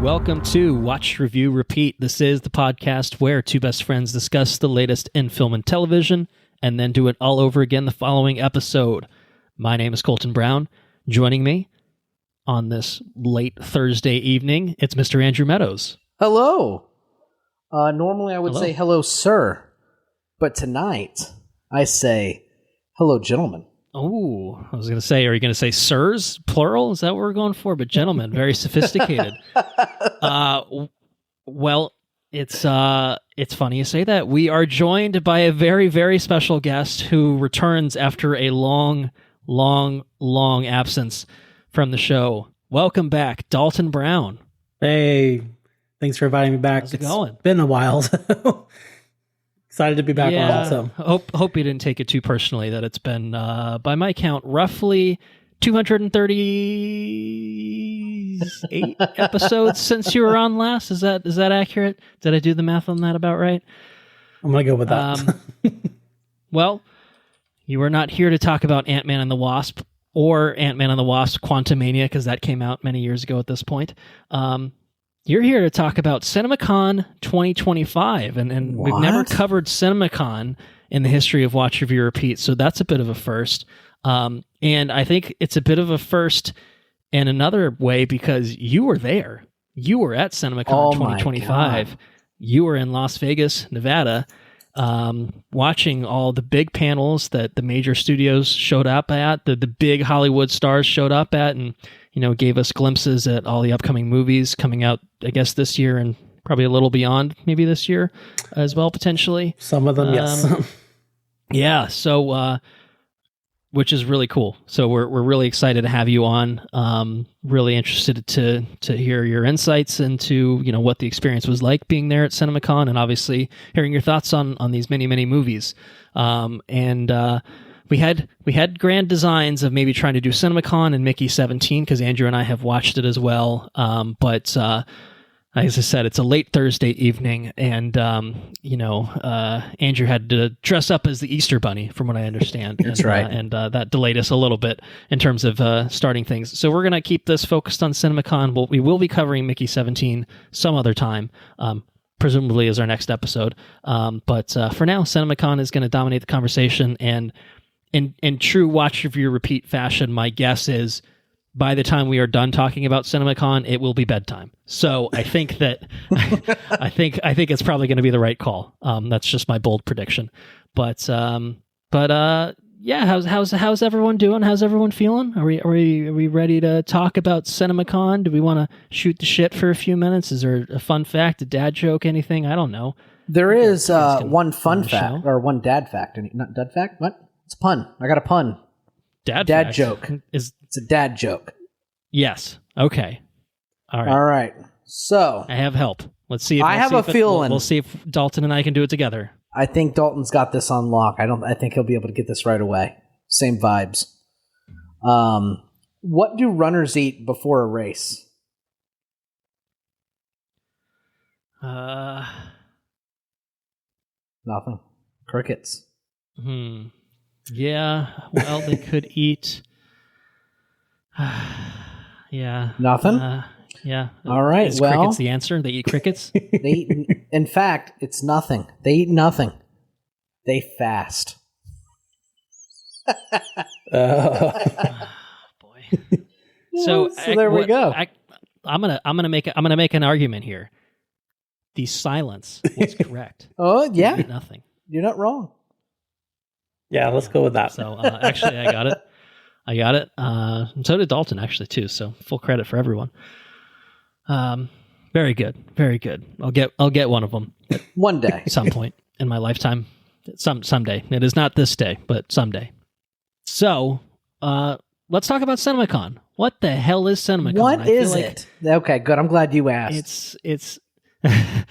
Welcome to Watch, Review, Repeat. This is the podcast where two best friends discuss the latest in film and television and then do it all over again the following episode. My name is Colton Brown. Joining me on this late Thursday evening, it's Mr. Andrew Meadows. Hello. Normally I would say hello, sir. But tonight I say hello, gentlemen. Oh, I was going to say, are you going to say sirs, plural? Is that what we're going for? But gentlemen, very sophisticated. Well, it's funny you say that. We are joined by a very, very special guest who returns after a long absence from the show. Welcome back, Dalton Brown. Hey, thanks for inviting me back. How's it going? It's been a while. So excited to be back on also. Hope you didn't take it too personally that it's been, by my count, roughly 238 episodes since you were on last. Is that accurate? Did I do the math on that about right? I'm going to go with that. Well, you are not here to talk about Ant-Man and the Wasp or Ant-Man and the Wasp Quantumania, because that came out many years ago at this point. You're here to talk about CinemaCon 2025, and we've never covered CinemaCon in the history of Watch, Review, Repeat, so that's a bit of a first. And I think it's a bit of a first in another way because you were there. You were at CinemaCon 2025. You were in Las Vegas, Nevada, watching all the big panels that the major studios showed up at, the big Hollywood stars showed up at, and gave us glimpses at all the upcoming movies coming out, I guess, this year and probably a little beyond maybe this year as well, potentially. Some of them, yes. Yeah, so, which is really cool. So we're really excited to have you on. Really interested to hear your insights into, what the experience was like being there at CinemaCon, and obviously hearing your thoughts on these many, many movies. We had grand designs of maybe trying to do CinemaCon and Mickey 17 because Andrew and I have watched it as well. But as I said, it's a late Thursday evening, and Andrew had to dress up as the Easter Bunny, from what I understand. That's right, and that delayed us a little bit in terms of starting things. So we're gonna keep this focused on CinemaCon. We will be covering Mickey 17 some other time. Presumably as our next episode. But for now, CinemaCon is going to dominate the conversation, and in true Watch, Review, Repeat fashion, my guess is by the time we are done talking about CinemaCon, it will be bedtime. So I think that I think it's probably going to be the right call. That's just my bold prediction. But yeah, how's everyone doing? How's everyone feeling? Are we ready to talk about CinemaCon? Do we want to shoot the shit for a few minutes? Is there a fun fact, a dad joke, anything? I don't know. There is one fun fact or one dad fact. Not dad fact. What? It's a pun. I got a pun. Dad joke. It's a dad joke. Yes. Okay. All right. So I have help. Let's see. I have a feeling. We'll see if Dalton and I can do it together. I think Dalton's got this on lock. I think he'll be able to get this right away. Same vibes. What do runners eat before a race? Nothing. Crickets. Yeah, well, they could eat. Yeah. Nothing? Yeah. All right, Is crickets the answer? They eat crickets? They eat, in fact, it's nothing. They eat nothing. They fast. Boy. So there we go. I'm gonna make an argument here. The silence was correct. Oh, yeah. They eat nothing. You're not wrong. Yeah, let's go with that. So actually, I got it. And so did Dalton, actually, too. So full credit for everyone. Very good. I'll get one of them one day, at some point in my lifetime. Someday. It is not this day, but someday. So let's talk about CinemaCon. What the hell is CinemaCon? What is it? Okay, good. I'm glad you asked. It's. I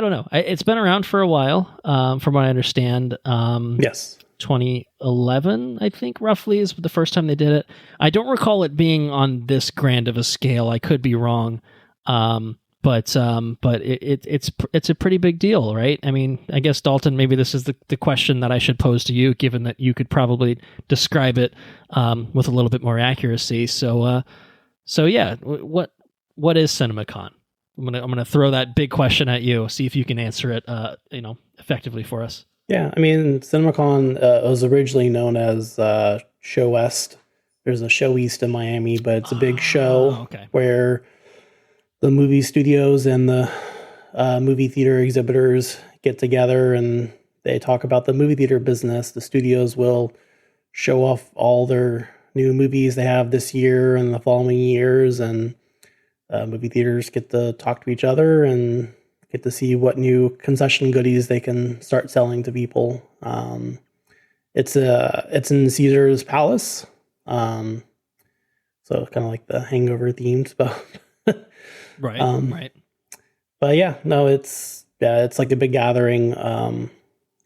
don't know. It's been around for a while, from what I understand. Yes. 2011, I think, roughly, is the first time they did it. I don't recall it being on this grand of a scale. I could be wrong. But it's a pretty big deal, right? I mean, I guess, Dalton, maybe this is the question that I should pose to you, given that you could probably describe it with a little bit more accuracy. So yeah, what is CinemaCon? I'm gonna throw that big question at you. See if you can answer it, effectively for us. Yeah, I mean, CinemaCon was originally known as Show West. There's a Show East in Miami, but it's a big show where the movie studios and the movie theater exhibitors get together and they talk about the movie theater business. The studios will show off all their new movies they have this year and the following years, and movie theaters get to talk to each other and get to see what new concession goodies they can start selling to people. It's in Caesar's Palace, so kind of like the Hangover themed stuff. Right, right. But yeah, no, it's like a big gathering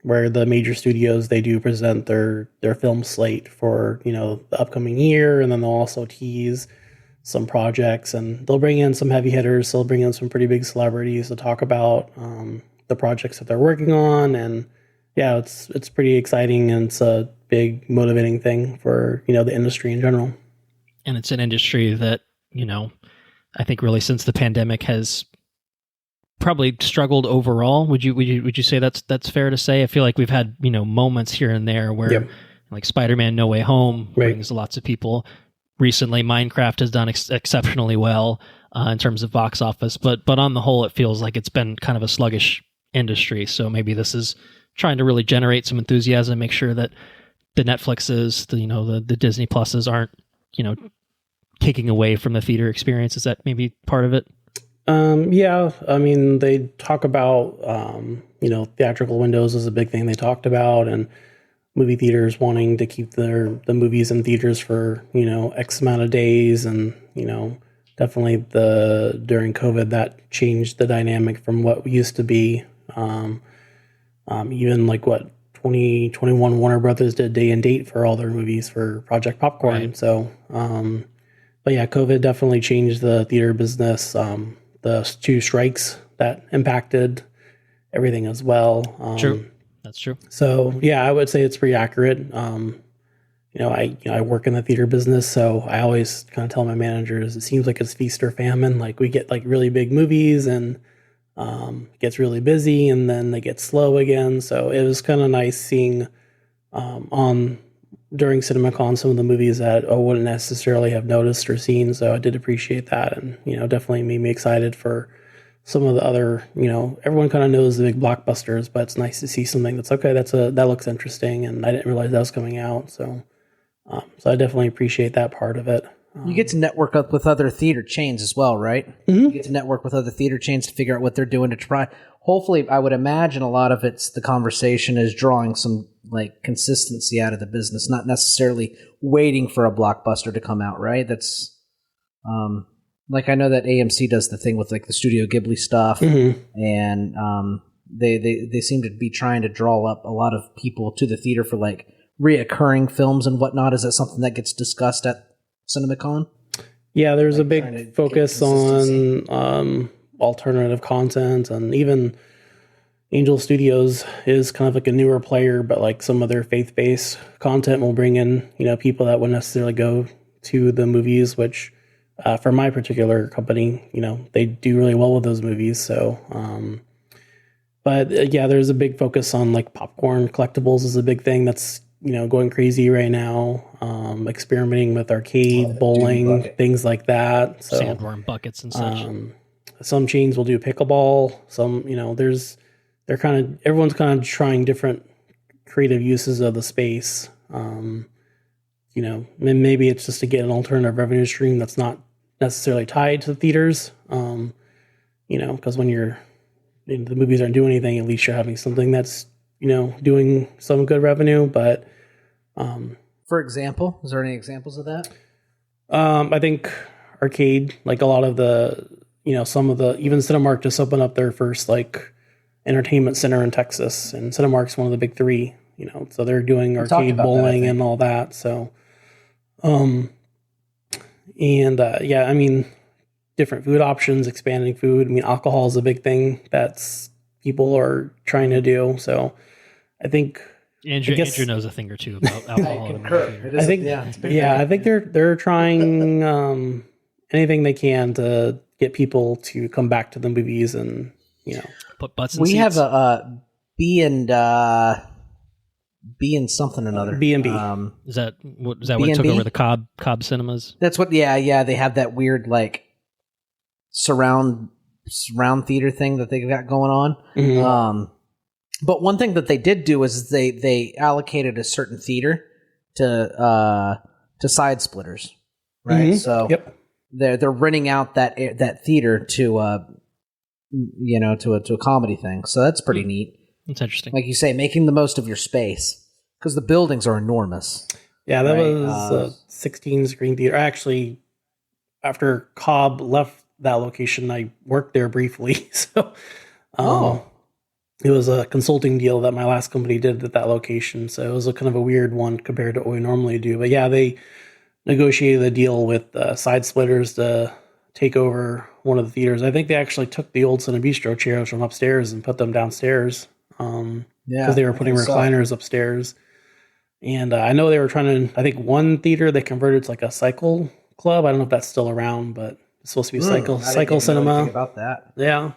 where the major studios, they do present their film slate for the upcoming year, and then they'll also tease some projects, and they'll bring in some heavy hitters. They'll bring in some pretty big celebrities to talk about the projects that they're working on, and yeah, it's pretty exciting, and it's a big motivating thing for the industry in general. And it's an industry that I think really since the pandemic has probably struggled overall. Would you say that's fair to say? I feel like we've had moments here and there where like Spider-Man No Way Home brings lots of people. Recently, Minecraft has done exceptionally well in terms of box office, but on the whole, it feels like it's been kind of a sluggish industry. So maybe this is trying to really generate some enthusiasm, make sure that the Netflixes, the Disney Pluses aren't taking away from the theater experience. Is that maybe part of it? Yeah, I mean, they talk about, theatrical windows is a big thing they talked about, and movie theaters wanting to keep the movies in theaters for, X amount of days. And, definitely during COVID, that changed the dynamic from what used to be. Even like 2021 Warner Brothers did day and date for all their movies for Project Popcorn. Right. So, but yeah, COVID definitely changed the theater business. The 2 strikes that impacted everything as well. True. That's true. So yeah, I would say it's pretty accurate. I work in the theater business, so I always kind of tell my managers, it seems like it's feast or famine. Like we get like really big movies and it gets really busy, and then they get slow again. So it was kind of nice seeing during CinemaCon some of the movies that I wouldn't necessarily have noticed or seen. So I did appreciate that, and definitely made me excited for some of the other, everyone kind of knows the big blockbusters, but it's nice to see something that's okay. That looks interesting, and I didn't realize that was coming out. So I definitely appreciate that part of it. You get to network up with other theater chains as well, right? Mm-hmm. You get to network with other theater chains to figure out what they're doing to try. Hopefully, I would imagine a lot of it's the conversation is drawing some like consistency out of the business, not necessarily waiting for a blockbuster to come out, right? That's like I know that AMC does the thing with like the Studio Ghibli stuff, and they seem to be trying to draw up a lot of people to the theater for like reoccurring films and whatnot. Is that something that gets discussed at CinemaCon? Yeah, there's a big focus on alternative content, and even Angel Studios is kind of like a newer player, but like some of their faith-based content will bring in, people that wouldn't necessarily go to the movies, which for my particular company, they do really well with those movies. So, but yeah, there's a big focus on like popcorn collectibles is a big thing that's, going crazy right now. Experimenting with arcade, bowling, things like that. So, sandworm buckets and such. Some chains will do pickleball. Some, everyone's kind of trying different creative uses of the space. Maybe it's just to get an alternative revenue stream that's not necessarily tied to the theaters. Because when the movies aren't doing anything, at least you're having something that's, doing some good revenue. But, for example, is there any examples of that? I think arcade, like a lot of the, some of the, even Cinemark just opened up their first like entertainment center in Texas, and Cinemark's one of the big 3, so they're doing arcade bowling and all that. So, I mean, different food options, expanding food. I mean, alcohol is a big thing that's people are trying to do. So I think Andrew knows a thing or two about alcohol. I think they're trying anything they can to get people to come back to the movies and, put butts in we seats. have a B and something or another. B&B. Is that what took over the Cobb cinemas? That's what. Yeah. They have that weird like surround theater thing that they got going on. Mm-hmm. But one thing that they did do is they allocated a certain theater to side splitters, right? Mm-hmm. So they're renting out that theater to a comedy thing. So that's pretty neat. That's interesting. Like you say, making the most of your space because the buildings are enormous. Yeah, that was a 16 screen theater. Actually, after Cobb left that location, I worked there briefly. So, it was a consulting deal that my last company did at that location. So it was a kind of a weird one compared to what we normally do. But yeah, they negotiated a deal with Side Splitters to take over one of the theaters. I think they actually took the old Cine Bistro chairs from upstairs and put them downstairs. Because they were putting recliners upstairs. And I know they were trying to, I think one theater they converted to like a cycle club. I don't know if that's still around, but it's supposed to be cycle cinema. About that. Yeah.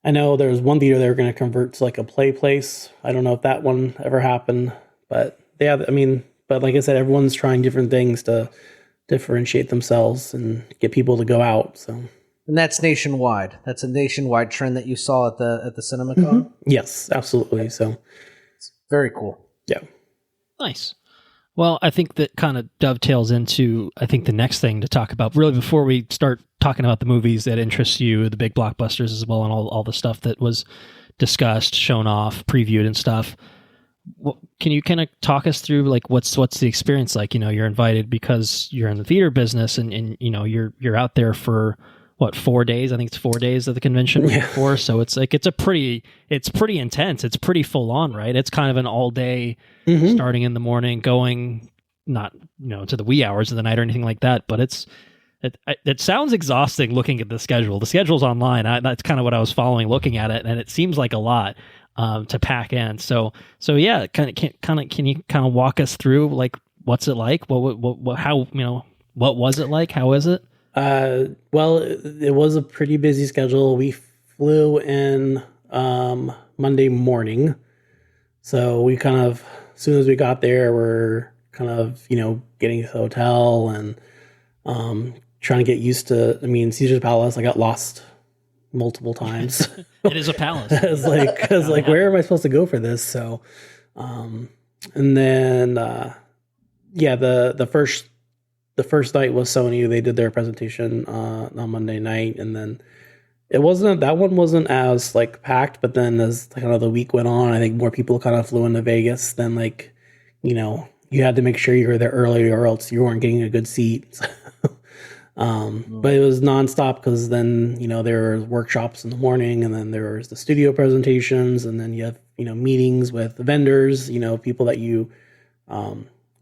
I know there's one theater they were going to convert to like a play place. I don't know if that one ever happened, but but like I said, everyone's trying different things to differentiate themselves and get people to go out. So. And that's nationwide. That's a nationwide trend that you saw at the CinemaCon. Mm-hmm. Yes, absolutely. So, it's very cool. Yeah. Nice. Well, I think that kind of dovetails into, I think, the next thing to talk about. Really, before we start talking about the movies that interest you, the big blockbusters as well, and all the stuff that was discussed, shown off, previewed, and stuff. Can you kind of talk us through like what's the experience like? You're invited because you're in the theater business, and you're out there for. 4 days? I think it's 4 days of the convention before. So it's pretty intense. It's pretty full on, right? It's kind of an all day starting in the morning, going not, to the wee hours of the night or anything like that. But it sounds exhausting looking at the schedule. The schedule's online. That's kind of what I was following, looking at it. And it seems like a lot to pack in. So yeah, can you kind of walk us through like, what's it like? What was it like? How is it? Well, it was a pretty busy schedule. We flew in Monday morning. So we kind of, as soon as we got there, we're kind of, getting to the hotel and trying to get used to, Caesar's Palace, I got lost multiple times. It is a palace. I was like, where am I supposed to go for this? So, and then, the first night was Sony. They did their presentation on Monday night, and then that one wasn't as like packed. But then as kind of the week went on, I think more people kind of flew into Vegas. Then you had to make sure you were there early, or else you weren't getting a good seat. But it was nonstop because then there were workshops in the morning, and then there was the studio presentations, and then you have meetings with the vendors, people that you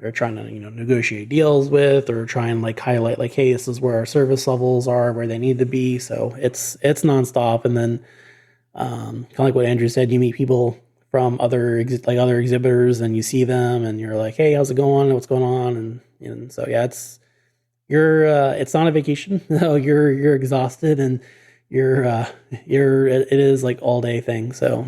are trying to negotiate deals with, or try and like highlight like, hey, this is where our service levels are, where they need to be. So it's nonstop. And then kind of like what Andrew said, you meet people from other exhibitors, and you see them, and you're like, hey, how's it going? What's going on? And so yeah, it's not a vacation. No, you're exhausted, and it is like all day thing. So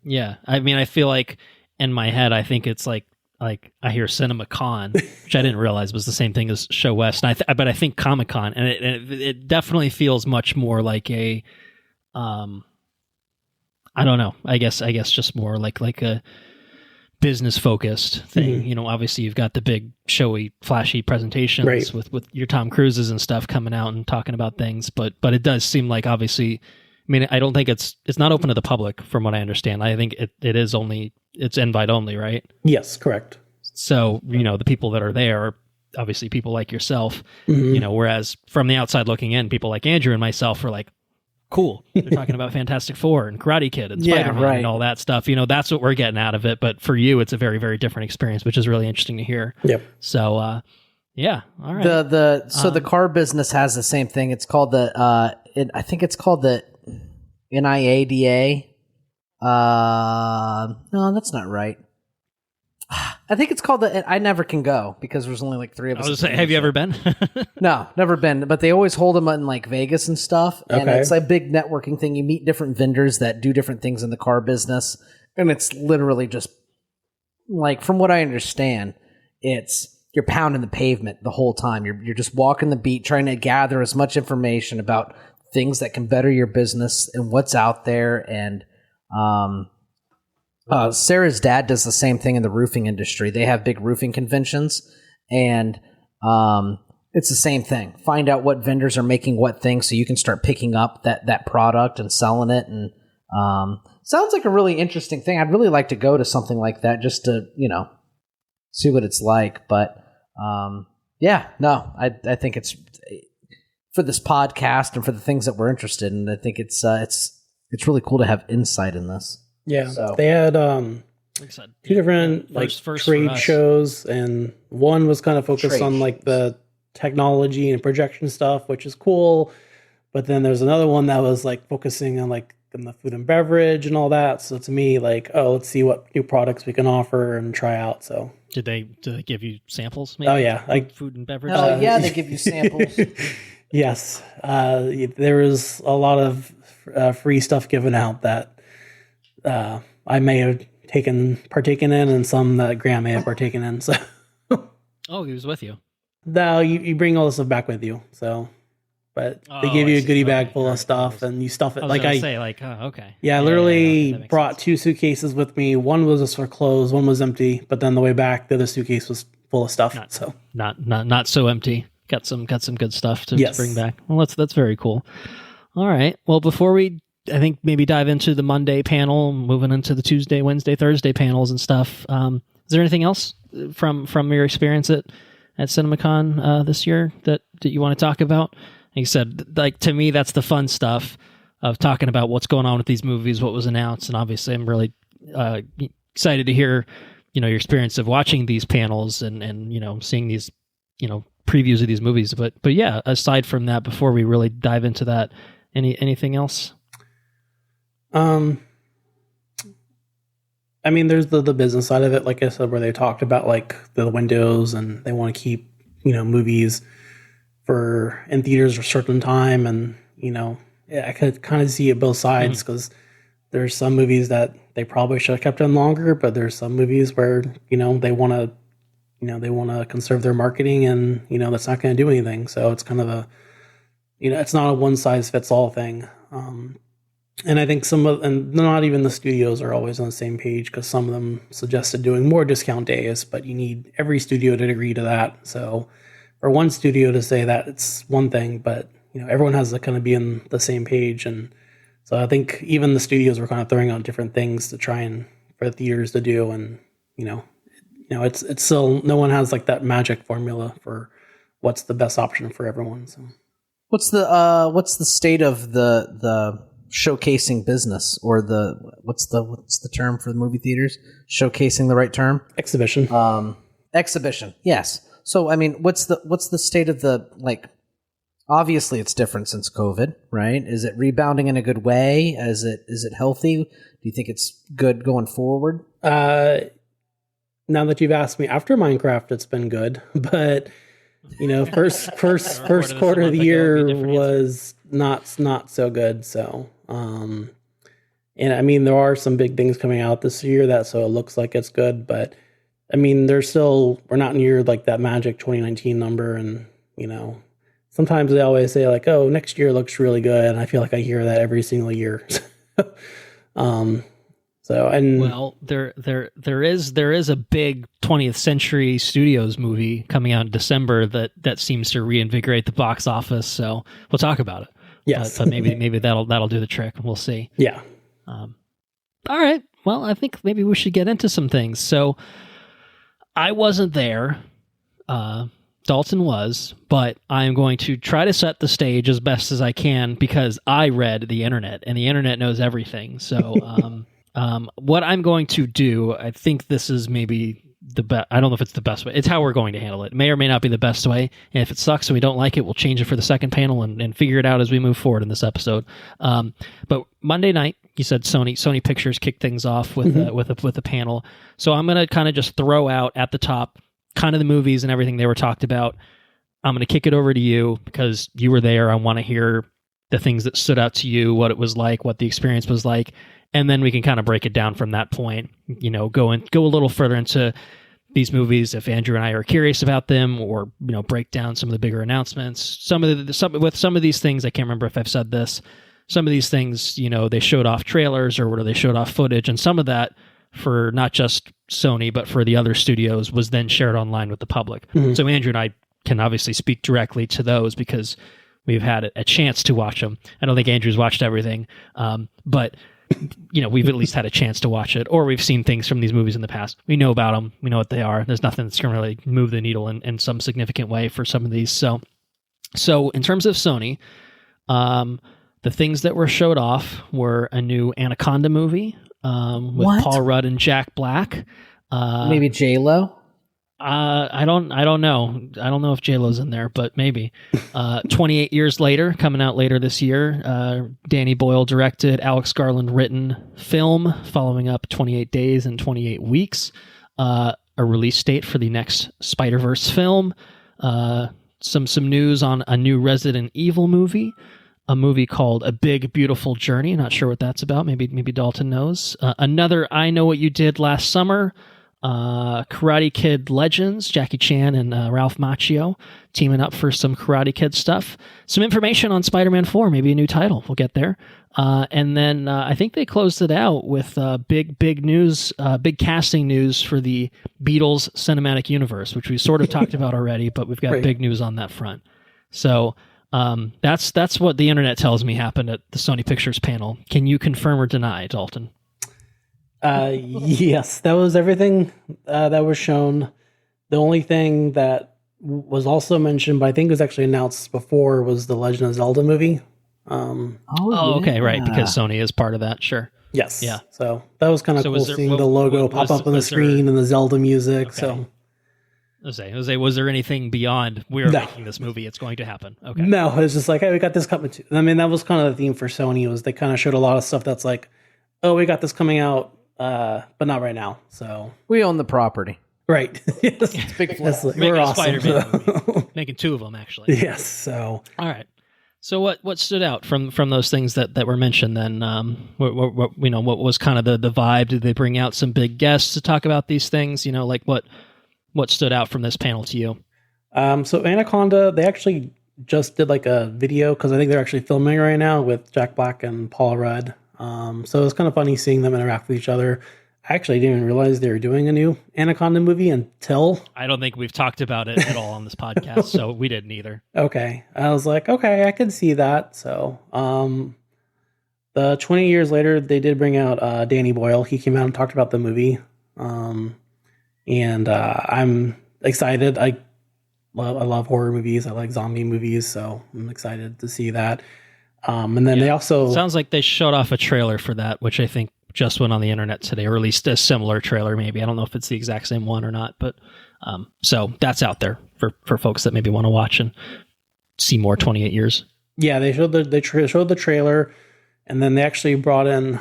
yeah, I feel like in my head, I think it's like I hear CinemaCon, which I didn't realize was the same thing as Show West, but I think Comic-Con, and it definitely feels much more like a, I don't know, I guess just more like a business focused thing. Mm-hmm. Obviously you've got the big showy, flashy presentations right. with your Tom Cruises and stuff coming out and talking about things, but it does seem like obviously. I don't think it's not open to the public, from what I understand. I think it's invite only, right? Yes, correct. So, the people that are there are obviously people like yourself, whereas from the outside looking in, people like Andrew and myself are like, cool. They're talking about Fantastic Four and Karate Kid and Spider-Man and all that stuff. That's what we're getting out of it. But for you, it's a very, very different experience, which is really interesting to hear. Yep. So, yeah. All right. The car business has the same thing. It's called I think it's called the NIADA. No, that's not right. I think it's called I never can go because there's only like 3 of us. I was saying, have you ever been? No, never been. But they always hold them in like Vegas and stuff. And it's a big networking thing. You meet different vendors that do different things in the car business. And it's literally just like, from what I understand, you're pounding the pavement the whole time. You're just walking the beat, trying to gather as much information about things that can better your business and what's out there. And Sarah's dad does the same thing in the roofing industry. They have big roofing conventions, and it's the same thing. Find out what vendors are making what things so you can start picking up that product and selling it. And sounds like a really interesting thing. I'd really like to go to something like that just to, see what it's like. But I think it's for this podcast and for the things that we're interested in. I think it's really cool to have insight in this. Yeah, so they had two different trade shows, and one was kind of focused on like the technology and projection stuff, which is cool. But then there's another one that was like focusing on like in the food and beverage and all that. So to me, like, let's see what new products we can offer and try out. So did they give you samples? Maybe? Oh yeah, like food and beverage. Yeah, they give you samples. Yes, there was a lot of free stuff given out that I may have partaken in, and some that Graham may have partaken in. So, oh, he was with you. No, you bring all this stuff back with you. So, but they give you a goodie bag full of stuff, and you stuff it. Okay. Yeah, I literally brought sense. 2 suitcases with me. One was just for clothes, one was empty. But then the way back, the other suitcase was full of stuff. Not so empty. Got some good stuff to bring back. Well, that's very cool. All right. Well, before we, I think, maybe dive into the Monday panel, moving into the Tuesday, Wednesday, Thursday panels and stuff. Is there anything else from your experience at CinemaCon this year that you want to talk about? Like you said, like, to me, that's the fun stuff of talking about what's going on with these movies, what was announced, and obviously I'm really excited to hear, your experience of watching these panels and seeing these, previews of these movies. But yeah, aside from that, before we really dive into that, anything else? I mean, there's the business side of it, like I said, where they talked about like the windows, and they want to keep, movies in theaters for a certain time. And, I could kind of see it both sides, because there's some movies that they probably should have kept in longer, but there's some movies where, they want to conserve their marketing, and, that's not going to do anything. So it's kind of it's not a one size fits all thing. And I think and not even the studios are always on the same page, because some of them suggested doing more discount days, but you need every studio to agree to that. So for one studio to say that, it's one thing, but everyone has to kind of be on the same page. And so I think even the studios were kind of throwing out different things to try and for the theaters to do. And it's still, no one has like that magic formula for what's the best option for everyone. So what's the state of the showcasing business, or what's the term for the movie theaters? Showcasing, the right term? Exhibition. Exhibition. Yes. So I mean, what's the state of the, like, obviously it's different since COVID, right? Is it rebounding in a good way? Is it healthy? Do you think it's good going forward? Now that you've asked me, after Minecraft, it's been good, but first quarter of the year was not so good. So, and I mean, there are some big things coming out this year so it looks like it's good, but I mean, we're not near like that magic 2019 number. And, sometimes they always say like, oh, next year looks really good. And I feel like I hear that every single year. Well, there is a big 20th Century Studios movie coming out in December that seems to reinvigorate the box office. So we'll talk about it. Yes, but maybe that'll do the trick. We'll see. Yeah. All right. Well, I think maybe we should get into some things. So I wasn't there. Dalton was, but I'm going to try to set the stage as best as I can, because I read the internet, and the internet knows everything. So. What I'm going to do, I think this is maybe the best. I don't know if it's the best way. It's how we're going to handle it. It may or may not be the best way. And if it sucks and we don't like it, we'll change it for the second panel and figure it out as we move forward in this episode. But Monday night, you said Sony Pictures kicked things off with a panel. So I'm going to kind of just throw out at the top kind of the movies and everything they were talked about. I'm going to kick it over to you because you were there. I want to hear the things that stood out to you, what it was like, what the experience was like, and then we can kind of break it down from that point. Go a little further into these movies if Andrew and I are curious about them, or break down some of the bigger announcements. With some of these things, I can't remember if I've said this. Some of these things, they showed off trailers or they showed off footage, and some of that for not just Sony but for the other studios was then shared online with the public. Mm-hmm. So Andrew and I can obviously speak directly to those because we've had a chance to watch them. I don't think Andrew's watched everything, but we've at least had a chance to watch it, or we've seen things from these movies in the past. We know about them. We know what they are. There's nothing that's going to really move the needle in some significant way for some of these. So in terms of Sony, the things that were showed off were a new Anaconda movie with Paul Rudd and Jack Black. Maybe J-Lo? I don't know. I don't know if J-Lo's in there, but maybe. 28 Years Later, coming out later this year. Danny Boyle directed, Alex Garland written film following up 28 Days and 28 Weeks. A release date for the next Spider-Verse film. Some news on a new Resident Evil movie. A movie called A Big Beautiful Journey. Not sure what that's about. Maybe Dalton knows. Another I Know What You Did Last Summer. Karate Kid Legends, Jackie Chan and Ralph Macchio teaming up for some Karate Kid stuff. Some information on Spider-Man 4, maybe a new title. We'll get there. And then I think they closed it out with big news, big casting news for the Beatles cinematic universe, which we sort of talked about already, but we've got big news on that front. So that's what the internet tells me happened at the Sony Pictures panel. Can you confirm or deny, Dalton? Yes, that was everything that was shown. The only thing that was also mentioned, but I think was actually announced before, was the Legend of Zelda movie. Okay, right, because Sony is part of that, sure. Yes. Yeah. So that was kind of cool seeing the logo pop up on the screen and the Zelda music. Okay. So Jose, was there anything beyond we're making this movie, it's going to happen? Okay. No, it's just like, hey, we got this coming too. I mean, that was kind of the theme for Sony, was they kind of showed a lot of stuff that's like, oh, we got this coming out. But not right now. So we own the property, right? Yes. It's big. We're awesome. Spider-Man movie. Making two of them, actually. Yes. So all right. So what stood out from those things that were mentioned? Then what was kind of the vibe? Did they bring out some big guests to talk about these things? Like what stood out from this panel to you? So Anaconda, they actually just did like a video because I think they're actually filming right now with Jack Black and Paul Rudd. So it was kind of funny seeing them interact with each other. I actually didn't even realize they were doing a new Anaconda movie until... I don't think we've talked about it at all on this podcast, so we didn't either. Okay. I was like, okay, I could see that. So the 20 years later, they did bring out Danny Boyle. He came out and talked about the movie. And I'm excited. I love horror movies. I like zombie movies, so I'm excited to see that. And then they also... Sounds like they showed off a trailer for that, which I think just went on the internet today, or at least a similar trailer maybe. I don't know if it's the exact same one or not, but so that's out there for folks that maybe want to watch and see more 28 years. Yeah, they showed the trailer, and then they actually brought in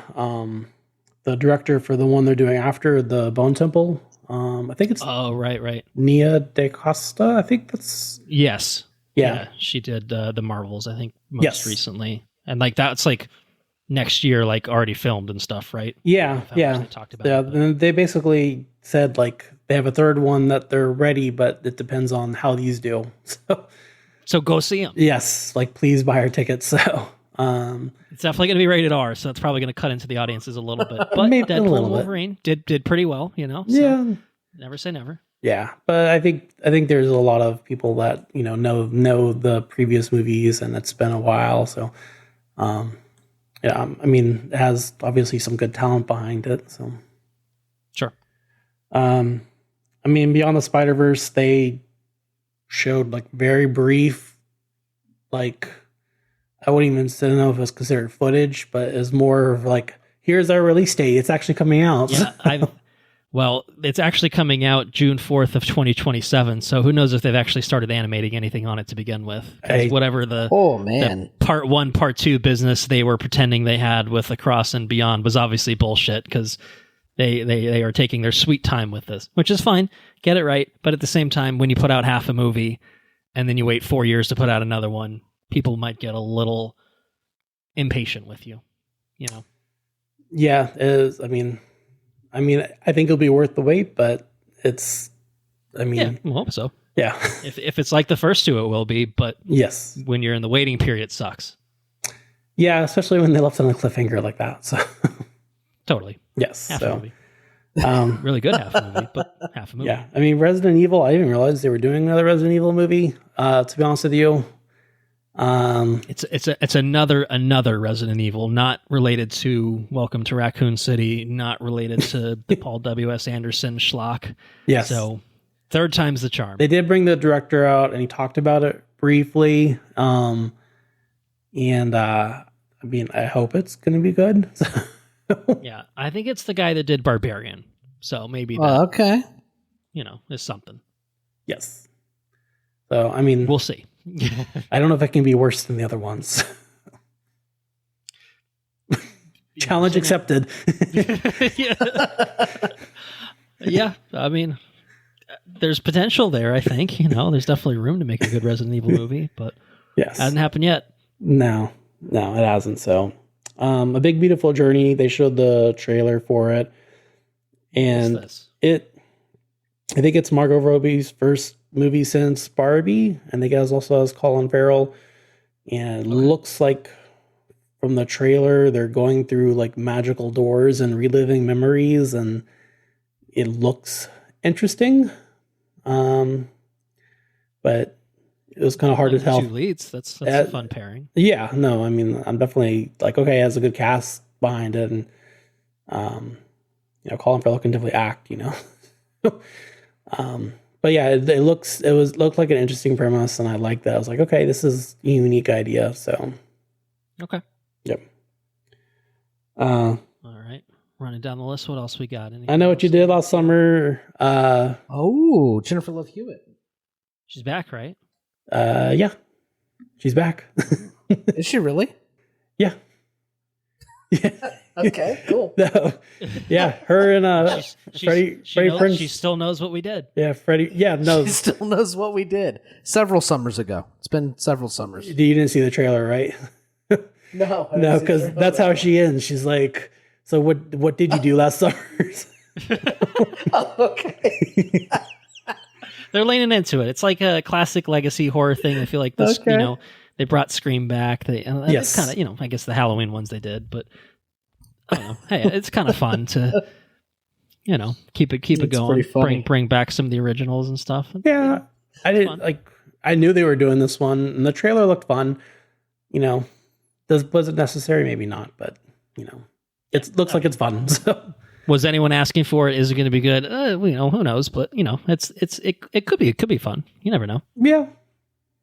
the director for the one they're doing after the Bone Temple. I think it's... Oh, right. Nia DaCosta, I think that's... Yes. Yeah, she did the Marvels, I think, most recently, and like that's like next year, like already filmed and stuff, right? Yeah. They talked about. Yeah, and they basically said like they have a third one that they're ready, but it depends on how these do. So go see them. Yes, like please buy our tickets. So it's definitely going to be rated R, so it's probably going to cut into the audiences a little bit. But maybe Deadpool and Wolverine did pretty well, So yeah, never say never. Yeah, but I think there's a lot of people that know the previous movies, and it's been a while. So, I mean, it has obviously some good talent behind it. So, sure. I mean, Beyond the Spider-Verse, they showed like very brief, like I wouldn't even know if it was considered footage, but it's more of like, here's our release date. It's actually coming out. Yeah, Well, it's actually coming out June 4th of 2027, so who knows if they've actually started animating anything on it to begin with. Whatever the part 1, part 2 business they were pretending they had with Across and Beyond was obviously bullshit, because they are taking their sweet time with this, which is fine. Get it right. But at the same time, when you put out half a movie and then you wait 4 years to put out another one, people might get a little impatient with you, you know? Yeah, it is. I mean, I think it'll be worth the wait, but it's, yeah, I hope so. Yeah. if it's like the first two, it will be, but yes, when you're in the waiting period, it sucks. Yeah, especially when they left on a cliffhanger like that. So totally. Yes. Half a movie. Really good half a movie, but half a movie. Yeah. I mean, Resident Evil, I didn't realize they were doing another Resident Evil movie, to be honest with you. It's another Resident Evil, not related to Welcome to Raccoon City, not related to the Paul W.S. Anderson schlock. Yes. So third time's the charm. They did bring the director out and he talked about it briefly. I mean, I hope it's going to be good. Yeah. I think it's the guy that did Barbarian. So maybe that, okay. Is something. Yes. So, I mean, we'll see. I don't know if it can be worse than the other ones. Challenge accepted. Yeah, I mean, there's potential there, I think. There's definitely room to make a good Resident Evil movie, but yes, hasn't happened yet. No, it hasn't. So, A Big Beautiful Journey, they showed the trailer for it. And I think it's Margot Robbie's first movie since Barbie, and the guy also has Colin Farrell, and it looks like from the trailer they're going through like magical doors and reliving memories, and it looks interesting, but it was kind of hard to tell. Two leads, that's a fun pairing. Yeah, no, I mean, I'm definitely like, okay, it has a good cast behind it, and Colin Farrell can definitely act, But yeah, it looked like an interesting premise, and I liked that. I was like, okay, this is a unique idea. So, okay, yep. All right, running down the list. What else we got? I Know What You Did Last Summer. Jennifer Love Hewitt. She's back, right? Yeah, she's back. Is she really? Yeah. Yeah. Okay, cool. No. Yeah, her and Freddy Prinze. She still knows what we did. Yeah, Freddy. Yeah, no. She still knows what we did. Several summers ago. It's been several summers. You didn't see the trailer, right? No. No, because that's how she ends. She's like, so what did you do last summer? Okay. They're leaning into it. It's like a classic legacy horror thing. I feel like this, they brought Scream back. Yes. Kind of, I guess the Halloween ones they did, but I don't know. Hey, it's kind of fun to, keep it going. Bring back some of the originals and stuff. Yeah, I didn't I knew they were doing this one, and the trailer looked fun. Was it necessary? Maybe not, but it looks like it's fun. So, was anyone asking for it? Is it going to be good? Who knows? But it could be fun. You never know. Yeah,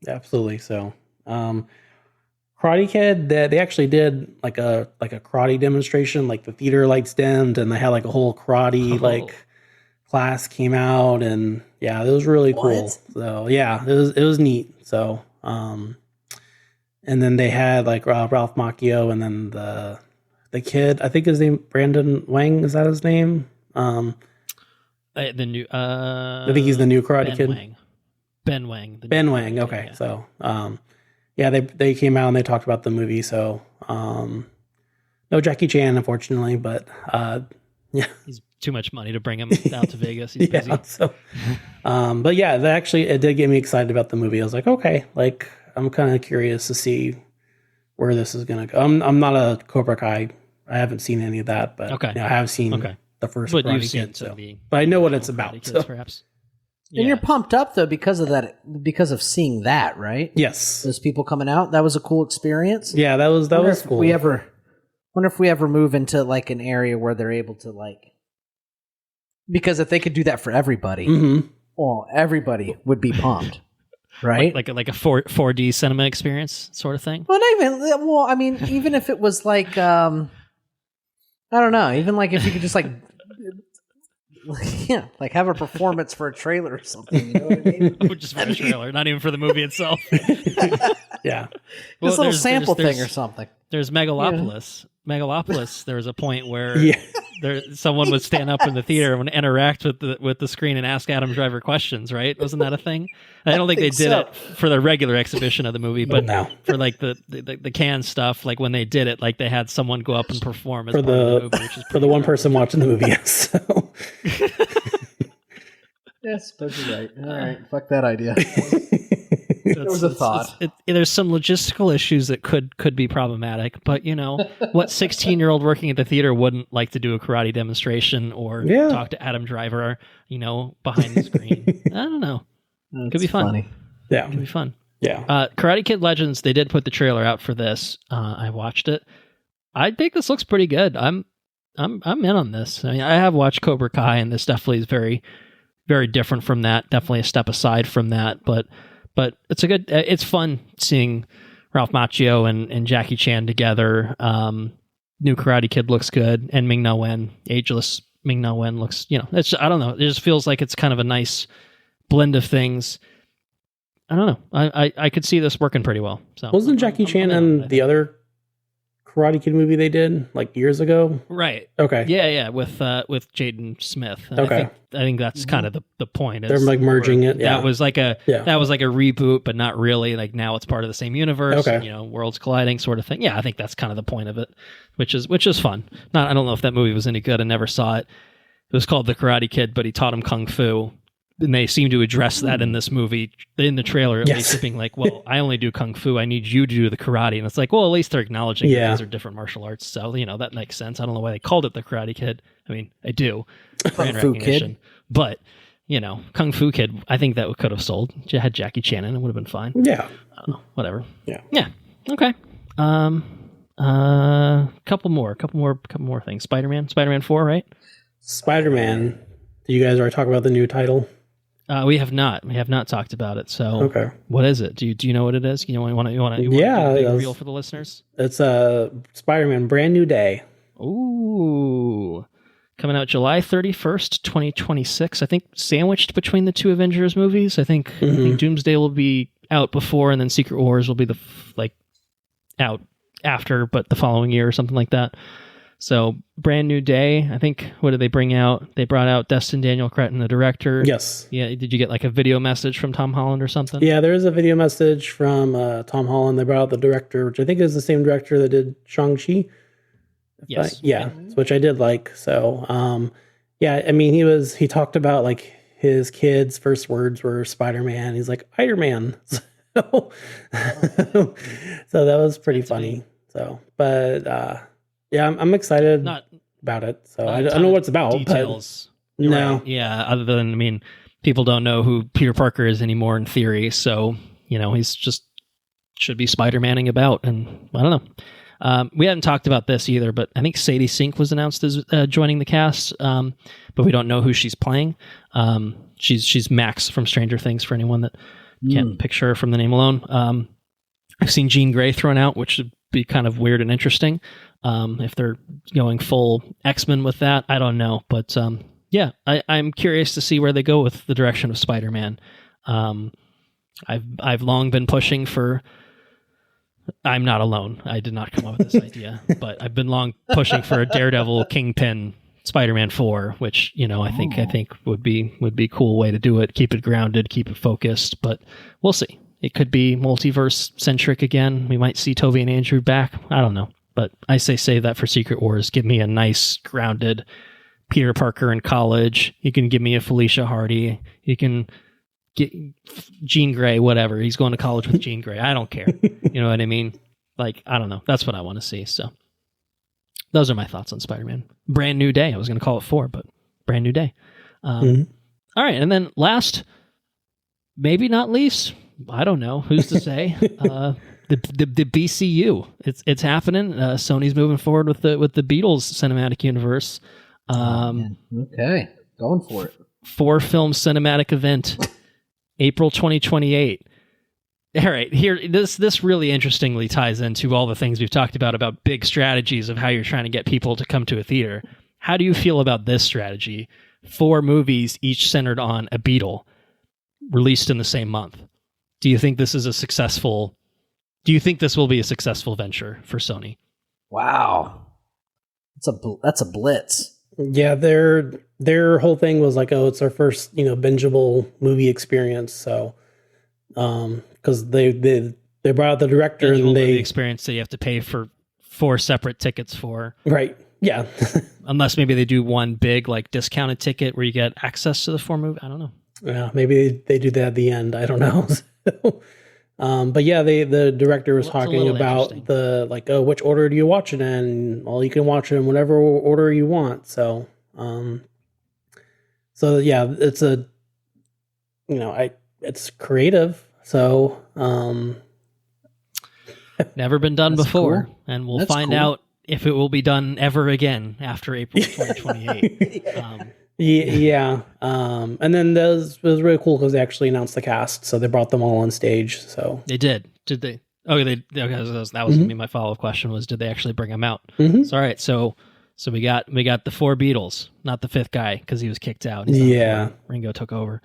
absolutely. So, Karate Kid, they actually did like a karate demonstration, like the theater lights dimmed and they had like a whole karate class came out, and yeah, it was really cool. So yeah, it was neat. So and then they had like Ralph Macchio, and then the kid, I think his name Brandon Wang, is that his name? I think he's the new Karate Kid. Ben Wang. Ben Wang. Okay, yeah. So yeah, they came out and they talked about the movie. So, no Jackie Chan, unfortunately, but yeah, he's too much money to bring him out to Vegas. He's busy. So, but yeah, it did get me excited about the movie. I was like, okay, like I'm kind of curious to see where this is gonna go. I'm not a Cobra Kai. I haven't seen any of that, but I have seen the first. But you've seen Kid, but I know what it's about. Kids, so. Perhaps. And you're pumped up though because of seeing that, right? Yes. Those people coming out. That was a cool experience. Yeah, that was cool. Wonder if we ever move into like an area where they're able to because if they could do that for everybody, well, everybody would be pumped, right? Like a 4D cinema experience sort of thing. Well, not even. Well, I mean, even if it was like, I don't know, even like if you could just like Yeah, like have a performance for a trailer or something. You know what I mean? Just for a trailer, not even for the movie itself. Yeah. Just a little sample thing or something. There's Megalopolis. Megalopolis, there was a point where Yeah. someone would stand up in the theater and interact with the screen and ask Adam Driver questions, right? Wasn't that a thing? I don't think they did it for the regular exhibition of the movie, but for like the Caine stuff, like when they did it, like they had someone go up and perform as for part of the movie, which is for the one person watching the movie. So. Yes, but you're right. All right, fuck that idea. There was a thought. There's some logistical issues that could be problematic, but you know, what 16-year-old working at the theater wouldn't like to do a karate demonstration or talk to Adam Driver, you know, behind the screen? I don't know. Could be fun. Funny. Yeah, could be fun. Yeah. Karate Kid Legends. They did put the trailer out for this. I watched it. I think this looks pretty good. I'm in on this. I mean, I have watched Cobra Kai, and this definitely is very, very different from that. Definitely a step aside from that, but it's fun seeing Ralph Macchio and Jackie Chan together. New Karate Kid looks good, and Ming-Na Wen, ageless Ming-Na Wen looks, you know, I don't know. It just feels like it's kind of a nice blend of things. I don't know. I could see this working pretty well. So wasn't Jackie Chan in the other Karate Kid movie they did like years ago? Right. Okay. Yeah. With Jaden Smith. And okay. I think that's kind of the point. They're like merging it. Yeah. That was like a reboot, but not really. Like now it's part of the same universe. Okay. And, you know, worlds colliding sort of thing. Yeah, I think that's kind of the point of it, which is fun. I don't know if that movie was any good. I never saw it. It was called The Karate Kid, but he taught him kung fu. And they seem to address that in this movie, in the trailer, at least, being like, well, I only do kung fu. I need you to do the karate. And it's like, well, at least they're acknowledging that these are different martial arts. So, you know, that makes sense. I don't know why they called it the Karate Kid. I mean, I do. Kung Fu Kid. But, you know, Kung Fu Kid, I think that could have sold. You had Jackie Chan in it. Would have been fine. Yeah. Whatever. Yeah. Yeah. Okay. Couple more things. Spider-Man 4, right? Spider-Man. Do you guys already talk about the new title? We have not. We have not talked about it. So, okay. What is it? Do you know what it is? You want to reveal for the listeners? It's Spider-Man Brand New Day. Ooh, coming out July 31st, 2026. I think sandwiched between the two Avengers movies. I think Doomsday will be out before, and then Secret Wars will be out after, but the following year or something like that. So, Brand New Day, I think, what did they bring out? They brought out Destin Daniel Cretton, the director. Yes. Yeah, did you get like a video message from Tom Holland or something? Yeah, there is a video message from Tom Holland. They brought out the director, which I think is the same director that did Shang-Chi. Yes. Which I did like. So, I mean, he talked about like his kid's first words were Spider-Man. He's like, Spider-Man. So that was pretty funny. So, but... yeah, I'm excited about it. So I don't know what it's about. Details. No. Right. Yeah, other than, I mean, people don't know who Peter Parker is anymore in theory. So, you know, he's just should be Spider-Manning about. And I don't know. We hadn't talked about this either, but I think Sadie Sink was announced as joining the cast, but we don't know who she's playing. She's Max from Stranger Things for anyone that can't picture her from the name alone. I've seen Jean Grey thrown out, which would be kind of weird and interesting. If they're going full X-Men with that, I don't know. But I'm curious to see where they go with the direction of Spider-Man. I've long been pushing for... I'm not alone. I did not come up with this idea, but I've been long pushing for a Daredevil Kingpin Spider-Man 4, which, you know, I think would be a cool way to do it. Keep it grounded, keep it focused, but we'll see. It could be multiverse centric again. We might see Toby and Andrew back. I don't know. But I say that for Secret Wars. Give me a nice, grounded Peter Parker in college. You can give me a Felicia Hardy. You can get Jean Grey, whatever. He's going to college with Jean Grey. I don't care. You know what I mean? Like, I don't know. That's what I want to see. So those are my thoughts on Spider-Man. Brand New Day. I was going to call it 4, but Brand New Day. All right. And then last, maybe not least, I don't know. Who's to say? The BCU, it's happening. Sony's moving forward with the Beatles cinematic universe. Okay, going for it. 4-film cinematic event, April 2028. All right, here this really interestingly ties into all the things we've talked about big strategies of how you're trying to get people to come to a theater. How do you feel about this strategy 4 movies, each centered on a Beatle, released in the same month. Do you think this is a successful? Do you think this will be a successful venture for Sony? Wow, that's a blitz. Yeah, their whole thing was like, oh, it's our first bingeable movie experience. So, because they brought out the director bingeable and movie experience, so you have to pay for 4 separate tickets for. Right. Yeah. Unless maybe they do one big like discounted ticket where you get access to the 4 movie. I don't know. Yeah, maybe they do that at the end. I don't know. But yeah, the director was talking about the like, oh, which order do you watch it in? Well, you can watch it in whatever order you want. So, yeah, it's it's creative. So, never been done before, cool. And we'll find out if it will be done ever again after April 2028. Yeah. And then it was really cool because they actually announced the cast, so they brought them all on stage. So they did they? Oh, that was going to be my follow-up question, was did they actually bring them out? Mm-hmm. So all right, so we got the 4 Beatles, not the 5th guy because he was kicked out. Yeah, Ringo took over.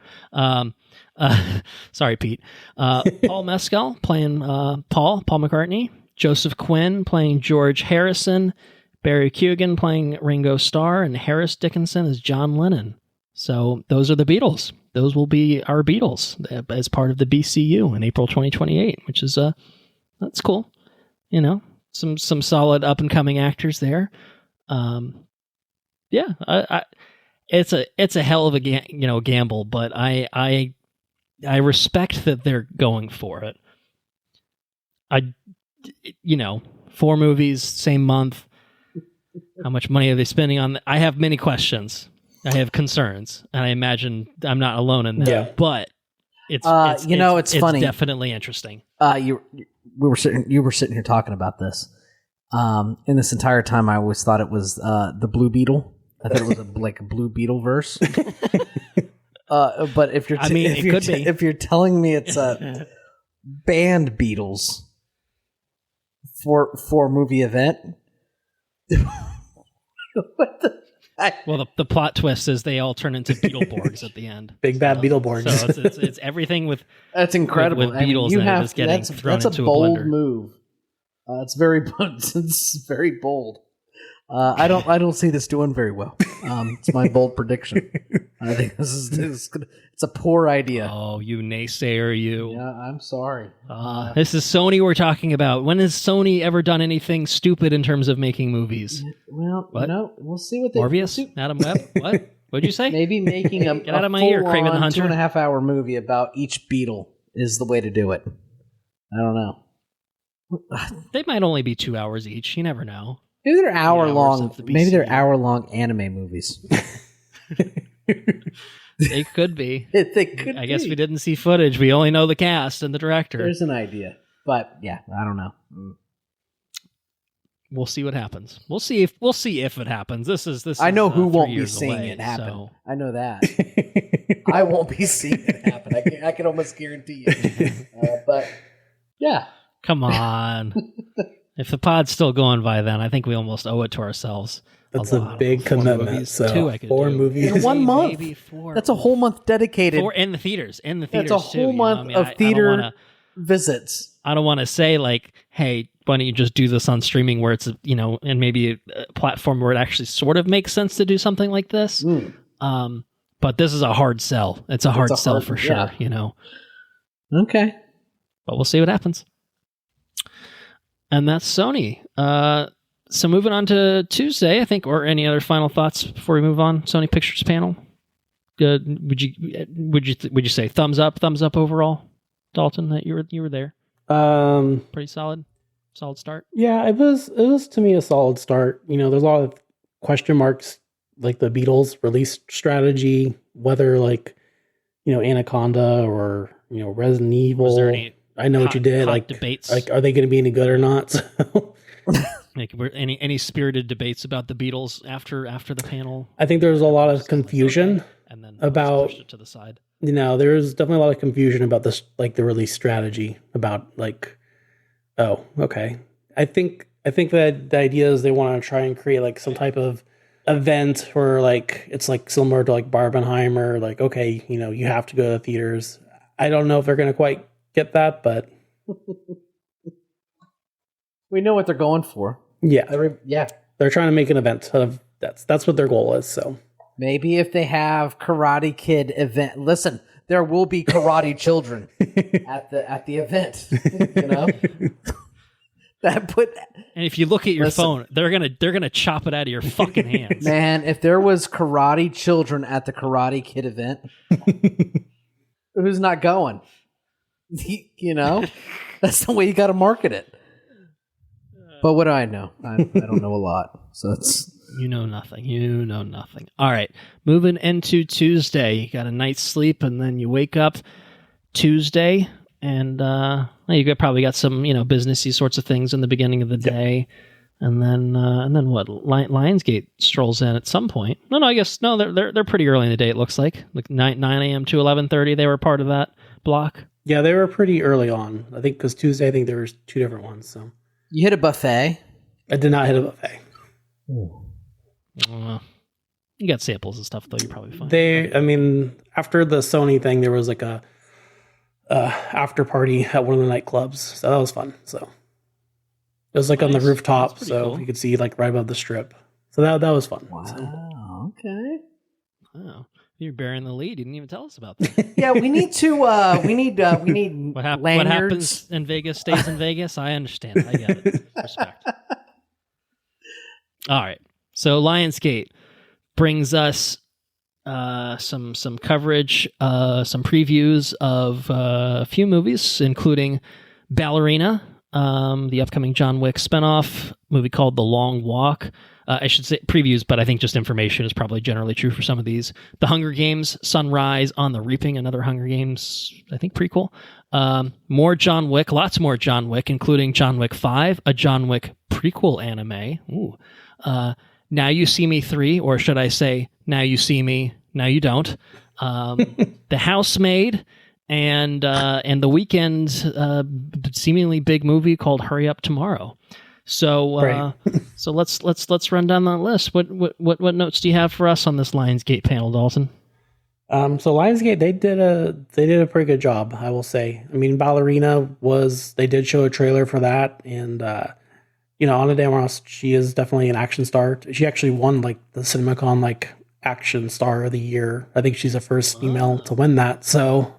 Sorry, Pete. Paul Mescal playing Paul McCartney. Joseph Quinn playing George Harrison. Barry Keoghan playing Ringo Starr, and Harris Dickinson as John Lennon. So those are the Beatles. Those will be our Beatles as part of the BCU in April 2028, which is that's cool. Some solid up and coming actors there. Yeah, it's a hell of a gamble, but I respect that they're going for it. 4 movies, same month. How much money are they spending on? I have many questions. I have concerns, and I imagine I'm not alone in that. Yeah. But it's funny. It's definitely interesting. You were sitting here talking about this. And this entire time, I always thought it was the Blue Beetle. I thought it was like a Blue Beetle verse. But if you're, if you're telling me it's a band Beatles for movie event. What the? Well, the plot twist is they all turn into Beetleborgs at the end. Big bad Beetleborgs. So it's everything with that's incredible. With Beatles is getting thrown into a bold blender. Move. It's very bold. I don't see this doing very well. It's my bold prediction. I think it's a poor idea. Oh, you naysayer, you. Yeah, I'm sorry. This is Sony we're talking about. When has Sony ever done anything stupid in terms of making movies? Well, what? We'll see what they... Morbius? Adam Webb? What? What'd you say? Maybe making a, Get out of my ear, Kraven the Hunter. 2.5 hour movie about each Beatle is the way to do it. I don't know. They might only be 2 hours each. You never know. Maybe they're hour-long. Maybe they're hour-long anime movies. They could be. They could. I guess we didn't see footage. We only know the cast and the director. There's an idea, but yeah, I don't know. We'll see what happens. We'll see if it happens. This. I know who won't be 3 years seeing away, it happen. So. I know that. I won't be seeing it happen. I can almost guarantee you. But yeah, come on. If the pod's still going by then, I think we almost owe it to ourselves. That's a big commitment. So 4 movies in 1 month. Maybe 4. That's a whole month dedicated. 4 in the theaters. That's a whole month of theater visits. I don't want to say like, hey, why don't you just do this on streaming where it's and maybe a platform where it actually sort of makes sense to do something like this. But this is a hard sell. It's a hard sell for sure. Okay, but we'll see what happens. And that's Sony. So moving on to Tuesday, I think, or any other final thoughts before we move on? Sony Pictures panel. Good. Would you say thumbs up overall, Dalton? That you were there. Pretty solid start. Yeah, it was to me a solid start. There's a lot of question marks, like the Beatles release strategy, whether Anaconda or Resident Evil. Was there any? I know what you did. Like debates. Like, are they going to be any good or not? So. Like, were any spirited debates about the Beatles after the panel? I think there was a lot of confusion and then about pushed it to the side. There's definitely a lot of confusion about this, like the release strategy about oh, okay. I think that the idea is they want to try and create like some type of event where like it's like similar to like Barbenheimer, like okay, you have to go to the theaters. I don't know if they're going to quite get that, but we know what they're going for. Yeah, they're trying to make an event of that's what their goal is. So maybe if they have Karate Kid event, listen, there will be karate children at the event. And if you look at your phone, they're gonna chop it out of your fucking hands. Man, if there was karate children at the Karate Kid event, who's not going? That's the way you got to market it. But what do I know? I don't know a lot, so it's nothing. All right, moving into Tuesday. You got a night's sleep, and then you wake up Tuesday. And you probably got some, businessy sorts of things in the beginning of the day, and then what? Lionsgate strolls in at some point. I guess they're pretty early in the day. It looks like 9 a.m. to 11:30. They were part of that block. Yeah, they were pretty early on. I think because Tuesday, I think there was 2 different ones. So you hit a buffet. I did not hit a buffet. You got samples and stuff though. You're probably fine. After the Sony thing, there was like a after party at one of the nightclubs, so that was fun. So it was like on the rooftop, so cool. You could see like right above the strip. So that was fun. Wow. So. Okay. Wow. You're bearing the lead. You didn't even tell us about that. Yeah, we need to. We need what happens in Vegas stays in Vegas. I understand. I get it. Respect. All right. So Lionsgate brings us some coverage, some previews of a few movies, including Ballerina, the upcoming John Wick spinoff, movie called The Long Walk. I should say previews, but I think just information is probably generally true for some of these. The Hunger Games, Sunrise on the Reaping, another Hunger Games, I think, prequel. More John Wick, lots more John Wick, including John Wick 5, a John Wick prequel anime. Ooh. Now You See Me 3, or should I say, Now You See Me, Now You Don't. The Housemaid, and the Weekend seemingly big movie called Hurry Up Tomorrow. So right. So let's run down that list. What notes do you have for us on this Lionsgate panel, Dalton? So Lionsgate, they did a pretty good job, I will say. Ballerina they did show a trailer for that, and Ana de Armas, she is definitely an action star. She actually won like the CinemaCon action star of the year. I think she's the first female to win that. So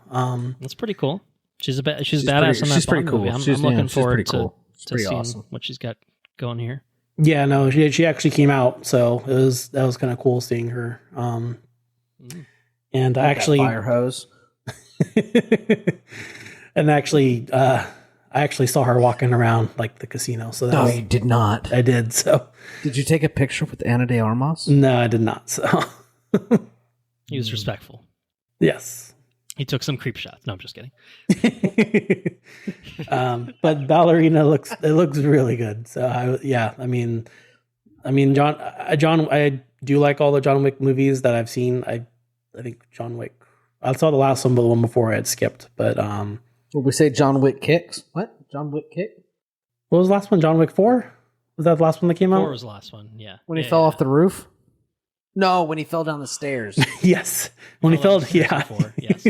that's pretty cool. She's badass on that Bond movie. I'm looking forward to seeing awesome. What she's got going here. Yeah, no, she actually came out, so that was kind of cool seeing her. And I actually fire hose. And actually, I actually saw her walking around like the casino. So you did not. I did. So did you take a picture with Ana de Armas? No, I did not. So he was respectful. Yes. He took some creep shots. No, I'm just kidding. But Ballerina looks really good. So John, I do like all the John Wick movies that I've seen. I think John Wick. I saw the last one, but the one before I had skipped. But would we say John Wick kicks? What? John Wick kick? What was the last one? John Wick 4? Was that the last one that came out? 4 was the last one. Yeah. When he fell off the roof. No, when he fell down the stairs. Yes. When he fell, yeah. Before, yes.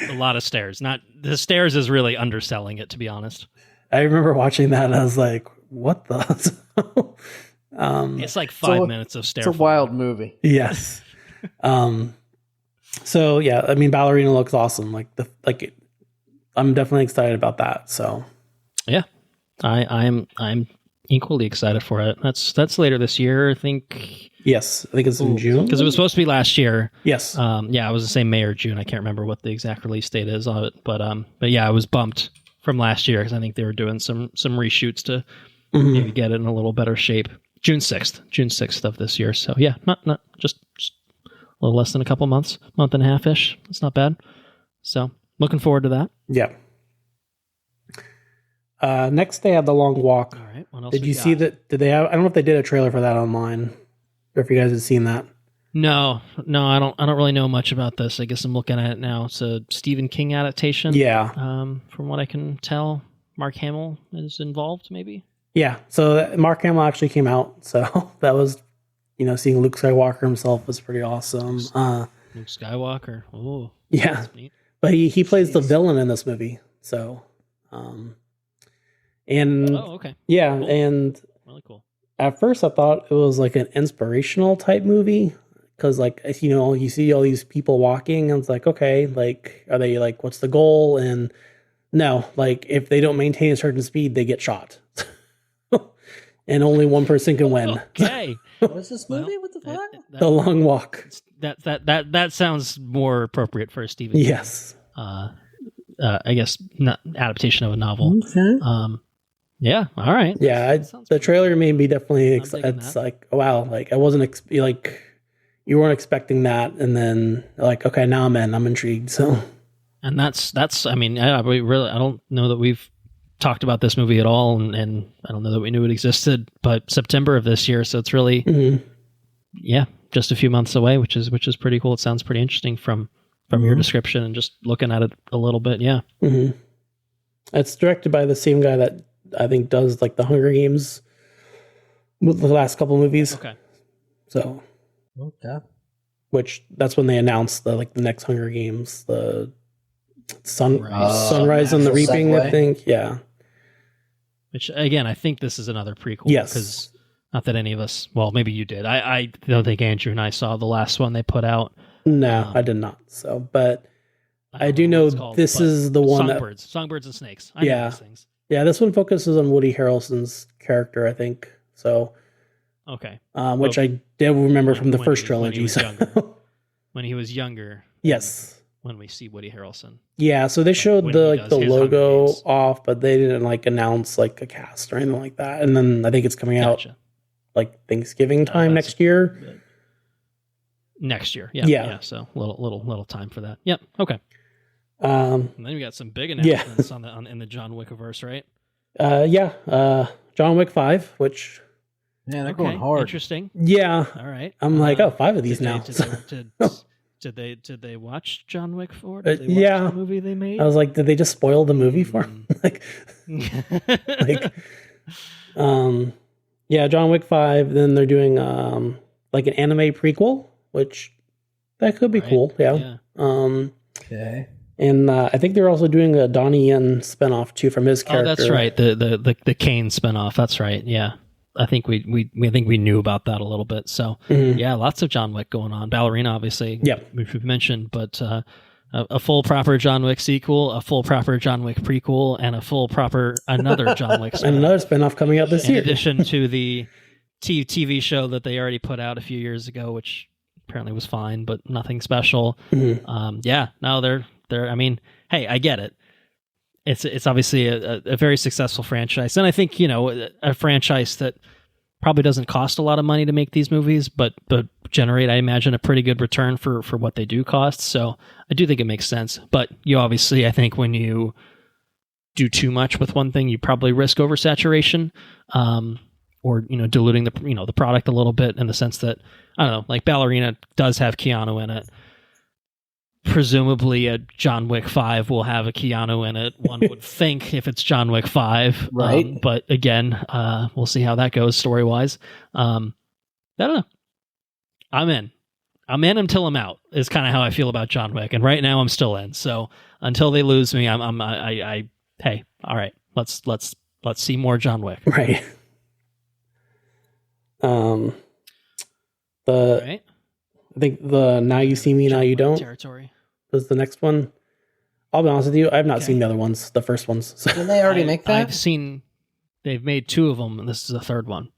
A lot of stairs. Not the stairs is really underselling it, to be honest. I remember watching that and I was like, what the? It's like 5 minutes of stair. It's a wild movie. Yes. So yeah, Ballerina looks awesome. I'm definitely excited about that. So yeah, I'm equally excited for it. That's later this year, I think. Yes, I think it's in June. Because it was supposed to be last year. Yes. Yeah, I was the same May or June. I can't remember what the exact release date is of it, but yeah, it was bumped from last year because I think they were doing some reshoots to maybe get it in a little better shape. June 6th of this year. So yeah, not just a little less than a couple months, month and a half ish. It's not bad. So looking forward to that. Yeah. Next they had The Long Walk. All right. What else did you see that? Did they have? I don't know if they did a trailer for that online, or if you guys had seen that. No, I don't really know much about this. I guess I'm looking at it now. It's a Stephen King adaptation. Yeah. From what I can tell, Mark Hamill is involved, maybe. Yeah. So Mark Hamill actually came out, so that was seeing Luke Skywalker himself was pretty awesome. Luke Skywalker. Oh, yeah, but he plays the villain in this movie. So, and okay, yeah, cool. And really cool. At first, I thought it was like an inspirational type movie because, like, you see all these people walking, and it's like, okay, like, are they like, what's the goal? And no, like, if they don't maintain a certain speed, they get shot. And only one person can win. Okay. What is this movie? What the fuck? The Long Walk. That sounds more appropriate for a Stephen King. Yes. I guess not adaptation of a novel. Okay. Yeah. All right. Yeah. The trailer made me definitely. It's like, wow. Like I wasn't like you weren't expecting that, and then like, okay, now I'm intrigued. So. And that's. I mean, I don't know that we've talked about this movie at all, and I don't know that we knew it existed, but September of this year, so it's really just a few months away, which is pretty cool. It sounds pretty interesting from your description and just looking at it a little bit. It's directed by the same guy that I think does like the Hunger Games with the last couple movies. So which that's when they announced the next Hunger Games, the Sunrise and the Reaping, segue. I think. Yeah. Which, again, I think this is another prequel. Yes. Because not that any of us... Well, maybe you did. I don't think Andrew and I saw the last one they put out. No, I did not. So, but I do know this is the one Songbirds and Snakes. I know these things. Yeah, this one focuses on Woody Harrelson's character, I think. So... Okay. Which I did remember from the first trilogy. When he was younger. Yes. When we see Woody Harrelson. Yeah, so they showed the logo off, but they didn't announce a cast or anything like that. And then I think it's coming out Thanksgiving time next year. Next year, yeah. So little time for that. Yep. Okay. And then we got some big announcements in the John Wick-averse, right? John Wick 5, which they're going hard. Interesting. Yeah. All right. I'm 5 of these now. Did they watch John Wick 4? Did they watch the movie they made? I was like, did they just spoil the movie for him? John Wick 5. Then they're doing an anime prequel, which that could be cool. Yeah. Okay. And I think they're also doing a Donnie Yen spinoff too from his character. Oh, that's right. The Caine spinoff. That's right. Yeah. I think we knew about that a little bit. So lots of John Wick going on. Ballerina, obviously, which we've mentioned, but a full proper John Wick sequel, a full proper John Wick prequel, and a full proper another John Wick spinoff. And another spinoff coming out this year. In addition to the TV show that they already put out a few years ago, which apparently was fine, but nothing special. They're. I mean, hey, I get it. It's obviously a very successful franchise, and I think a franchise that probably doesn't cost a lot of money to make these movies, but generate, I imagine, a pretty good return for what they do cost. So I do think it makes sense. But you obviously, I think, when you do too much with one thing, you probably risk oversaturation, or diluting the product a little bit, in the sense that, I don't know, like Ballerina does have Keanu in it. Presumably a John Wick 5 will have a Keanu in it, one would think, if it's John Wick 5. Right. But again, we'll see how that goes story-wise. I don't know. I'm in until I'm out, is kind of how I feel about John Wick. And right now I'm still in. So until they lose me, hey, all right, let's see more John Wick. Right. Right. I think the Now You See Me, Now You Don't territory was the next one. I'll be honest with you, I have not seen the other ones, the first ones. So. Didn't they already make that? They've made 2 of them, and this is the third one.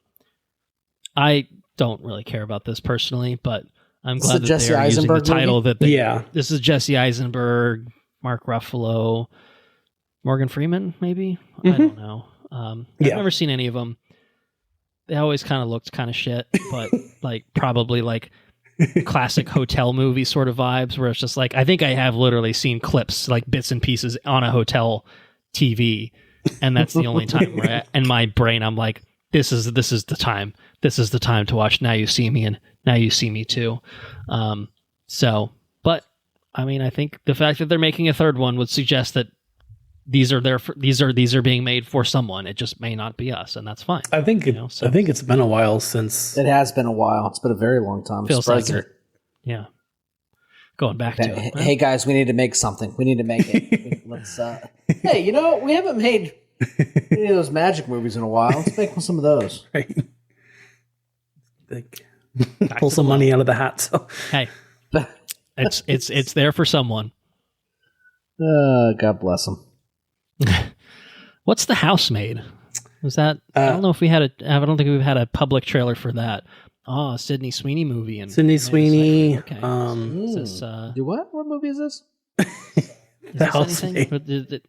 I don't really care about this personally, but I'm glad that they are using the title that they... Yeah. This is Jesse Eisenberg, Mark Ruffalo, Morgan Freeman, maybe? I don't know. I've never seen any of them. They always kind of looked kind of shit, but probably classic hotel movie sort of vibes, where it's just I think I have literally seen clips, bits and pieces on a hotel TV, and that's the only time where in my brain I'm like, this is the time. This is the time to watch Now You See Me and Now You See Me Too. But I mean, I think the fact that they're making a third one would suggest that these are there for, these are being made for someone. It just may not be us, and that's fine. I think I think it's been a while since. It has been a while. It's been a very long time. Feels like it. Yeah. Going back to it. Hey guys, we need to make something. We need to make it. Let's. Hey, we haven't made any of those magic movies in a while. Let's make some of those. Right. Like, pull some money out of the hat. So hey, it's there for someone. God bless them. What's The Housemaid? Was that? I don't know if we had I don't think we've had a public trailer for that. Oh, Sydney Sweeney movie. And Sydney Sweeney. Okay. Is this, do what? What movie is this? The Housemaid.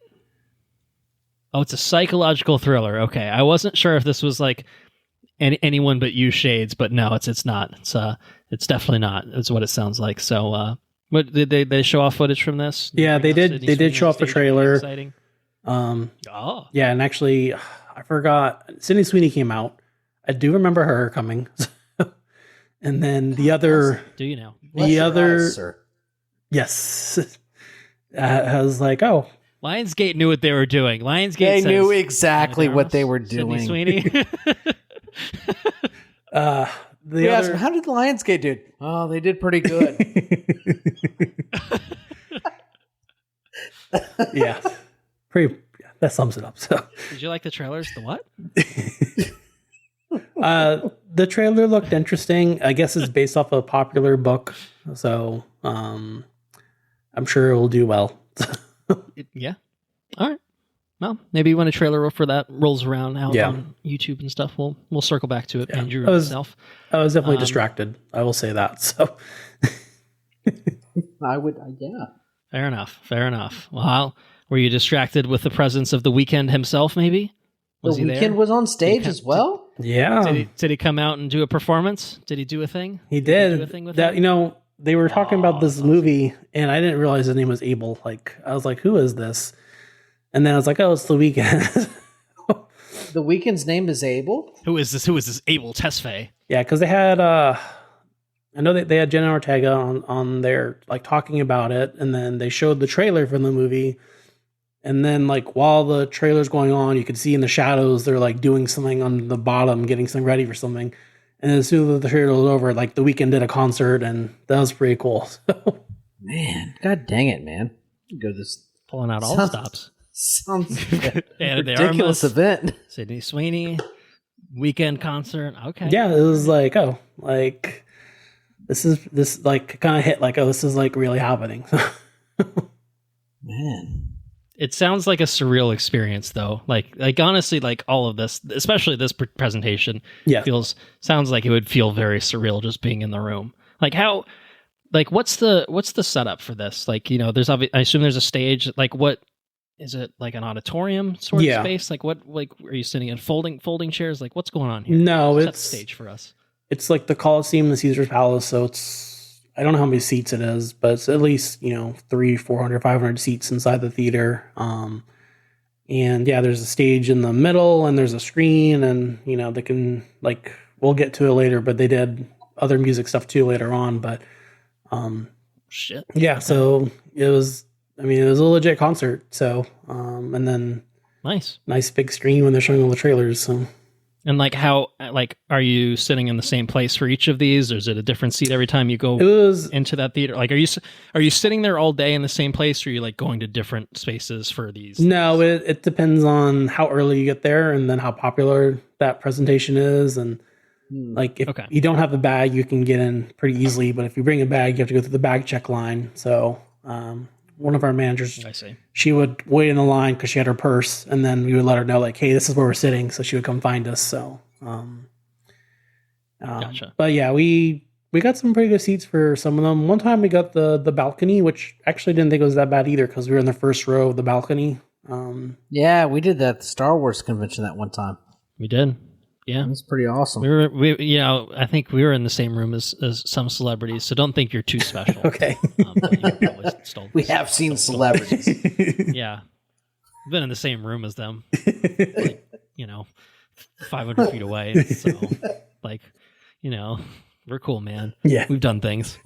Oh, it's a psychological thriller. Okay, I wasn't sure if this was like anyone but you shades, but no, it's not. It's definitely not. It's what it sounds like. So, what did they show off footage from this? Yeah, they did. They did show off the trailer. Exciting. Yeah, and actually, I forgot. Sydney Sweeney came out. I do remember her coming. And then the other, do you know? The other, eyes, sir. Yes, I was like, oh, Lionsgate knew what they were doing. They knew exactly what they were doing. Sydney Sweeney. We asked them, how did Lionsgate do? Oh, they did pretty good. Yeah, pretty. That sums it up. So, did you like the trailers? The what? The trailer looked interesting. I guess it's based off a popular book, so I'm sure it will do well. Yeah. All right. Well, maybe when a trailer for that rolls around out on YouTube and stuff, we'll circle back to it. Andrew himself. I was definitely distracted. I will say that. So I would, yeah. Fair enough. Well, were you distracted with the presence of the Weeknd himself? Maybe The Weeknd was on stage as well. Yeah. Did he come out and do a performance? Did he do a thing? He did. He do a thing with that. him? They were talking about this movie, and I didn't realize his name was Abel. Like, I was like, who is this? And then I was like, oh, it's The Weeknd. The Weeknd's name is Abel? Who is this Abel Tesfaye? Yeah, because they had, I know that they had Jenna Ortega on there, like, talking about it, and then they showed the trailer from the movie, and then, like, while the trailer's going on, you could see in the shadows, they're, like, doing something on the bottom, getting something ready for something. And as soon as the trailer was over, like, The Weeknd did a concert, and that was pretty cool. Man, god dang it, man. Go to this. Pulling out all the stops. Sounds ridiculous event. Sydney Sweeney, Weeknd concert. Okay. Yeah, it was like, oh, like, this like, kind of hit, like, oh, this is, like, really happening. Man. It sounds like a surreal experience, though. Like honestly, like all of this, especially this presentation, sounds like it would feel very surreal just being in the room. Like how, like what's the setup for this? Like, there's I assume there's a stage. Like what is it? Like an auditorium sort of space? Like what? Like are you sitting in folding chairs? Like what's going on here? No, it's the stage for us. It's like the Coliseum, the Caesar's Palace. So I don't know how many seats it is, but it's at least, 300, 400, 500 seats inside the theater. And yeah, there's a stage in the middle and there's a screen and, they can, like, we'll get to it later, but they did other music stuff too later on. But, shit. Yeah. So it was a legit concert. So, and then nice big screen when they're showing all the trailers. So. And like how, like, are you sitting in the same place for each of these, or is it a different seat every time you go into that theater? Like, are you sitting there all day in the same place, or are you like going to different spaces for these? No, it depends on how early you get there, and then how popular that presentation is, and like if you don't have the bag, you can get in pretty easily. But if you bring a bag, you have to go through the bag check line. So one of our managers, she would wait in the line because she had her purse, and then we would let her know, like, hey, this is where we're sitting, so she would come find us. So gotcha. But yeah, we got some pretty good seats for some of them. One time we got the balcony, which actually didn't think it was that bad either, because we were in the first row of the balcony. Yeah, we did that at the Star Wars convention that one time. We did. Yeah, it was pretty awesome. I think we were in the same room as some celebrities, so don't think you're too special. Okay. We have seen celebrities. Yeah, I've been in the same room as them, like, 500 feet away. So, like, we're cool, man. Yeah, we've done things.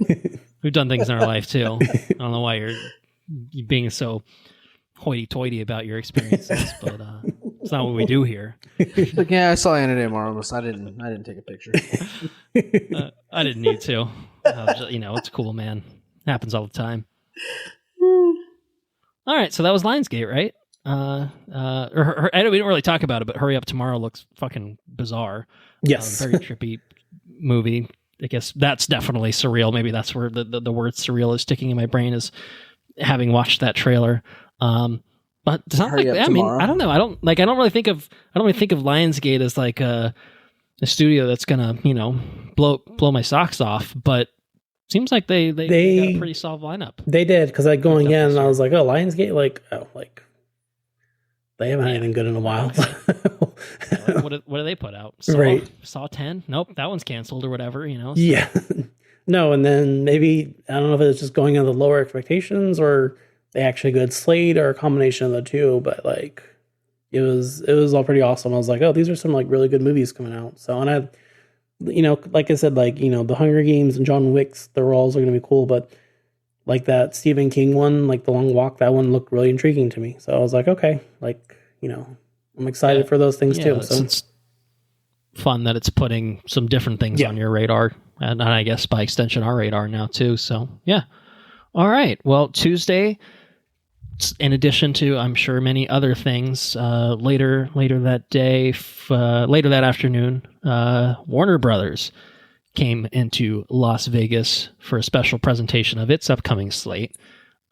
We've done things in our life too. I don't know why you're being so hoity-toity about your experiences, but it's not what we do here. Like, yeah, I saw Anna de Marvelous. I didn't take a picture. I didn't need to. It's cool, man. Happens all the time. All right, so that was Lionsgate, right? We didn't really talk about it, but Hurry Up Tomorrow looks fucking bizarre. Yes. Very trippy movie. I guess that's definitely surreal. Maybe that's where the word surreal is sticking in my brain, is having watched that trailer. But it's not like, I mean, I don't know. I don't really think of Lionsgate as like a studio that's gonna, blow my socks off, but seems like they got a pretty solid lineup. They did, because going in, and I was like, oh, Lionsgate, they haven't had anything good in a while. What do they put out? Saw 10? Nope, that one's canceled or whatever, So. Yeah. No, and then maybe, I don't know if it's just going on the lower expectations, or they actually good slate, or a combination of the two, but it was all pretty awesome. I was like, oh, these are some really good movies coming out. So, and I, like I said, the Hunger Games and John Wick's, the roles are going to be cool, but that Stephen King one, The Long Walk, that one looked really intriguing to me. So I was like, okay, I'm excited for those things too. So it's fun that it's putting some different things on your radar, and I guess by extension our radar now too. So yeah. All right. Well, Tuesday, in addition to, I'm sure, many other things, later that day, later that afternoon, Warner Brothers came into Las Vegas for a special presentation of its upcoming slate,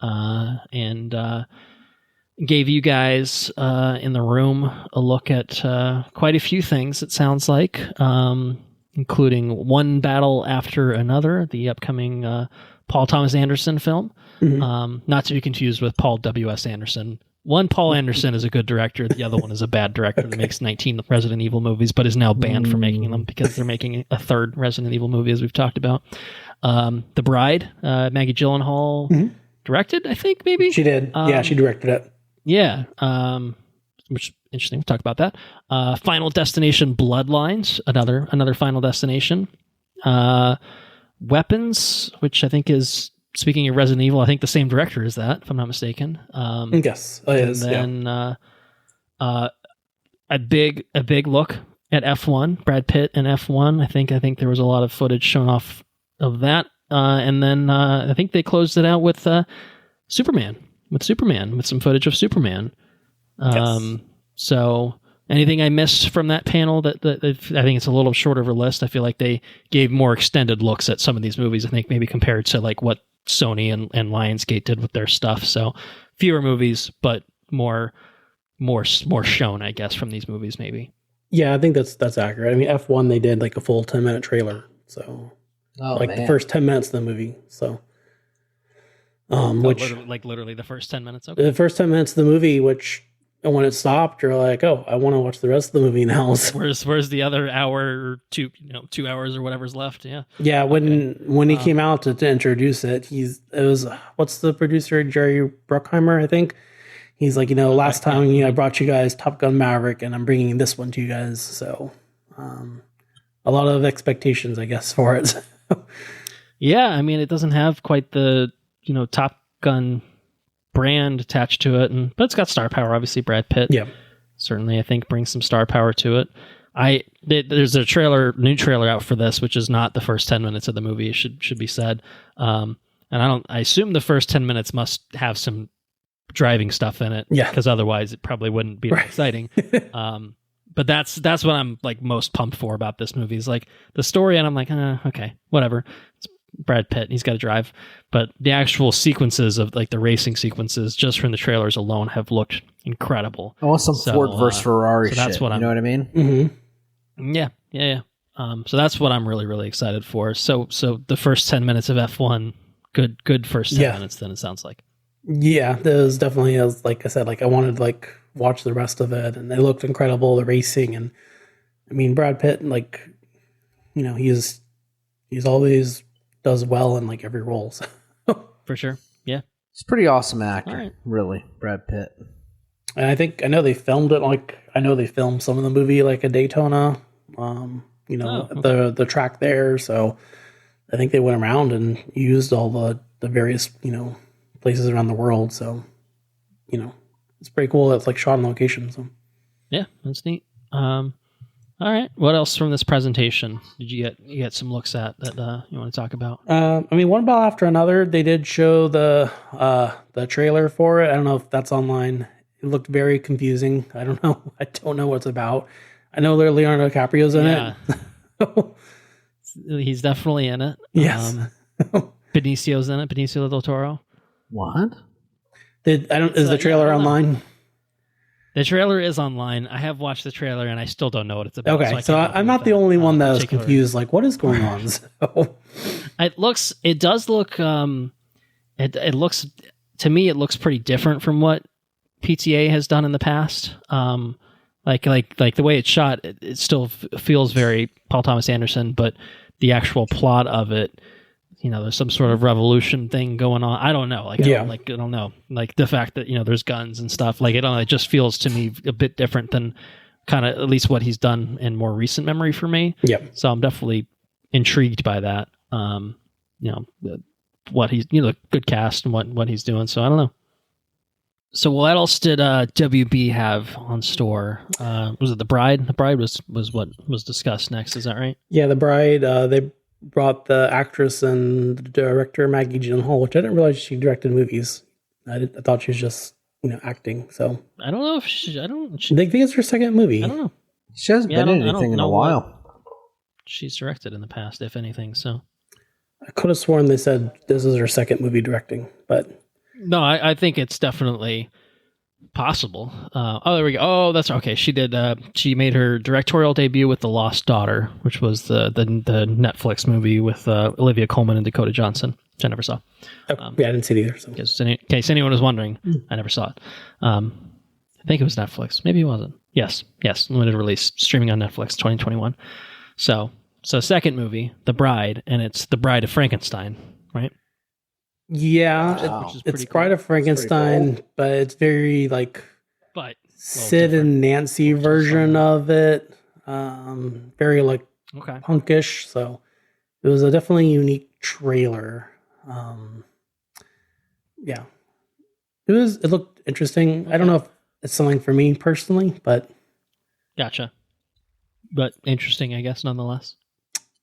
and gave you guys in the room a look at quite a few things, it sounds like, including One Battle After Another, the upcoming Paul Thomas Anderson film. Mm-hmm. Not to be confused with Paul W.S. Anderson. One Paul Anderson is a good director. The other one is a bad director that makes 19 Resident Evil movies, but is now banned from making them because they're making a third Resident Evil movie, as we've talked about. The Bride, Maggie Gyllenhaal directed, I think, maybe? She did. Yeah, she directed it. Yeah. Which, interesting. We'll talk about that. Final Destination Bloodlines, another Final Destination. Weapons, which I think is, speaking of Resident Evil, I think the same director is that, if I'm not mistaken. Yes, it is. And then a big look at F1, Brad Pitt and F1. I think there was a lot of footage shown off of that. And then I think they closed it out with Superman, with some footage of Superman. Yes. So anything I missed from that panel that I think it's a little shorter of a list. I feel like they gave more extended looks at some of these movies, I think, maybe compared to what Sony and Lionsgate did with their stuff. So fewer movies, but more shown, I guess, from these movies, maybe. Yeah, I think that's accurate. I mean, F1, they did a full 10-minute trailer. So the first 10 minutes of the movie. So which literally the first 10 minutes. Okay. The first 10 minutes of the movie, which, and when it stopped, you're like, oh, I want to watch the rest of the movie now. Where's the other hour or 2 hours or whatever's left? Yeah. Yeah. When he came out to introduce it, what's the producer, Jerry Bruckheimer, I think. He's like, last time, I brought you guys Top Gun Maverick, and I'm bringing this one to you guys. So, a lot of expectations, I guess, for it. Yeah. I mean, it doesn't have quite the, Top Gun brand attached to it, but it's got star power. Obviously, Brad Pitt, certainly, I think, brings some star power to it. There's a new trailer out for this, which is not the first 10 minutes of the movie. It should be said, and I assume the first 10 minutes must have some driving stuff in it, because otherwise it probably wouldn't be exciting. But that's what I'm most pumped for about this movie, is the story, and I'm like, okay, whatever. It's Brad Pitt, he's got to drive, but the actual sequences of the racing sequences just from the trailers alone have looked incredible. I want some Ford versus Ferrari. So that's shit, what you know what I mean? Mm-hmm. Yeah. So that's what I'm really, really excited for. So the first 10 minutes of F1, good first 10 minutes. Then it sounds like. Yeah, there was definitely, like I said, I wanted to watch the rest of it, and they looked incredible. The racing, and I mean, Brad Pitt, he's always does well in every role. So. For sure. Yeah. He's a pretty awesome actor, really, Brad Pitt. And I know they filmed it I know they filmed some of the movie at Daytona, the track there. So I think they went around and used all the various, places around the world. So, it's pretty cool. It's like shot on location. So yeah, that's neat. All right. What else from this presentation did you get some looks at that you want to talk about? I mean, one battle after another. They did show the trailer for it. I don't know if that's online. It looked very confusing. I don't know. I don't know what it's about. I know Leonardo DiCaprio's in it. He's definitely in it. Yes. Benicio's in it. Benicio del Toro. What? Is the trailer online? The trailer is online. I have watched the trailer and I still don't know what it's about. Okay, so I'm not the only one that was confused. Like, what is going on? So. It does look. It looks to me. It looks pretty different from what PTA has done in the past. Like the way it's shot, it still feels very Paul Thomas Anderson, but the actual plot of it, there's some sort of revolution thing going on. I don't know. I don't know. Like the fact that, there's guns and stuff. Like, it just feels to me a bit different than kind of at least what he's done in more recent memory for me. Yep. So I'm definitely intrigued by that. What he's, good cast and what he's doing. So I don't know. So what else did WB have on store? Was it The Bride? The Bride was what was discussed next. Is that right? Yeah, The Bride. They brought the actress and the director Maggie Gyllenhaal, which I didn't realize she directed movies. I thought she was just acting. So I don't know if they think it's her second movie. I don't know. She hasn't been in anything in a while. She's directed in the past, if anything. So I could have sworn they said this is her second movie directing, but no, I think it's definitely possible. There we go. Oh, that's okay. She did. She made her directorial debut with The Lost Daughter, which was the Netflix movie with Olivia Colman and Dakota Johnson, which I never saw. Yeah, I didn't see it either. So. In case anyone was wondering, I never saw it. I think it was Netflix. Maybe it wasn't. Yes. Limited release, streaming on Netflix, 2021. So second movie, The Bride, and it's The Bride of Frankenstein, right? Yeah, Wow. It's Bride of Frankenstein, cool. But it's very Sid and Nancy version of it. Very punkish. So it was a definitely unique trailer. Yeah, it looked interesting. Okay. I don't know if it's something for me personally, but gotcha. But interesting, I guess, nonetheless.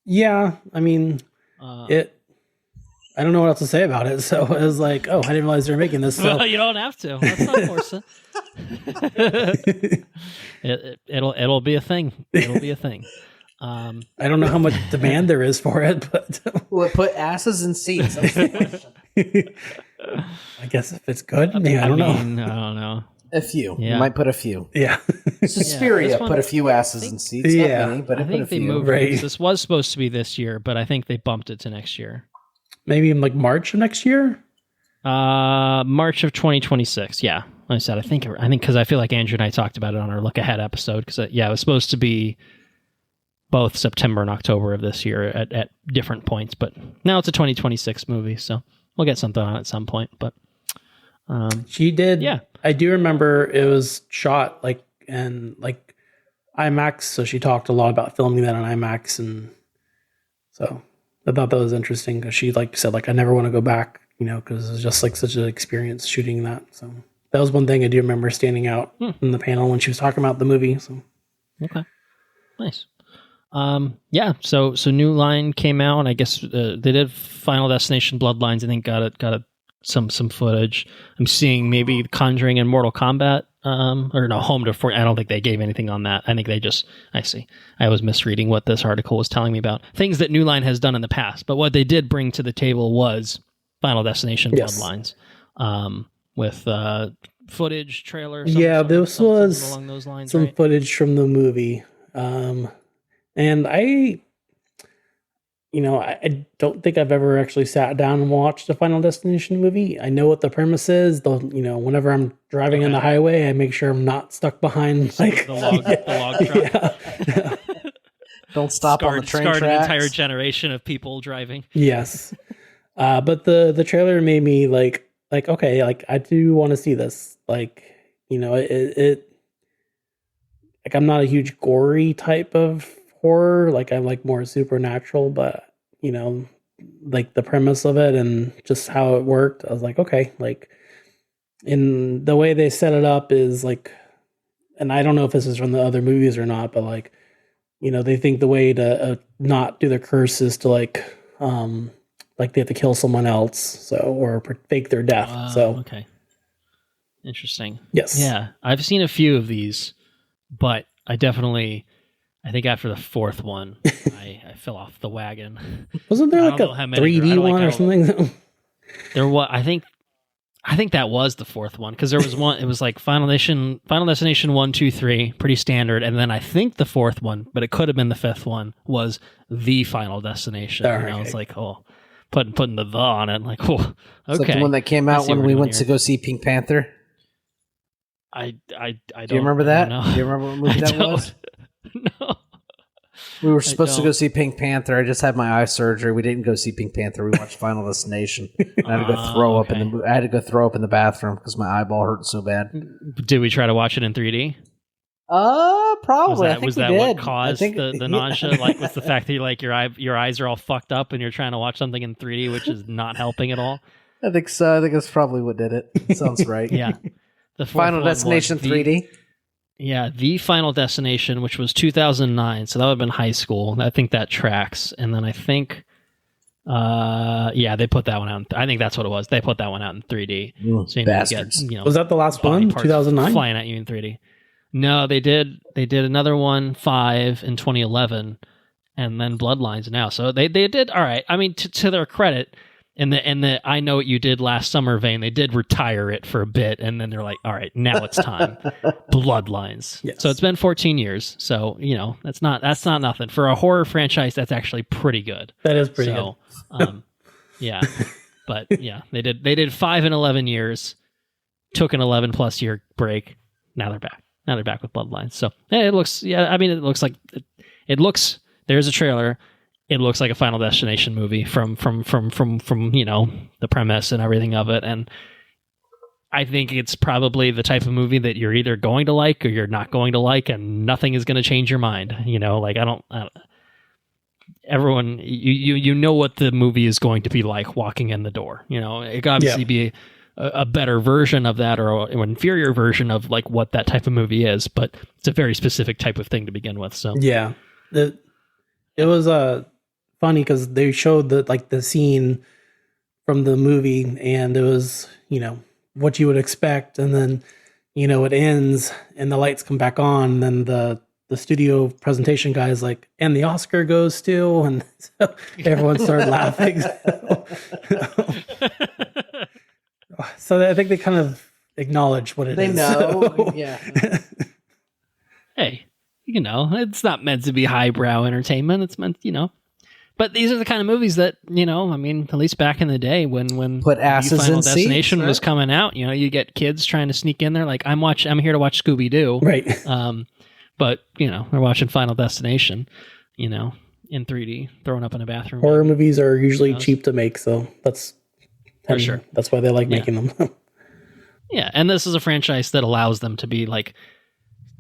Yeah, I mean, I don't know what else to say about it, so it was like, oh, I didn't realize they were making this. So. Well, you don't have to. Let's not force it. It'll be a thing. It'll be a thing. I don't know how much demand there is for it, but will it put asses in seats? That's the question. I guess if it's good, I don't know. I don't know. A few. Yeah. You might put a few. Yeah. Suspiria put a few asses in seats. Yeah. Not many, but I think put a they few. moved right. it. This was supposed to be this year, but I think they bumped it to next year. Maybe in March of next year? March of 2026. Yeah. Like I said, I think because I feel like Andrew and I talked about it on our Look Ahead episode, because it was supposed to be both September and October of this year at different points, but now it's a 2026 movie, so we'll get something on at some point. But she did. Yeah. I do remember it was shot in IMAX, so she talked a lot about filming that on IMAX, and so I thought that was interesting because she said I never want to go back, because it was just such an experience shooting that. So that was one thing I do remember standing out in the panel when she was talking about the movie. So okay, nice. So New Line came out. I guess they did Final Destination Bloodlines. I think got some footage. I'm seeing maybe Conjuring and Mortal Kombat. Home to Fort. I don't think they gave anything on that. I think they just. I see. I was misreading what this article was telling me about things that New Line has done in the past. But what they did bring to the table was Final Destination Bloodlines, with footage, trailer. This was along those lines. Some right? footage from the movie, and I don't think I've ever actually sat down and watched a Final Destination movie. I know what the premise is. Whenever I'm driving on the highway, I make sure I'm not stuck behind the log truck. Yeah. Don't stop on the train tracks. Scarred an entire generation of people driving. Yes. But the trailer made me okay, I do want to see this. It I'm not a huge gory type of horror. I like more supernatural, but the premise of it and just how it worked, I was okay, And the way they set it up is like, and I don't know if this is from the other movies or not, but like, they think the way to not do the curse is to like they have to kill someone else, or fake their death. Okay, interesting. Yes, yeah, I've seen a few of these, but I think after the fourth one, I fell off the wagon. Wasn't there like a 3D one or something? There was, I think that was the fourth one, because there was one. It was like Final Destination 1, 2, 3, pretty standard, and then I think the fourth one, but it could have been the fifth one, was the Final Destination. And I was like, putting the on it, like, okay. Is that the one that came out when we went to go see Pink Panther? I don't. Do you remember that? Do you remember what movie that was? No. We were supposed to go see Pink Panther. I just had my eye surgery. We didn't go see Pink Panther. We watched Final Destination. I had to go throw up I had to go throw up in the bathroom because my eyeball hurt so bad. Did we try to watch it in 3D? Probably. Was that what caused the nausea? Like, with the fact that your eyes are all fucked up and you're trying to watch something in 3D, which is not helping at all. I think so. I think that's probably what did it. Sounds right. Yeah. The Final Destination 3D. Yeah, the Final Destination, which was 2009, so that would have been high school. I think that tracks. And then I think, they put that one out. I think that's what it was. They put that one out in 3D. So bastards. Was that the last one, 2009? Flying at you in 3D. No, they did another one, 5, in 2011, and then Bloodlines now. So they did all right. I mean, to their credit, in the I Know What You Did Last Summer vein, they did retire it for a bit, and then they're like, all right, now it's time. Bloodlines. Yes. So it's been 14 years. So, that's not nothing. For a horror franchise, that's actually pretty good. That is pretty good. Yeah. But yeah, they did 5 in 11 years, took an 11 plus year break. Now they're back. Now they're back with Bloodlines. So it looks like there's a trailer. It looks like a Final Destination movie from the premise and everything of it, and I think it's probably the type of movie that you're either going to like or you're not going to like, and nothing is going to change your mind. Everyone, you know what the movie is going to be like walking in the door. It could obviously be a better version of that or an inferior version of like what that type of movie is, but it's a very specific type of thing to begin with. So yeah, it was funny because they showed the scene from the movie, and it was what you would expect, and then it ends and the lights come back on, and then the studio presentation guy is like, and the Oscar goes to, and so everyone started laughing. So I think they kind of acknowledge what it is. They know. Yeah. Hey, it's not meant to be highbrow entertainment. It's meant, But these are the kind of movies that, at least back in the day when put asses Final in Destination seats, was coming out, you get kids trying to sneak in there like, I'm here to watch Scooby-Doo. Right. But, they're watching Final Destination, in 3D, thrown up in a bathroom. Horror movies are usually cheap to make, so that's for sure. That's why they like making them. Yeah, and this is a franchise that allows them to be like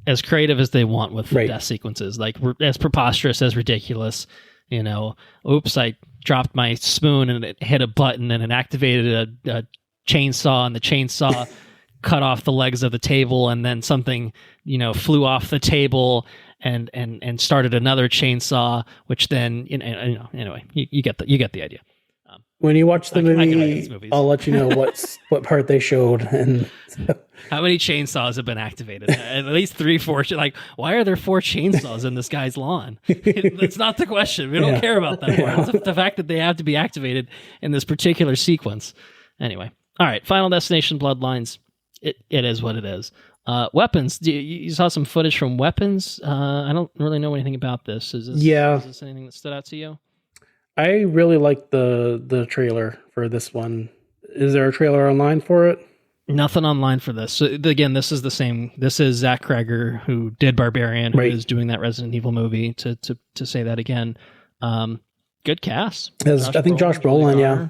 as creative as they want with the death sequences, like as preposterous as ridiculous. Oops, I dropped my spoon and it hit a button and it activated a chainsaw, and the chainsaw cut off the legs of the table, and then something, flew off the table and started another chainsaw, which then, anyway, you get the idea. When you watch the movie, I'll let you know what part they showed. And how many chainsaws have been activated? At least 3, 4. Like, why are there 4 chainsaws in this guy's lawn? That's not the question. We don't care about that part. It's the fact that they have to be activated in this particular sequence. Anyway, all right. Final Destination Bloodlines. It is what it is. Weapons. You saw some footage from Weapons. I don't really know anything about this. Is this anything that stood out to you? I really like the trailer for this one. Is there a trailer online for it? Nothing online for this. So again, this is the same. This is Zach Kreger, who did Barbarian, who is doing that Resident Evil movie. To say that again, good cast. I think Josh Brolin, yeah.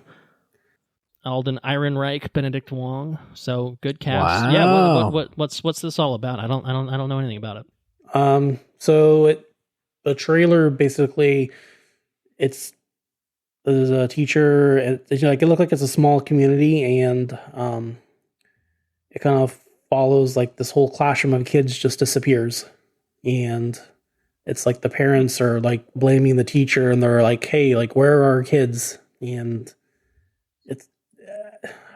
Alden Ehrenreich, Benedict Wong. So good cast. Wow. Yeah. What's this all about? I don't know anything about it. So the trailer basically, there's a teacher, and it looked like it's a small community, and it kind of follows like this whole classroom of kids just disappears, and it's like the parents are like blaming the teacher, and they're like, hey, like, where are our kids? And it's,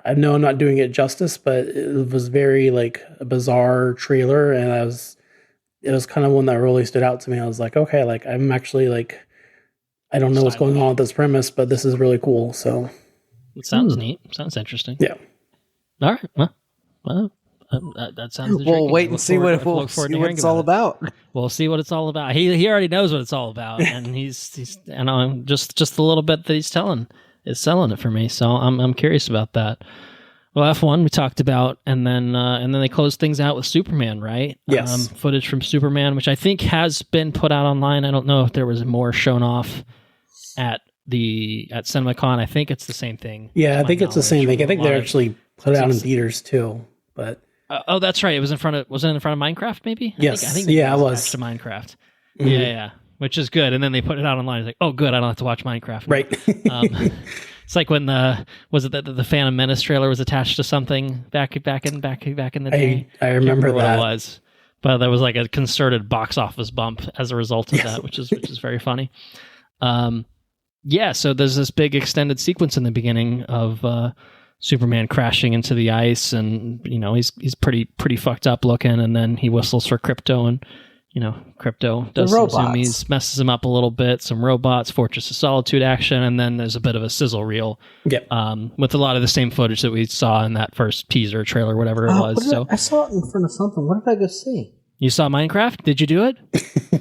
I know I'm not doing it justice, but it was very like a bizarre trailer, and it was kind of one that really stood out to me. I was like, okay, like I'm actually like, I don't know what's going on with this premise, but this is really cool. So it sounds neat. Sounds interesting. Yeah. All right. Well, that sounds intriguing. We'll wait and see what it's all about. We'll see what it's all about. He already knows what it's all about, and he's and I'm just a little bit that he's telling is selling it for me. So I'm curious about that. Well, F1 we talked about, and then they closed things out with Superman, right? Yes. Footage from Superman, which I think has been put out online. I don't know if there was more shown off at CinemaCon. I think it's the same thing. Yeah, I think it's the same thing. I think they actually put it out in theaters too. But oh, that's right. It was in front of Minecraft, maybe. Yes. I think it was to Minecraft. Mm-hmm. Yeah, which is good. And then they put it out online. It's like, oh, good. I don't have to watch Minecraft now. Right. It's like when the Phantom Menace trailer was attached to something back in the day. I remember what that. it was, but there was like a concerted box office bump as a result of that, which is very funny. Yeah. So there's this big extended sequence in the beginning of Superman crashing into the ice, and he's pretty fucked up looking, and then he whistles for Crypto, and Crypto does some zoomies, messes him up a little bit, some robots, Fortress of Solitude action, and then there's a bit of a sizzle reel with a lot of the same footage that we saw in that first teaser trailer, whatever it was. I saw it in front of something. What did I go see? You saw Minecraft? Did you do it?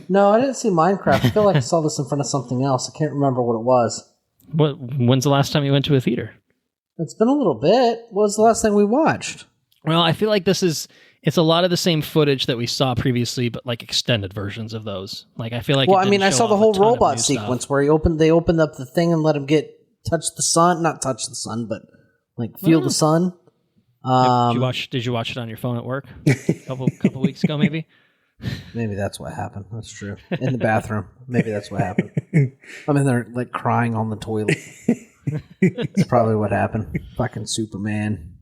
No, I didn't see Minecraft. I feel like I saw this in front of something else. I can't remember what it was. When's the last time you went to a theater? It's been a little bit. What was the last thing we watched? Well, I feel like it's a lot of the same footage that we saw previously, but like extended versions of those. Like I feel like. Well, I saw the whole robot sequence where they opened up the thing and let him touch the sun, not touch the sun, but like feel the sun. Did you watch it on your phone at work? a couple weeks ago, maybe. Maybe that's what happened. That's true. In the bathroom. Maybe that's what happened. I'm in there like crying on the toilet. That's probably what happened. Fucking Superman.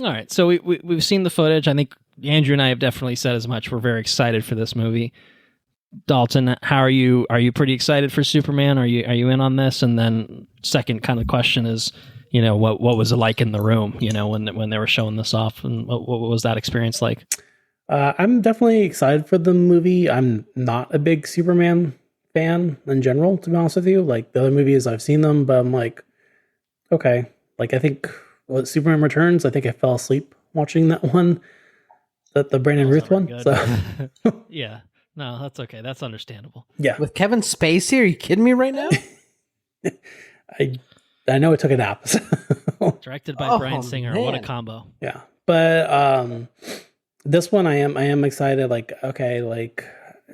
All right, so we've seen the footage. I think Andrew and I have definitely said as much. We're very excited for this movie. Dalton, how are you? Are you pretty excited for Superman? Are you in on this? And then second kind of question is, what was it like in the room? When they were showing this off, and what was that experience like? I'm definitely excited for the movie. I'm not a big Superman fan in general, to be honest with you. Like the other movies, I've seen them, but I'm like, okay. Like I think Superman Returns, I think I fell asleep watching that one, the Brandon Ruth one. So. Yeah, no, that's okay. That's understandable. Yeah, with Kevin Spacey, are you kidding me right now? I know it took a nap. Directed by Bryan Singer. Man. What a combo. Yeah, but this one I am excited. Like okay, like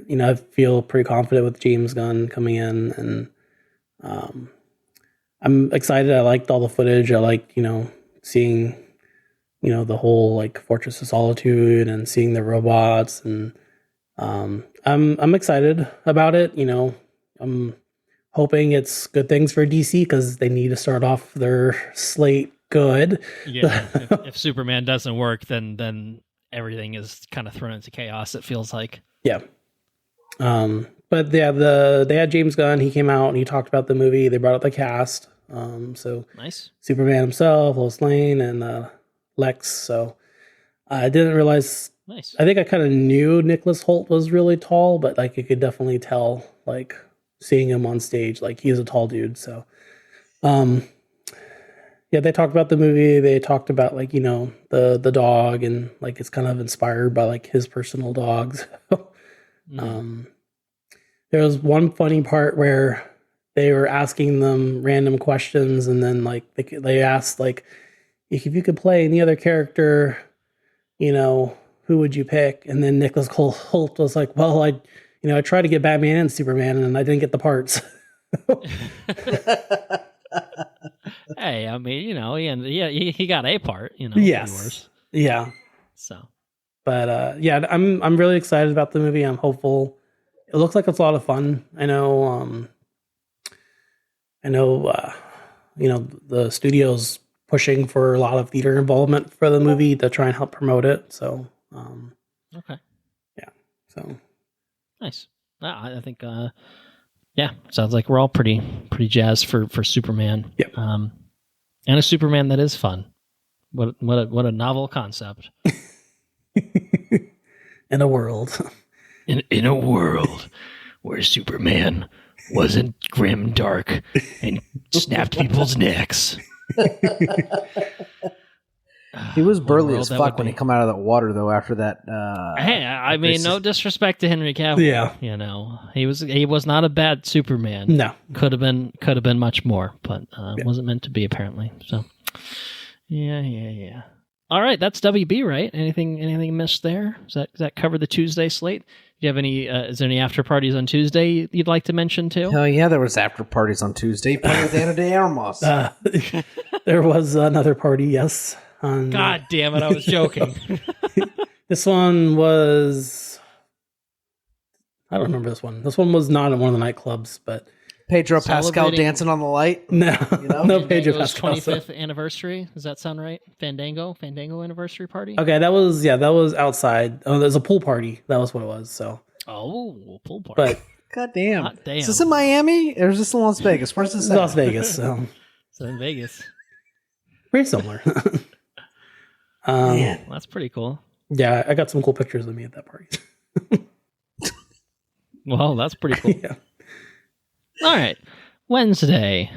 I feel pretty confident with James Gunn coming in, and I'm excited. I liked all the footage. I like seeing the whole like Fortress of Solitude and seeing the robots, and I'm excited about it. I'm hoping it's good things for DC because they need to start off their slate good. Yeah, if Superman doesn't work, then everything is kind of thrown into chaos. It feels like. Yeah. But yeah, they had James Gunn. He came out and he talked about the movie. They brought up the cast. So nice. Superman himself, Lois Lane, and Lex. So I didn't realize. Nice. I think I kind of knew Nicholas Hoult was really tall, but like you could definitely tell, like seeing him on stage, like he's a tall dude. So, yeah, they talked about the movie. They talked about like the dog, and like it's kind of inspired by like his personal dogs. There was one funny part where they were asking them random questions, and then like they asked like, if you could play any other character, who would you pick? And then Nicholas Hoult was like, well, I tried to get Batman and Superman, and I didn't get the parts. Hey, I mean, he got a part, Yes. Yeah. So, but yeah, I'm really excited about the movie. I'm hopeful. It looks like it's a lot of fun. I know, the studio's pushing for a lot of theater involvement for the movie to try and help promote it. So, okay. Yeah. So nice. I think, sounds like we're all pretty jazzed for Superman. Yep. And a Superman that is fun. What a novel concept. In a world. In a world where Superman wasn't grim, dark, and snapped people's necks. He was burly as fuck when he come out of that water, though. After that, hey, I mean, no disrespect to Henry Cavill. Yeah, he was not a bad Superman. No, could have been much more, but wasn't meant to be apparently. So, yeah. All right, that's WB, right? Anything missed there? Does that cover the Tuesday slate? Do you have any? Is there any after parties on Tuesday you'd like to mention too? Oh yeah, there was after parties on Tuesday. Playing with Ana de Armas. There was another party, yes. God damn it! I was joking. This one was. I don't remember this one. This one was not in one of the nightclubs, but Pedro Pascal dancing on the light. No, no Pedro Pascal. 25th anniversary. Does that sound right? Fandango anniversary party. Okay, that was outside. Oh, there's a pool party. That was what it was. So. Oh, pool party. But God damn. Hot damn. Is this in Miami or is this in Las Vegas? Where's this? Las Vegas. So. It's in Vegas. Pretty similar. Well, that's pretty cool. Yeah, I got some cool pictures of me at that party. Well, that's pretty cool. Yeah. All right. Wednesday.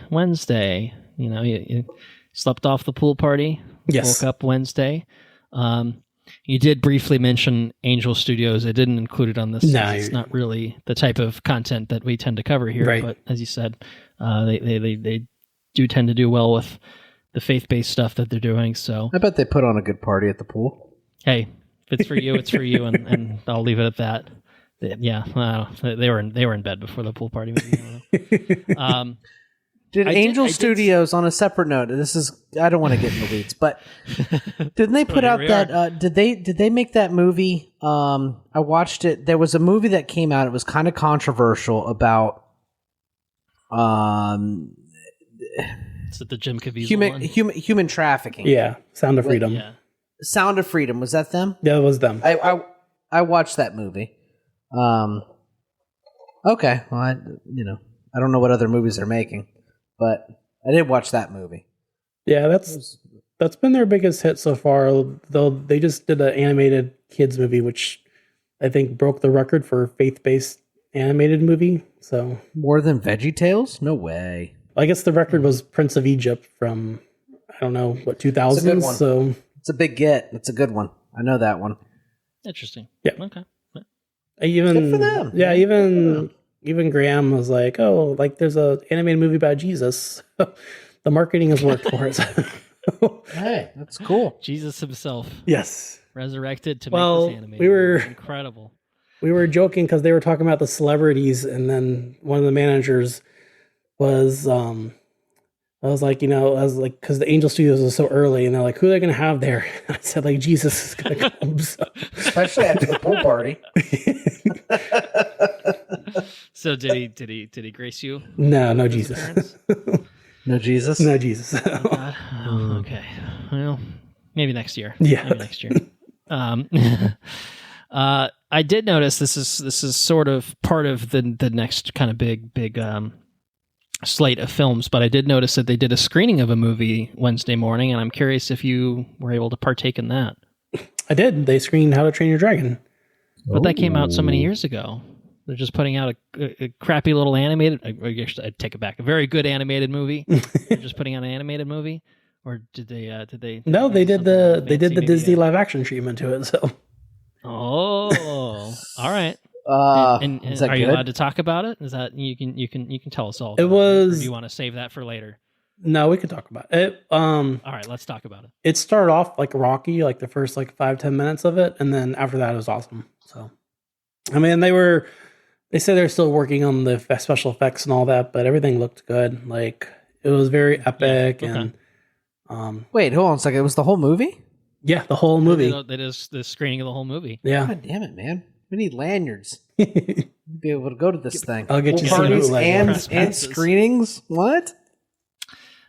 You slept off the pool party. Yes. Woke up Wednesday. You did briefly mention Angel Studios. I didn't include it on this. No, it's not really the type of content that we tend to cover here. Right. But as you said, they do tend to do well with the faith-based stuff that they're doing. So I bet they put on a good party at the pool. Hey, if it's for you, it's for you, and I'll leave it at that. Yeah, they were in bed before the pool party. Did Angel Studios, on a separate note, I don't want to get in the weeds, but didn't they put out that? Did they make that movie? I watched it. There was a movie that came out. It was kind of controversial about. Is it the Jim Caviezel human trafficking? Yeah, Sound of Freedom. Yeah. Sound of Freedom. Was that them? Yeah, it was them. I watched that movie. Okay. Well, I don't know what other movies they're making, but I did watch that movie. Yeah, that's been their biggest hit so far. Though they just did an animated kids movie, which I think broke the record for faith-based animated movie. So more than VeggieTales? No way. I guess the record was Prince of Egypt from, I don't know, what, 2000? So it's a big get. It's a good one. I know that one. Interesting. Yeah. Okay. Good for them. Yeah, even Graham was like, oh, like there's a animated movie about Jesus. The marketing has worked for it. Hey, that's cool. Jesus himself. Yes. Resurrected to make this animated. Incredible. We were joking because they were talking about the celebrities, and then one of the managers was I was like, because the Angel Studios was so early, and they're like, who are they going to have there? I said, like, Jesus is going to come. So. Especially after the pool party. So did he grace you? No Jesus. No Jesus? No Jesus. Oh, God. Oh, okay. Well, maybe next year. Yeah. Maybe next year. I did notice this is sort of part of the next kind of big slate of films, but I did notice that they did a screening of a movie Wednesday morning, and I'm curious if you were able to partake in that. I did. They screened How to Train Your Dragon. But that came out so many years ago. They're just putting out a crappy little animated, I guess I'd take it back, a very good animated movie. They're just putting out an animated movie? Or did they No, they did the Disney live action treatment to it, so. Oh, all right. And is that are you good? allowed to talk about it? Is that you can tell us all? It was. Or do you want to save that for later? No, we could talk about it. All right, let's talk about it. It started off like Rocky, like the first 5-10 minutes of it, and then after that it was awesome. So, I mean, they said they're still working on the special effects and all that, but everything looked good. Like it was very epic. Yeah, okay. And wait, hold on a second. It was the whole movie? Yeah, the whole movie. That is the screening of the whole movie. Yeah. God damn it, man. We need lanyards. Be able to go to this thing. I'll get you parties some and screenings. What?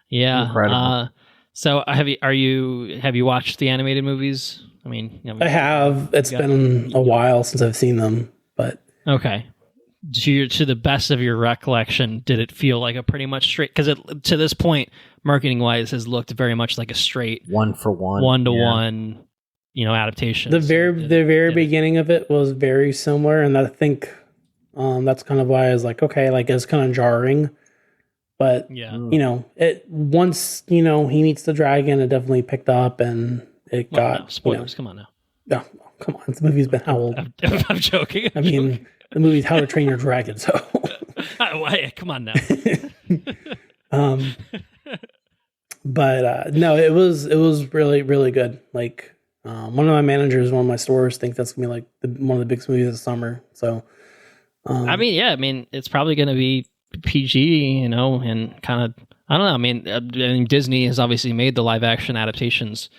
Yeah. So have you watched the animated movies? I mean, I have. It's been a while since I've seen them, but okay. To the best of your recollection, did it feel like a pretty much straight? Because to this point, marketing wise, has looked very much like a straight one to one, adaptation. The very beginning of it was very similar, and I think that's kind of why I was like, okay, like it's kind of jarring. But it once he meets the dragon, it definitely picked up, and it got no, spoilers. Come on now. No, come on. The movie's been how old? I'm joking. I mean, the movie's How to Train Your Dragon. So, come on now. But no, it was really, really good. Like one of my managers, one of my stores, think that's gonna be like one of the biggest movies of the summer. So, I mean, it's probably gonna be PG, and kind of, I don't know. I mean, Disney has obviously made the live action adaptations.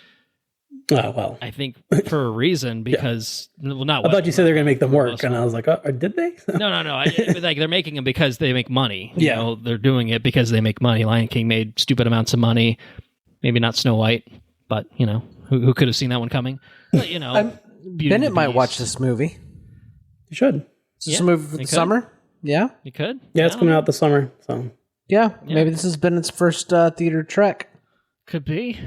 Oh, well, I think for a reason, because not. I thought you said they're going to make them work, and I was like, oh, did they? No. Like they're making them because they make money. They're doing it because they make money. Lion King made stupid amounts of money. Maybe not Snow White, but who could have seen that one coming? But, Bennett might watch this movie. You should. Is this a movie for the summer? Yeah, you could. Yeah, it's coming out this summer. So maybe this has been its first theater trek. Could be.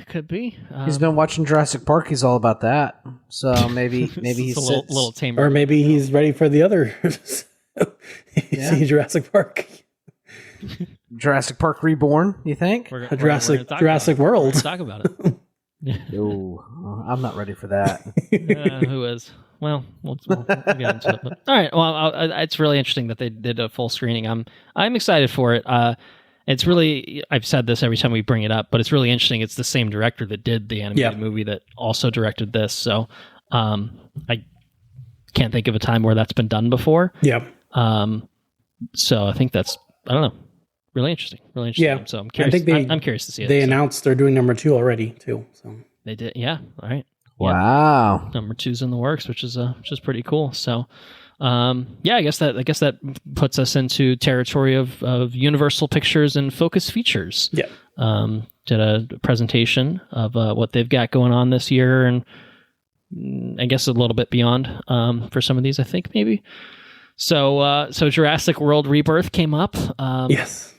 He's been watching Jurassic Park. He's all about that. So maybe he's a little tamer. Or maybe he's ready for the other. See Jurassic Park. Jurassic Park Reborn. You think? Jurassic World. Let's talk about it. No, I'm not ready for that. Who is? Well, we'll get into it. But, all right. Well, it's really interesting that they did a full screening. I'm excited for it. It's really, I've said this every time we bring it up, but it's really interesting. It's the same director that did the animated movie that also directed this. So I can't think of a time where that's been done before. Yeah. So I think that's, I don't know, really interesting. Yeah. So I'm curious. I'm curious to see it. They announced they're doing number 2 already too. So they did. Yeah. All right. Wow. Yeah. Number 2's in the works, which is pretty cool. So, I guess that puts us into territory of Universal Pictures and Focus Features. Yeah. Did a presentation of what they've got going on this year, and I guess a little bit beyond for some of these, I think maybe. So Jurassic World Rebirth came up. Yes.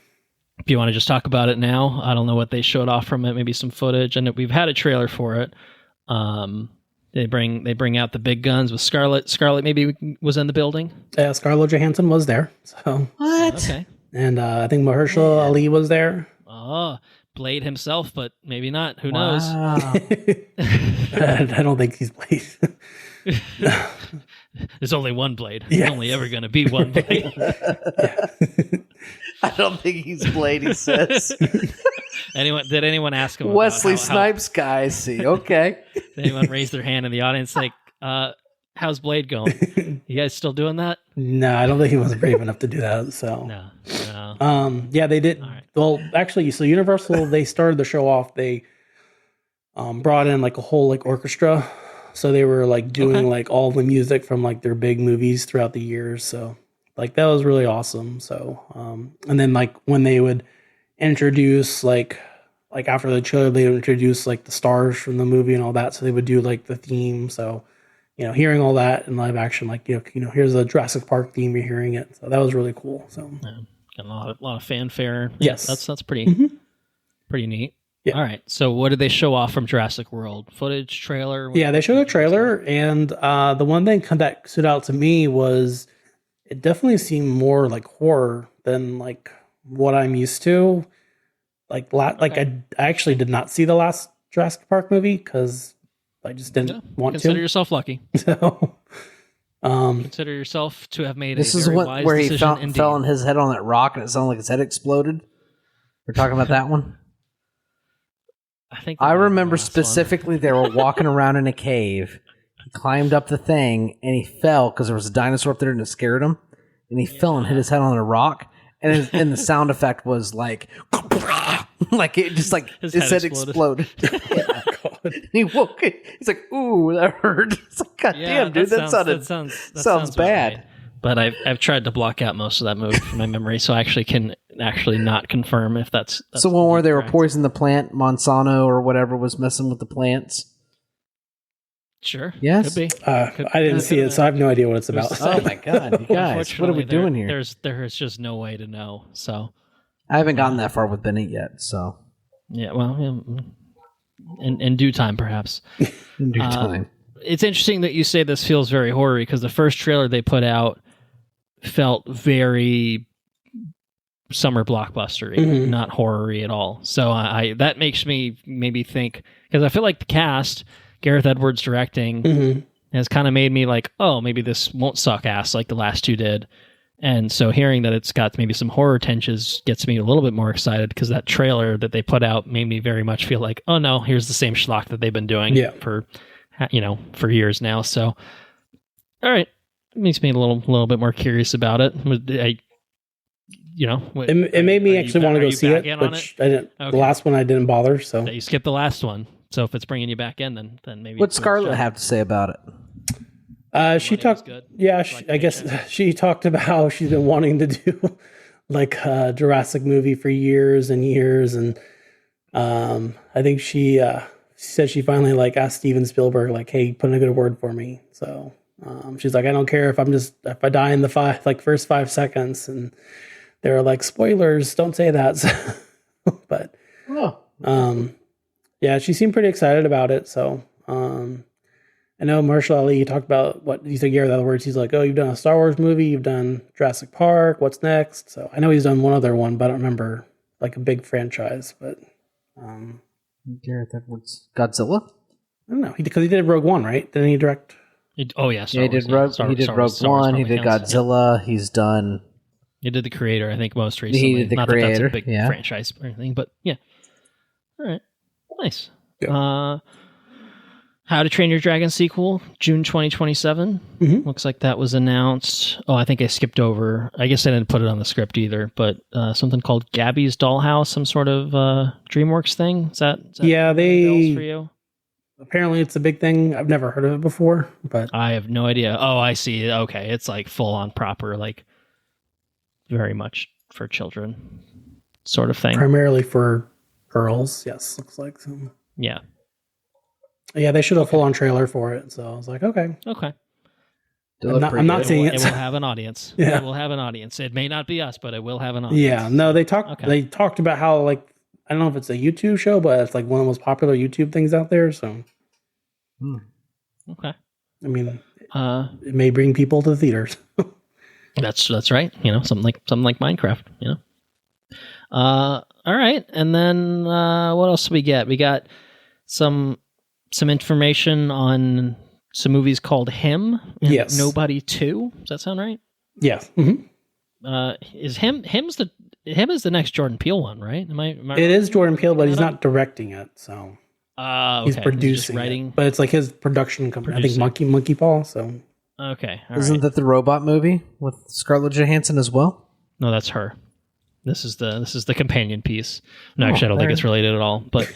If you want to just talk about it now, I don't know what they showed off from it, maybe some footage, and we've had a trailer for it. They bring out the big guns with Scarlett. Scarlett maybe was in the building. Yeah, Scarlett Johansson was there. So what? Okay. And I think Mahershala Ali was there. Oh, Blade himself, but maybe not. Who knows? I don't think he's Blade. There's only one Blade. There's only ever going to be one Blade. I don't think he's Blade, he says. Did anyone ask him? Wesley Snipes guy, I see. Okay. Did anyone raise their hand in the audience like, how's Blade going? You guys still doing that? No, I don't think he was brave enough to do that. So no. Yeah, they did. Right. Well, actually, so Universal, they started the show off. They brought in like a whole like orchestra. So they were like doing like all the music from like their big movies throughout the years. So like that was really awesome. So and then like when they would introduce like after the trailer, they would introduce like the stars from the movie and all that. So they would do like the theme. So hearing all that in live action, like here's a Jurassic Park theme. You're hearing it. So that was really cool. So got a lot of fanfare. Yes, that's pretty pretty neat. Yeah. All right. So what did they show off from Jurassic World? Footage, trailer? Yeah, they showed a trailer, and the one thing that stood out to me was it definitely seemed more like horror than like what I'm used to. Like I actually did not see the last Jurassic Park movie because I just didn't want to. Consider yourself lucky. So, consider yourself to have made this a is very wise where he decision. fell on his head on that rock and it sounded like his head exploded. We're talking about that one. I remember specifically they were walking around in a cave. He climbed up the thing and he fell because there was a dinosaur up there and it scared him. And he fell and hit his head on a rock. And the sound effect was like, like it just like his head exploded. Yeah. And he woke it. He's like, "Ooh, that hurt." It's like, God damn, dude, that sounds bad. Right. But I've tried to block out most of that movie from my memory, so I actually can actually not confirm if that's so one where they were correct. poisoning the plant, Monsanto or whatever was messing with the plants. Sure. Yes? Could be. I didn't see it, so I have no idea what it's about. Oh my god, you guys, what are we doing here? There's just no way to know. So I haven't gotten that far with Bennett yet, so yeah, well, in due time, perhaps. in due time. It's interesting that you say this feels very horror because the first trailer they put out felt very summer blockbuster-y, not horror-y at all. So that makes me maybe think, because I feel like the cast, Gareth Edwards directing, has kind of made me like, oh, maybe this won't suck ass like the last two did. And so hearing that it's got maybe some horror tinges gets me a little bit more excited, because that trailer that they put out made me very much feel like, oh no, here's the same schlock that they've been doing for years now. So, all right, it makes me a little bit more curious about it. It made me actually want to go see it, which I didn't. Okay. The last one I didn't bother. So you skipped the last one. So if it's bringing you back in, then maybe. What's Scarlett have to say about it? She talked. Yeah, I guess she talked about how she's been wanting to do like a Jurassic movie for years and years, and I think she said she finally like asked Steven Spielberg like, "Hey, put in a good word for me." So she's like, "I don't care if I die in the first 5 seconds," and they're like, "Spoilers, don't say that." But yeah, she seemed pretty excited about it. So I know Marshall Ali, you talked about what you think, in other words, he's like, oh, you've done a Star Wars movie, you've done Jurassic Park, what's next? So I know he's done one other one, but I don't remember like a big franchise. But Gareth Edwards, Godzilla? I don't know, because he did Rogue One, right? Didn't he direct? He did Rogue One. He did Godzilla. He's done. He did The Creator, I think, most recently. He did The Not Creator. that that's a big franchise or anything, but yeah. All right, nice. Yeah. How to Train Your Dragon sequel, June 2027. Looks like that was announced. Oh, I think I skipped over. I guess I didn't put it on the script either, but something called Gabby's Dollhouse, some sort of DreamWorks thing. Is that yeah, bells for you? Apparently it's a big thing. I've never heard of it before, but I have no idea. Oh, I see. Okay, it's like full on proper, like very much for children sort of thing. Primarily for girls, yes, looks like so. Yeah. Yeah, they should have a full-on trailer for it. So I was like, okay. I'm not seeing it. It will have an audience. Yeah. It will have an audience. It may not be us, but it will have an audience. Yeah, no, they talked about how, like, I don't know if it's a YouTube show, but it's like one of the most popular YouTube things out there. So, okay. I mean, it may bring people to the theaters. That's right. Something like Minecraft. All right, and then what else do we get? We got some information on some movies called Him. Yes. Nobody 2. Does that sound right? Yes. Is Him is the next Jordan Peele one, right? Am I it is Jordan Peele, but he's not directing it, so okay. He's producing writing, but it's like his production company. I think Monkey Paw. So okay, isn't that the robot movie with Scarlett Johansson as well? No, that's her. This is the companion piece. No, actually, I don't think it's related at all. But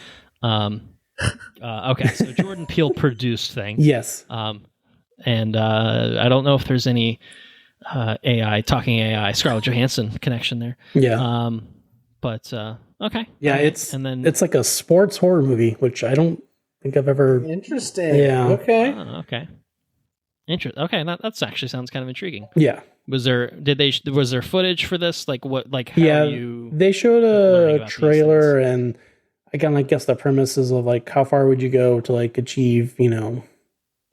okay, so Jordan Peele produced thing. Yes. And I don't know if there's any talking AI Scarlett Johansson connection there. Yeah. But okay. Yeah, it's like a sports horror movie, which I don't think I've ever. Interesting. Yeah. Okay. Okay. Okay, that actually sounds kind of intriguing. Yeah. Was there footage for this? Like what? Like how they showed a trailer, and again, I guess the premise is of like how far would you go to like achieve,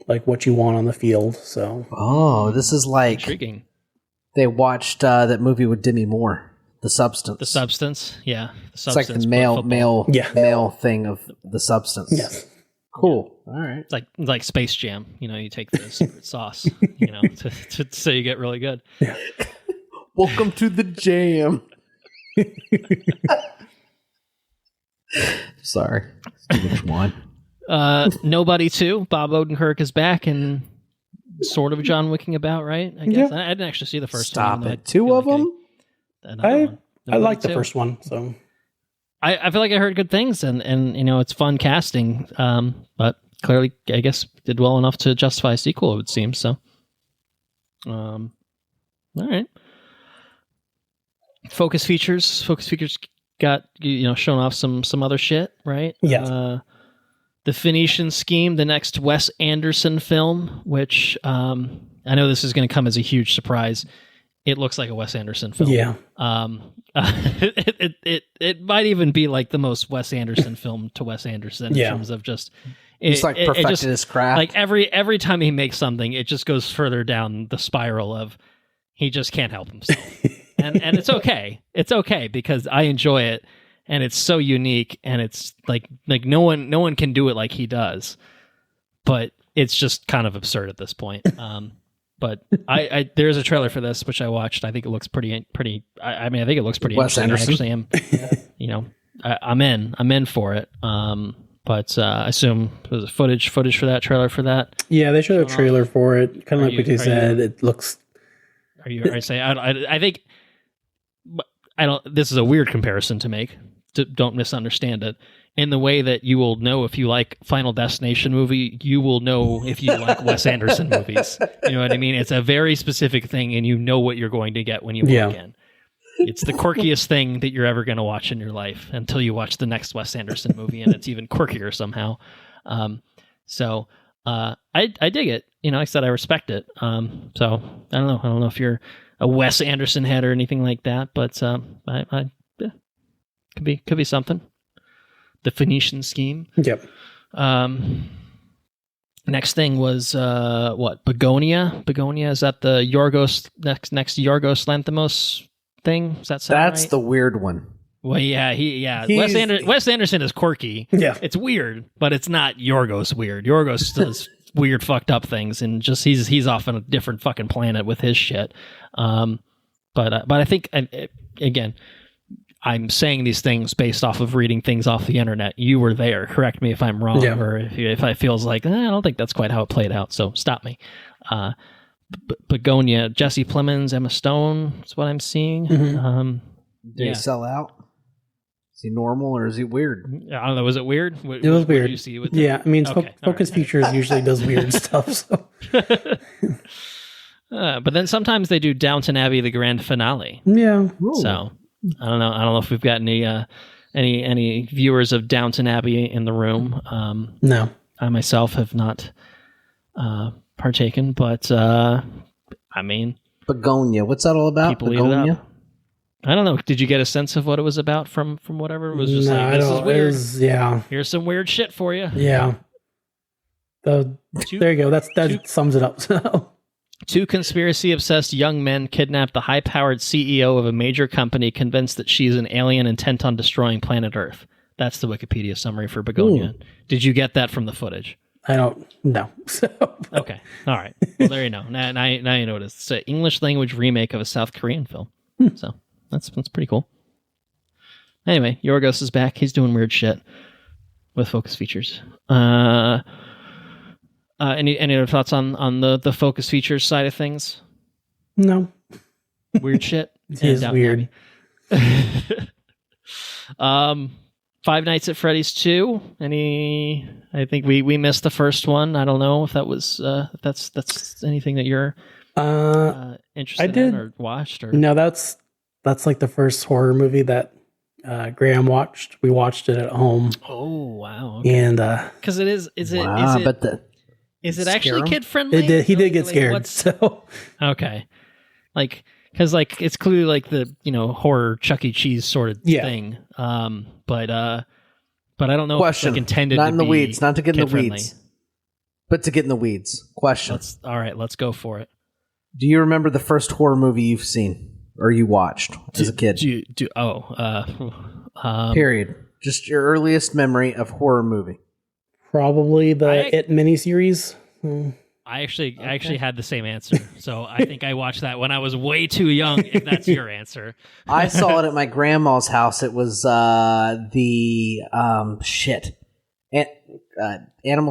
like what you want on the field. So this is like intriguing. They watched that movie with Demi Moore, The Substance. The Substance, yeah. It's like the male thing of The Substance. Yes. Cool. All right. It's like Space Jam. You take the secret sauce, so you get really good. Yeah. Welcome to the jam. Sorry. Which one? Nobody 2. Bob Odenkirk is back and sort of John Wicking about, right? I guess. Yeah. I didn't actually see the first one. Stop it. 2 of them? I like the first one, so I feel like I heard good things, and it's fun casting, but clearly I guess did well enough to justify a sequel, it would seem. So, all right. Focus Features got shown off some other shit, right? Yeah. The Phoenician Scheme, the next Wes Anderson film, which I know this is going to come as a huge surprise. It looks like a Wes Anderson film. Yeah. It might even be like the most Wes Anderson film to Wes Anderson in terms of just he's like perfected his craft. Like every time he makes something, it just goes further down the spiral of he just can't help himself. and it's okay. It's okay because I enjoy it. And it's so unique, and it's like no one can do it like he does, but it's just kind of absurd at this point. But I there's a trailer for this which I watched. I think it looks pretty. I mean, I think it looks pretty Wes interesting. Anderson. I actually am. I'm in for it. But I assume was it footage for that trailer for that. Yeah, they showed a trailer for it. Kind of like what you said. It looks. Are you saying? I think. I don't. This is a weird comparison to make. Don't misunderstand it. In the way that you will know if you like Final Destination movie, you will know if you like Wes Anderson movies. You know what I mean? It's a very specific thing, and you know what you're going to get when you walk in. It's the quirkiest thing that you're ever going to watch in your life until you watch the next Wes Anderson movie, and it's even quirkier somehow. So I dig it. Like I said, I respect it. So I don't know. I don't know if you're a Wes Anderson head or anything like that, but could be something. The Phoenician Scheme. Yep. Next thing was what? Begonia. Begonia, is that the Yorgos next Yorgos Lanthimos thing? Does that sound That's right? the weird one. Well, yeah. Wes Anderson is quirky. Yeah. It's weird, but it's not Yorgos weird. Yorgos does weird, fucked up things, and just he's off on a different fucking planet with his shit. But I think again, I'm saying these things based off of reading things off the internet. You were there. Correct me if I'm wrong, or if I feels like I don't think that's quite how it played out. So stop me. Bugonia, Jesse Plemons, Emma Stone. That's what I'm seeing. Mm-hmm. Did he sell out? Is he normal or is he weird? I don't know. Was it weird? It was weird. You see with I mean, Focus Features usually does weird stuff. So. But then sometimes they do Downton Abbey, the grand finale. Yeah. Ooh. So I don't know if we've got any viewers of Downton Abbey in the room. No, I myself have not partaken, but I mean, Bugonia. What's that all about? Bugonia. I don't know. Did you get a sense of what it was about from whatever? It was just this is weird. Here's some weird shit for you. Yeah. There you go. That sums it up. So. Two conspiracy-obsessed young men kidnap the high-powered CEO of a major company convinced that she's an alien intent on destroying planet Earth. That's the Wikipedia summary for Bugonia. Ooh. Did you get that from the footage? I don't know. So. Okay. All right. Well, there you know. Now you know what it is. It's an English-language remake of a South Korean film. So that's pretty cool. Anyway, Yorgos is back. He's doing weird shit with Focus Features. Any other thoughts on the Focus Features side of things? No. Weird shit. It is weird. Five Nights at Freddy's 2. I think we missed the first one. I don't know if that was that's anything that you're interested in or watched or no. That's like the first horror movie that Graham watched. We watched it at home. Oh wow! Okay. And because is it actually kid He friendly? did get scared. So okay, because it's clearly like the horror Chuck E. Cheese sort of thing. But I don't know. Question. If it's intended not to in the be weeds, not to get in the kid-friendly. weeds, but to get in the weeds. Question. All right, let's go for it. Do you remember the first horror movie you've seen or you watched as a kid? Period. Just your earliest memory of horror movie. Probably the It miniseries. I actually had the same answer. So I think I watched that when I was way too young, if that's your answer. I saw it at my grandma's house. It was Animal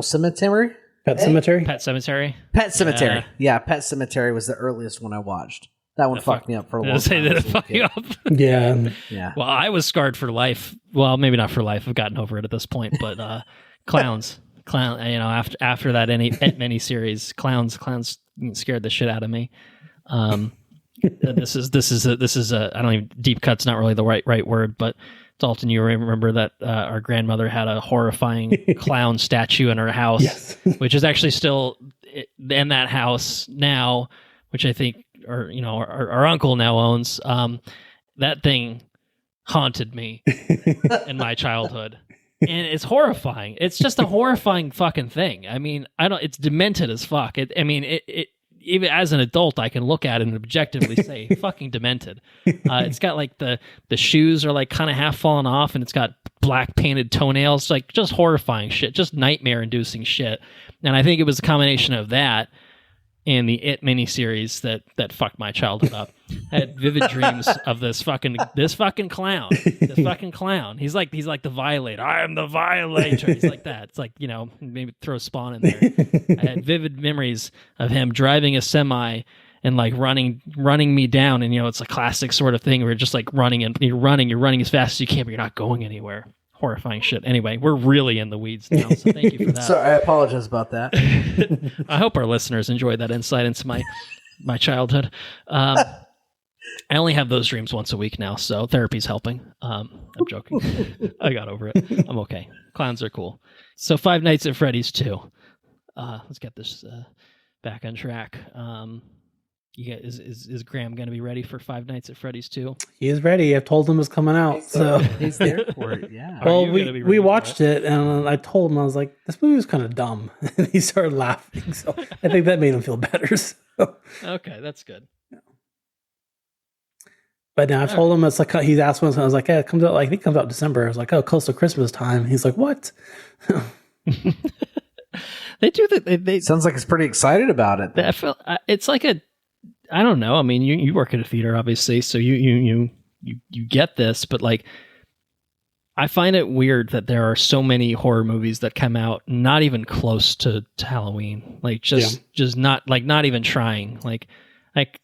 Cemetery? Pet Cemetery? Pet Cemetery? Pet Cemetery. Yeah, Pet Cemetery was the earliest one I watched. That one fucked me up for a long time. Did it fuck you up? Yeah. Yeah. Well, I was scarred for life. Well, maybe not for life. I've gotten over it at this point. But clowns. After that mini series, clowns scared the shit out of me. this is a I don't even, deep cut's not really the right word, but Dalton, you remember that our grandmother had a horrifying clown statue in her house, yes. Which is actually still in that house now, which I think, or our uncle now owns. That thing haunted me in my childhood, and it's horrifying. It's just a horrifying fucking thing. I mean, it's demented as fuck. It even as an adult, I can look at it and objectively say, fucking demented. It's got like the shoes are like kind of half fallen off, and it's got black painted toenails, like just horrifying shit, just nightmare inducing shit. And I think it was a combination of that and the It miniseries that fucked my childhood up. I had vivid dreams of this fucking clown. This fucking clown. He's like the Violator. I am the Violator. He's like that. It's like, maybe throw Spawn in there. I had vivid memories of him driving a semi and like running me down. And it's a classic sort of thing where you're just like running and you're running as fast as you can, but you're not going anywhere. Horrifying shit. Anyway, we're really in the weeds now, so thank you for that. So I apologize about that. I hope our listeners enjoyed that insight into my childhood. I only have those dreams once a week now, so therapy's helping. I'm joking. I got over it. I'm okay. Clowns are cool. So Five Nights at Freddy's 2. Let's get this back on track. Is Graham going to be ready for Five Nights at Freddy's 2? He is ready. I've told him it's coming out. So he's there for it, yeah. Well, we watched it, and I told him, I was like, this movie was kind of dumb. And he started laughing. So I think that made him feel better. So. Okay, that's good. But now I told him, it's like, he's asked me, I was like, yeah, it comes out, like, I think it comes out December. I was like, oh, close to Christmas time. He's like, what? They do that. They sounds like he's pretty excited about it. I feel it's like I don't know. I mean, you work at a theater, obviously, so you get this, but like, I find it weird that there are so many horror movies that come out not even close to Halloween, like just not even trying. Like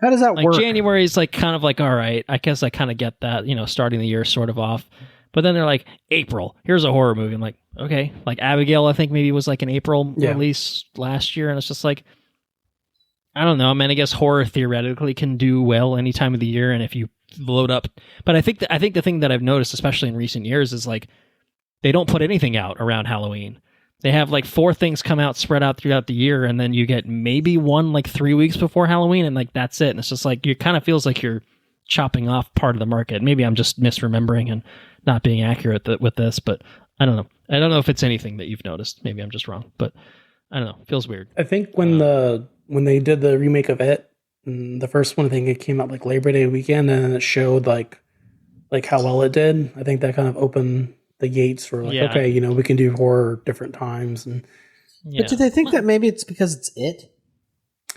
how does that work? January is like kind of like, all right, I guess I kind of get that, starting the year sort of off. But then they're like, April, here's a horror movie. I'm like, okay. Like Abigail, I think maybe was like an April release last year, and it's just like, I don't know. I mean, I guess horror theoretically can do well any time of the year, and if you load up. But I think the thing that I've noticed, especially in recent years, is like they don't put anything out around Halloween. They have like 4 things come out spread out throughout the year, and then you get maybe one like 3 weeks before Halloween, and like that's it. And it's just like it kind of feels like you're chopping off part of the market. Maybe I'm just misremembering and not being accurate with this, but I don't know. I don't know if it's anything that you've noticed. Maybe I'm just wrong, but I don't know. It feels weird. I think when they did the remake of It, the first one, I think it came out like Labor Day weekend, and it showed like how well it did. I think that kind of opened the gates for like, okay, we can do horror different times. And but do they think that maybe it's because it's It?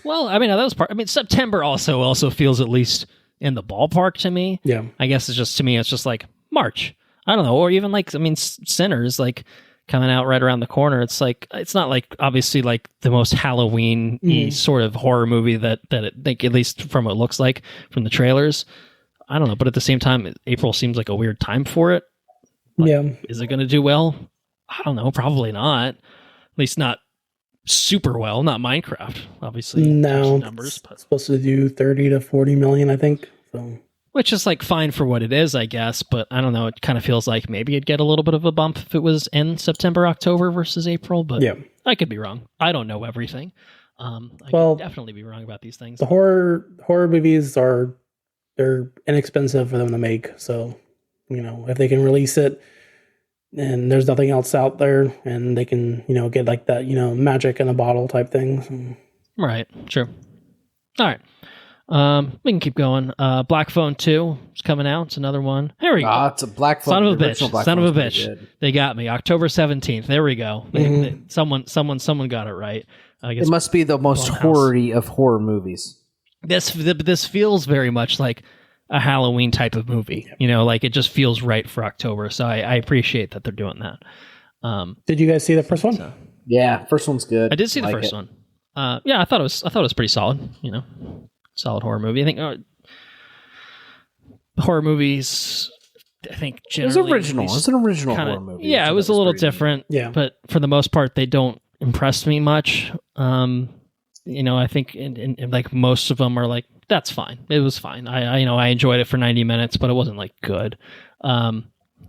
Well, I mean, that was part. I mean, September also feels at least in the ballpark to me. Yeah, I guess it's just like March. I don't know, or even like, I mean, Sinners like coming out right around the corner. It's like, it's not like obviously like the most Halloween-y sort of horror movie that it, like, at least from what it looks like from the trailers. I don't know, but at the same time, April seems like a weird time for it. Like, is it going to do well? I don't know, probably not. At least not super well. Not Minecraft, obviously. No, numbers, but it's supposed to do 30 to 40 million, I think. So. Which is like fine for what it is, I guess, but I don't know. It kind of feels like maybe it'd get a little bit of a bump if it was in September, October versus April, but I could be wrong. I don't know everything. I could definitely be wrong about these things. The horror movies they're inexpensive for them to make, so if they can release it and there's nothing else out there, and they can get like that magic in a bottle type thing. Right. True. All right. We can keep going. Black Phone 2 is coming out. It's another one. Here we go. It's a Black Phone. Son of a bitch. Son of a bitch. They got me. October 17th. There we go. Someone got it right. I guess it must be the most horror-y of horror movies. This feels very much like a Halloween type of movie. Like it just feels right for October. So I appreciate that they're doing that. Did you guys see the first one? Yeah, first one's good. I did see the first one. I thought it was pretty solid. Solid horror movie. I think horror movies, I think generally... It was original. It was an original horror movie. Yeah, it was a little different. Yeah. But for the most part, they don't impress me much. I think in like most of them are like that's fine. It was fine. I enjoyed it for 90 minutes, but it wasn't like good.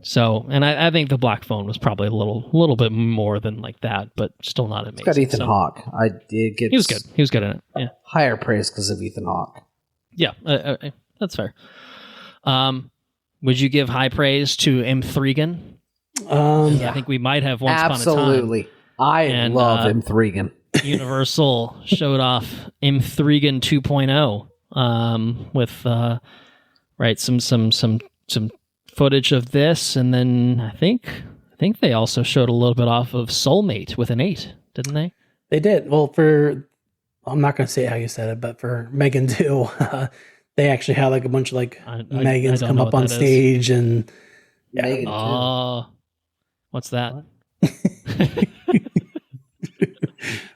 So, and I think the Black Phone was probably a little bit more than like that, but still not amazing. It's got Ethan Hawke. He was good. He was good in it. Yeah. Higher praise because of Ethan Hawke. Yeah, that's fair. Would you give high praise to M. Thregan? I think we might have once upon a time. Absolutely. I love M. Thregan. Universal showed off M. Thregan 2.0 with some footage of this, and then I think they also showed a little bit off of Soulmate with an 8, didn't they? They did. Well, I'm not going to say how you said it, but for Megan 2, they actually had like a bunch of like Megans come up on stage and Megan 2. What's that? What?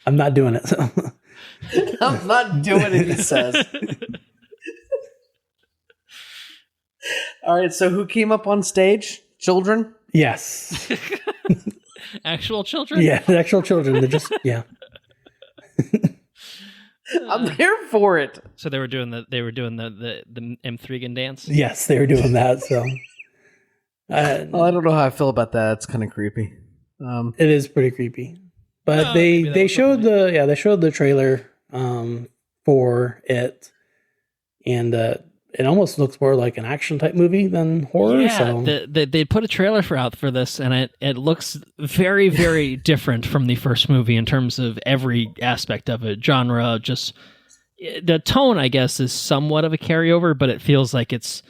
I'm not doing it. So. I'm not doing it, he says. All right, so who came up on stage? Children? Yes. Actual children? Yeah, the actual children. They're just, yeah. I'm here for it. So they were doing the M. Thregan dance? Yes, they were doing that, so. Well, I don't know how I feel about that. It's kind of creepy. It is pretty creepy. But they showed the trailer for it, and it almost looks more like an action type movie than horror. Yeah, so. they put a trailer out for this, and it looks very, very different from the first movie in terms of every aspect of it. Genre, just the tone, I guess, is somewhat of a carryover, but it feels like it's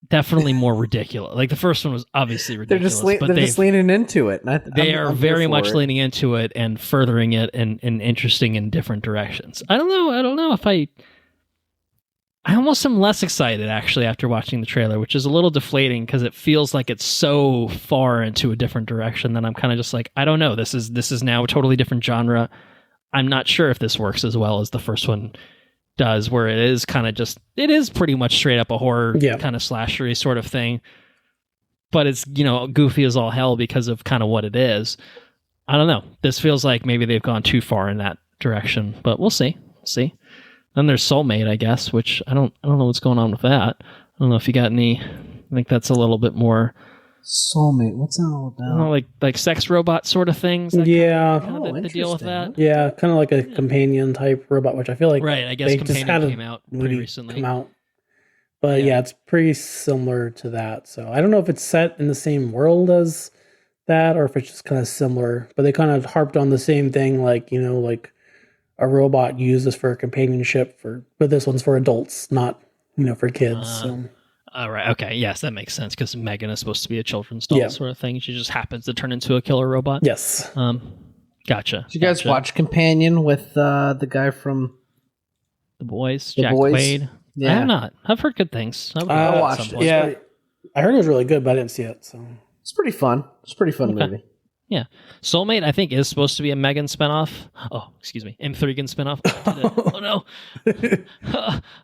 definitely more ridiculous. Like the first one was obviously ridiculous. They're just leaning into it. And they are very much leaning into it and furthering it in interesting and different directions. I don't know if I almost am less excited actually after watching the trailer, which is a little deflating because it feels like it's so far into a different direction that I'm kind of just like, I don't know. This is now a totally different genre. I'm not sure if this works as well as the first one does, where it is kind of just, it is pretty much straight up a horror kind of slashery sort of thing, but it's, goofy as all hell because of kind of what it is. I don't know. This feels like maybe they've gone too far in that direction, but we'll see. Then there's Soulmate, I guess, which I don't know what's going on with that. I don't know if you got any. I think that's a little bit more Soulmate. What's that all about? I don't know, like sex robot sort of things. Kind of the deal with that. Yeah, kind of like a companion type robot, which I feel like right. I guess Companion came out pretty recently. But yeah, it's pretty similar to that. So I don't know if it's set in the same world as that, or if it's just kind of similar. But they kind of harped on the same thing, like like a robot uses for companionship but this one's for adults, not for kids. So. All right. Okay. Yes, that makes sense because Megan is supposed to be a children's doll sort of thing. She just happens to turn into a killer robot. Yes. Gotcha. Did you guys watch Companion with the guy from The Boys, Jack Quaid? Yeah. I have not. I've heard good things. I watched it. Yeah. I heard it was really good, but I didn't see it. So it's pretty fun. It's a pretty fun movie. Yeah. Soulmate, I think, is supposed to be a Megan spinoff. Oh, excuse me. M. Thregan spinoff. Oh, no.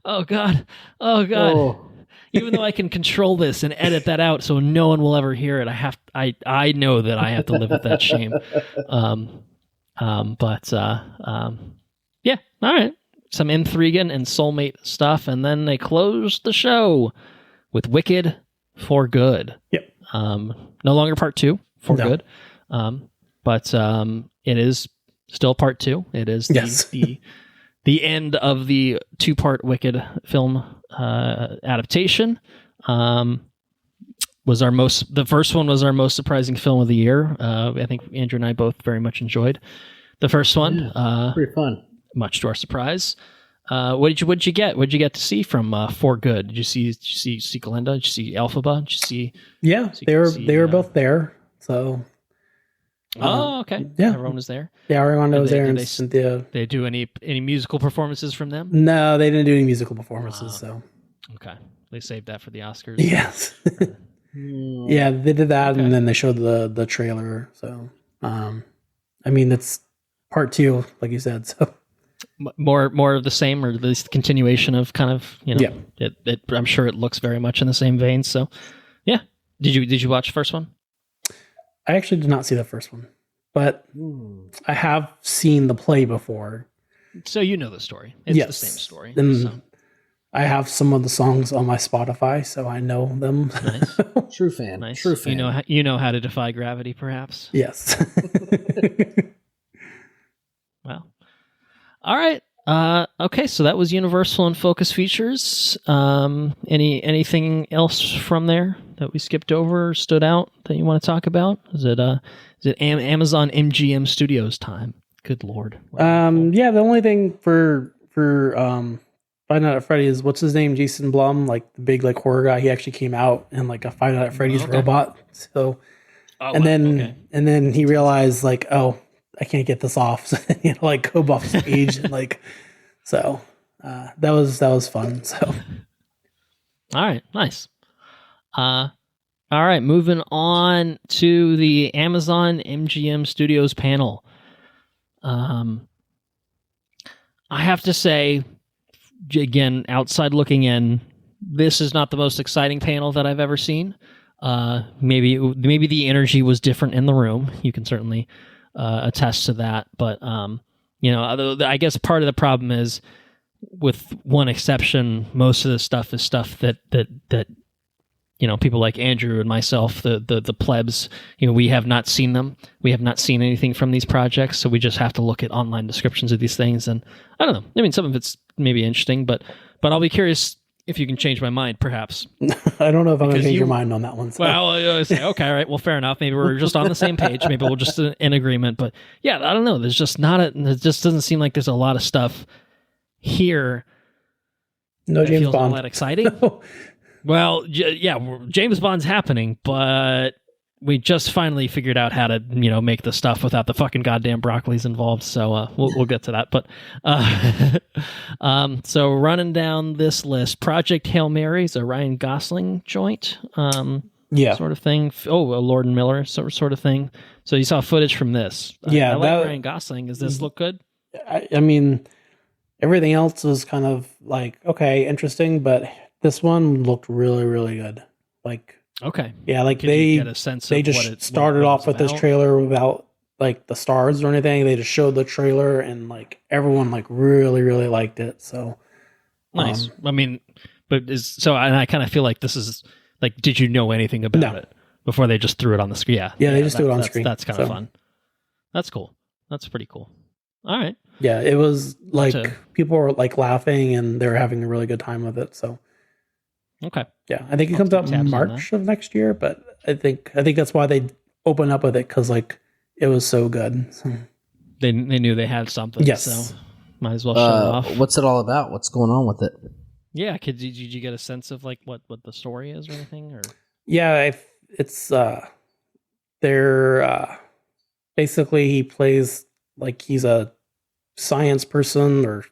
Oh, God. Oh. Even though I can control this and edit that out so no one will ever hear it, I know that I have to live with that shame. Yeah. All right. Some M. Thregan and Soulmate stuff, and then they closed the show with Wicked for Good. Yep. No longer part 2 for Good. But it is still part 2. It is the end of the 2-part Wicked film adaptation. The first one was our most surprising film of the year. I think Andrew and I both very much enjoyed the first one. Pretty fun. Much to our surprise. What did you get? What did you get to see from For Good? Did you see Glenda? Did you see Elphaba? Did you see? Yeah, they were both there. So. Oh, okay. Yeah, everyone was there. Yeah, everyone was there. And Cynthia. They do any musical performances from them? No, they didn't do any musical performances. So. Okay, they saved that for the Oscars. Yes. Yeah, they did that, and then they showed the trailer. So, I mean, it's part 2, like you said. So. More of the same, or at least continuation of kind of It, I'm sure it looks very much in the same vein. So, yeah. Did you watch the first one? I actually did not see the first one, but I have seen the play before. So you know the story. It's the same story. And I have some of the songs on my Spotify, so I know them. Nice. True fan. Nice. True fan. You know how to defy gravity, perhaps? Yes. Well. All right. Okay, so that was Universal and Focus Features. Anything else from there that we skipped over or stood out that you want to talk about? Is it Amazon MGM Studios time? Good Lord. Yeah, the only thing for Five Nights at Freddy's, what's his name? Jason Blum, like the big like horror guy. He actually came out in like a Five Nights at Freddy's robot. So, and then he realized like, oh, I can't get this off. So he had to like go off stage and like, so that was fun. So, all right, nice. All right, moving on to the Amazon MGM Studios panel. I have to say, again, outside looking in, this is not the most exciting panel that I've ever seen. Maybe the energy was different in the room. You can certainly attest to that. But I guess part of the problem is, with one exception, most of the stuff is stuff that people like Andrew and myself, the plebs, we have not seen them. We have not seen anything from these projects, so we just have to look at online descriptions of these things. And I don't know. I mean, some of it's maybe interesting, but I'll be curious if you can change my mind, perhaps. I don't know if I'm going to change your mind on that one. So. Well, I say, okay, all right, well, fair enough. Maybe we're just on the same page. Maybe we're just in agreement. But yeah, I don't know. There's just it just doesn't seem like there's a lot of stuff here. No that James feels Bond. All that exciting. Well, yeah, James Bond's happening, but we just finally figured out how to, make the stuff without the fucking goddamn broccolis involved. So we'll get to that. But so running down this list, Project Hail Mary is a Ryan Gosling joint, sort of thing. Oh, a Lord and Miller sort of thing. So you saw footage from this. Yeah, I like Ryan Gosling. Does this look good? I mean, everything else was kind of like okay, interesting, but this one looked really, really good. Like, okay, yeah, like they just started off with this trailer without like the stars or anything. They just showed the trailer and like everyone like really, really liked it. So nice. I mean, and I kind of feel like this is like, did you know anything about it before they just threw it on the screen? Yeah, they just threw it on screen. That's kind of fun. That's cool. That's pretty cool. All right. Yeah, it was like people were like laughing and they were having a really good time with it. So. Okay. Yeah, I think it comes out in March of next year, but I think that's why they open up with it, because like it was so good. So. They knew they had something. Yes. So might as well show it off. What's it all about? What's going on with it? Yeah. Did you get a sense of like what the story is or anything? Or yeah, it's they're basically he plays like he's a science person, or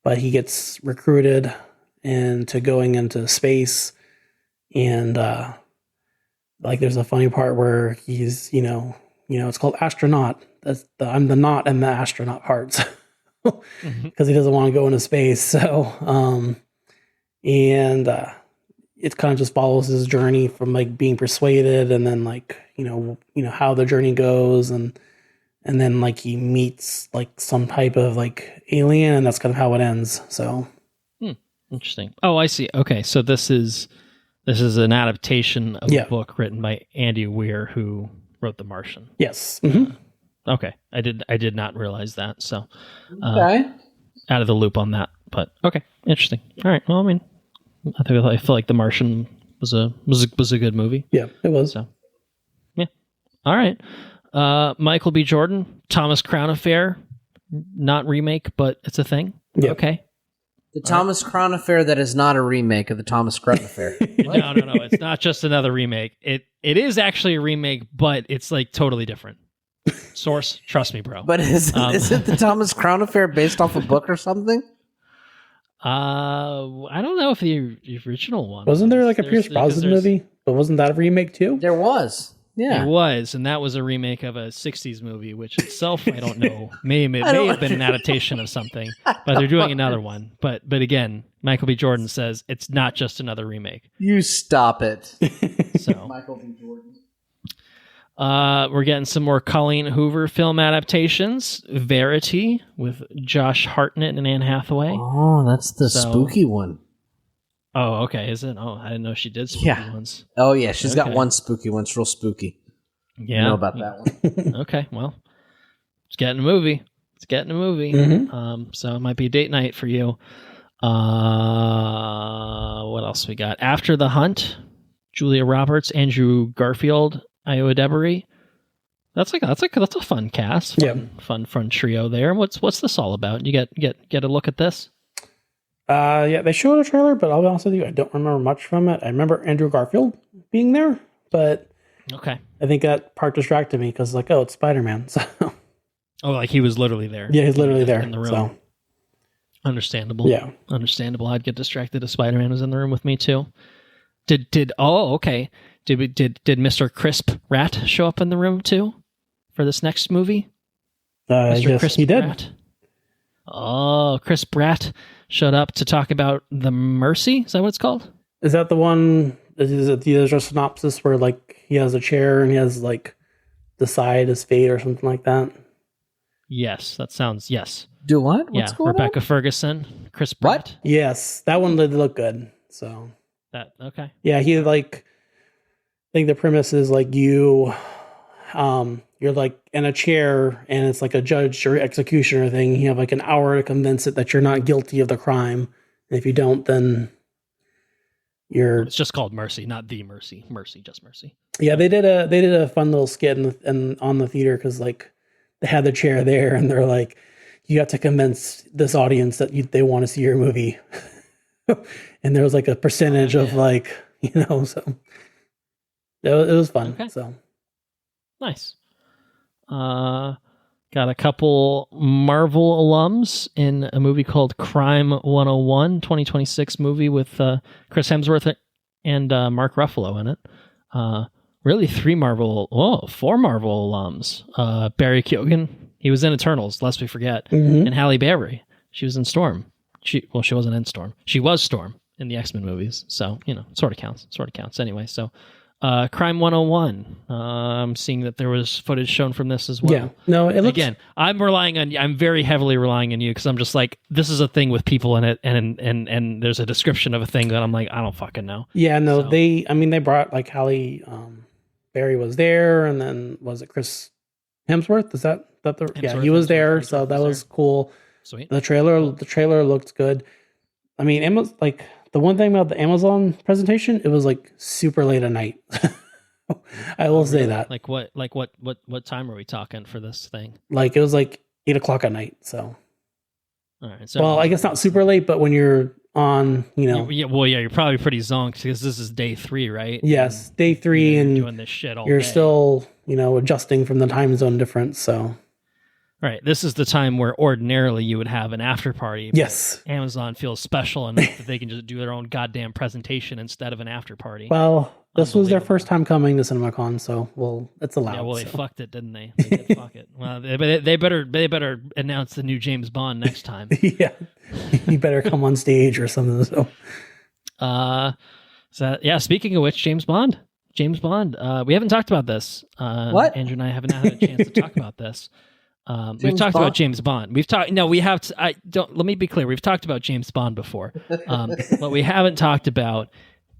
but he gets recruited into going into space, and like there's a funny part where he's it's called astronaut. I'm the not and the astronaut parts because he doesn't want to go into space. So and it kind of just follows his journey from like being persuaded, and then like how the journey goes, and then like he meets like some type of like alien, and that's kind of how it ends. So interesting. Oh, I see. Okay, so this is an adaptation of a book written by Andy Weir, who wrote The Martian. Yes. Mm-hmm. Okay, I did not realize that. So, okay, out of the loop on that. But okay, interesting. All right. Well, I mean, I feel like The Martian was a good movie. Yeah, it was. So, yeah. All right. Michael B. Jordan, Thomas Crown Affair, not remake, but it's a thing. Yeah. Okay. The Thomas Crown Affair that is not a remake of the Thomas Crown Affair. No. It's not just another remake. It is actually a remake, but it's like totally different. Source, trust me, bro. But isn't the Thomas Crown Affair based off a book or something? I don't know if the original one wasn't there like a Pierce Brosnan movie, but wasn't that a remake too? There was. Yeah, it was, and that was a remake of a '60s movie, which itself I don't know may have been an adaptation of something, but they're doing another one. But again, Michael B. Jordan says it's not just another remake. You stop it. So Michael B. Jordan. We're getting some more Colleen Hoover film adaptations. Verity with Josh Hartnett and Anne Hathaway. Oh, that's the spooky one. Oh, okay. Is it? Oh, I didn't know she did spooky ones. Oh, yeah. She's got one spooky one. It's real spooky. Yeah. I know about that one. Okay, well, it's getting a movie. Mm-hmm. So it might be a date night for you. What else we got? After the Hunt, Julia Roberts, Andrew Garfield, Iowa Debris. That's a fun cast. Fun trio there. What's this all about? You get a look at this? Yeah, they showed a trailer, but I'll be honest with you, I don't remember much from it. I remember Andrew Garfield being there, but okay, I think that part distracted me because it's Spider-Man. So. Oh, like he was literally there. Yeah, he's literally there in the room. So. Understandable. Yeah, understandable. I'd get distracted if Spider-Man was in the room with me too. Did Mr. Crisp Rat show up in the room too for this next movie? Mr. Yes, Crisp he did. Rat? Oh, Crisp Rat showed up to talk about the Mercy. Is that what it's called? Is that the one? Is it there's a synopsis where he has a chair and he has decide his fate or something like that? Yes, that sounds yes. Do what? What's going Rebecca on? Ferguson, Chris Pratt. What? Yes, that one did look good. So that okay. Yeah, he I think the premise is you're in a chair and it's like a judge or executioner thing. You have an hour to convince it that you're not guilty of the crime. And if you don't, then it's just called Mercy, not the Mercy. Mercy, just Mercy. Yeah, they did a fun little skit on the theater because they had the chair there and they're you have to convince this audience that they want to see your movie. And there was a percentage of so it was fun. Okay. So nice. Got a couple Marvel alums in a movie called Crime 101, 2026 movie with Chris Hemsworth and Mark Ruffalo in it. Really four Marvel alums. Barry Keoghan, he was in Eternals, lest we forget. Mm-hmm. And Halle Berry, she was in Storm. She wasn't in Storm. She was Storm in the X-Men movies. So, sort of counts anyway. So, Crime 101. I'm seeing that there was footage shown from this as well. Yeah. No, it looks... Again, I'm very heavily relying on you because I'm just this is a thing with people in it and there's a description of a thing that I'm I don't fucking know. Yeah, no, so. They brought Halle Berry was there, and then was it Chris Hemsworth? Is that the Hemsworth, yeah, he was there, Hemsworth so that was cool. Sweet. The trailer looked good. I mean, the one thing about the Amazon presentation, it was super late at night. I will say that. What time are we talking for this thing? It was 8:00 at night. So. All right. So well, I guess not super late, but when you're on, you're probably pretty zonked because this is day 3, right? Yes, day 3, and doing this shit all you're day. Still, adjusting from the time zone difference. So. Right. This is the time where ordinarily you would have an after party. Yes. Amazon feels special enough that they can just do their own goddamn presentation instead of an after party. Well, this was their first time coming to CinemaCon, so it's allowed. Yeah, well, they fucked it, didn't they? They did fuck it. Well, they better announce the new James Bond next time. Yeah. You better come on stage or something. So yeah, speaking of which, James Bond. We haven't talked about this. What? Andrew and I haven't had a chance to talk about this. We've talked about James Bond. Let me be clear. We've talked about James Bond before. What we haven't talked about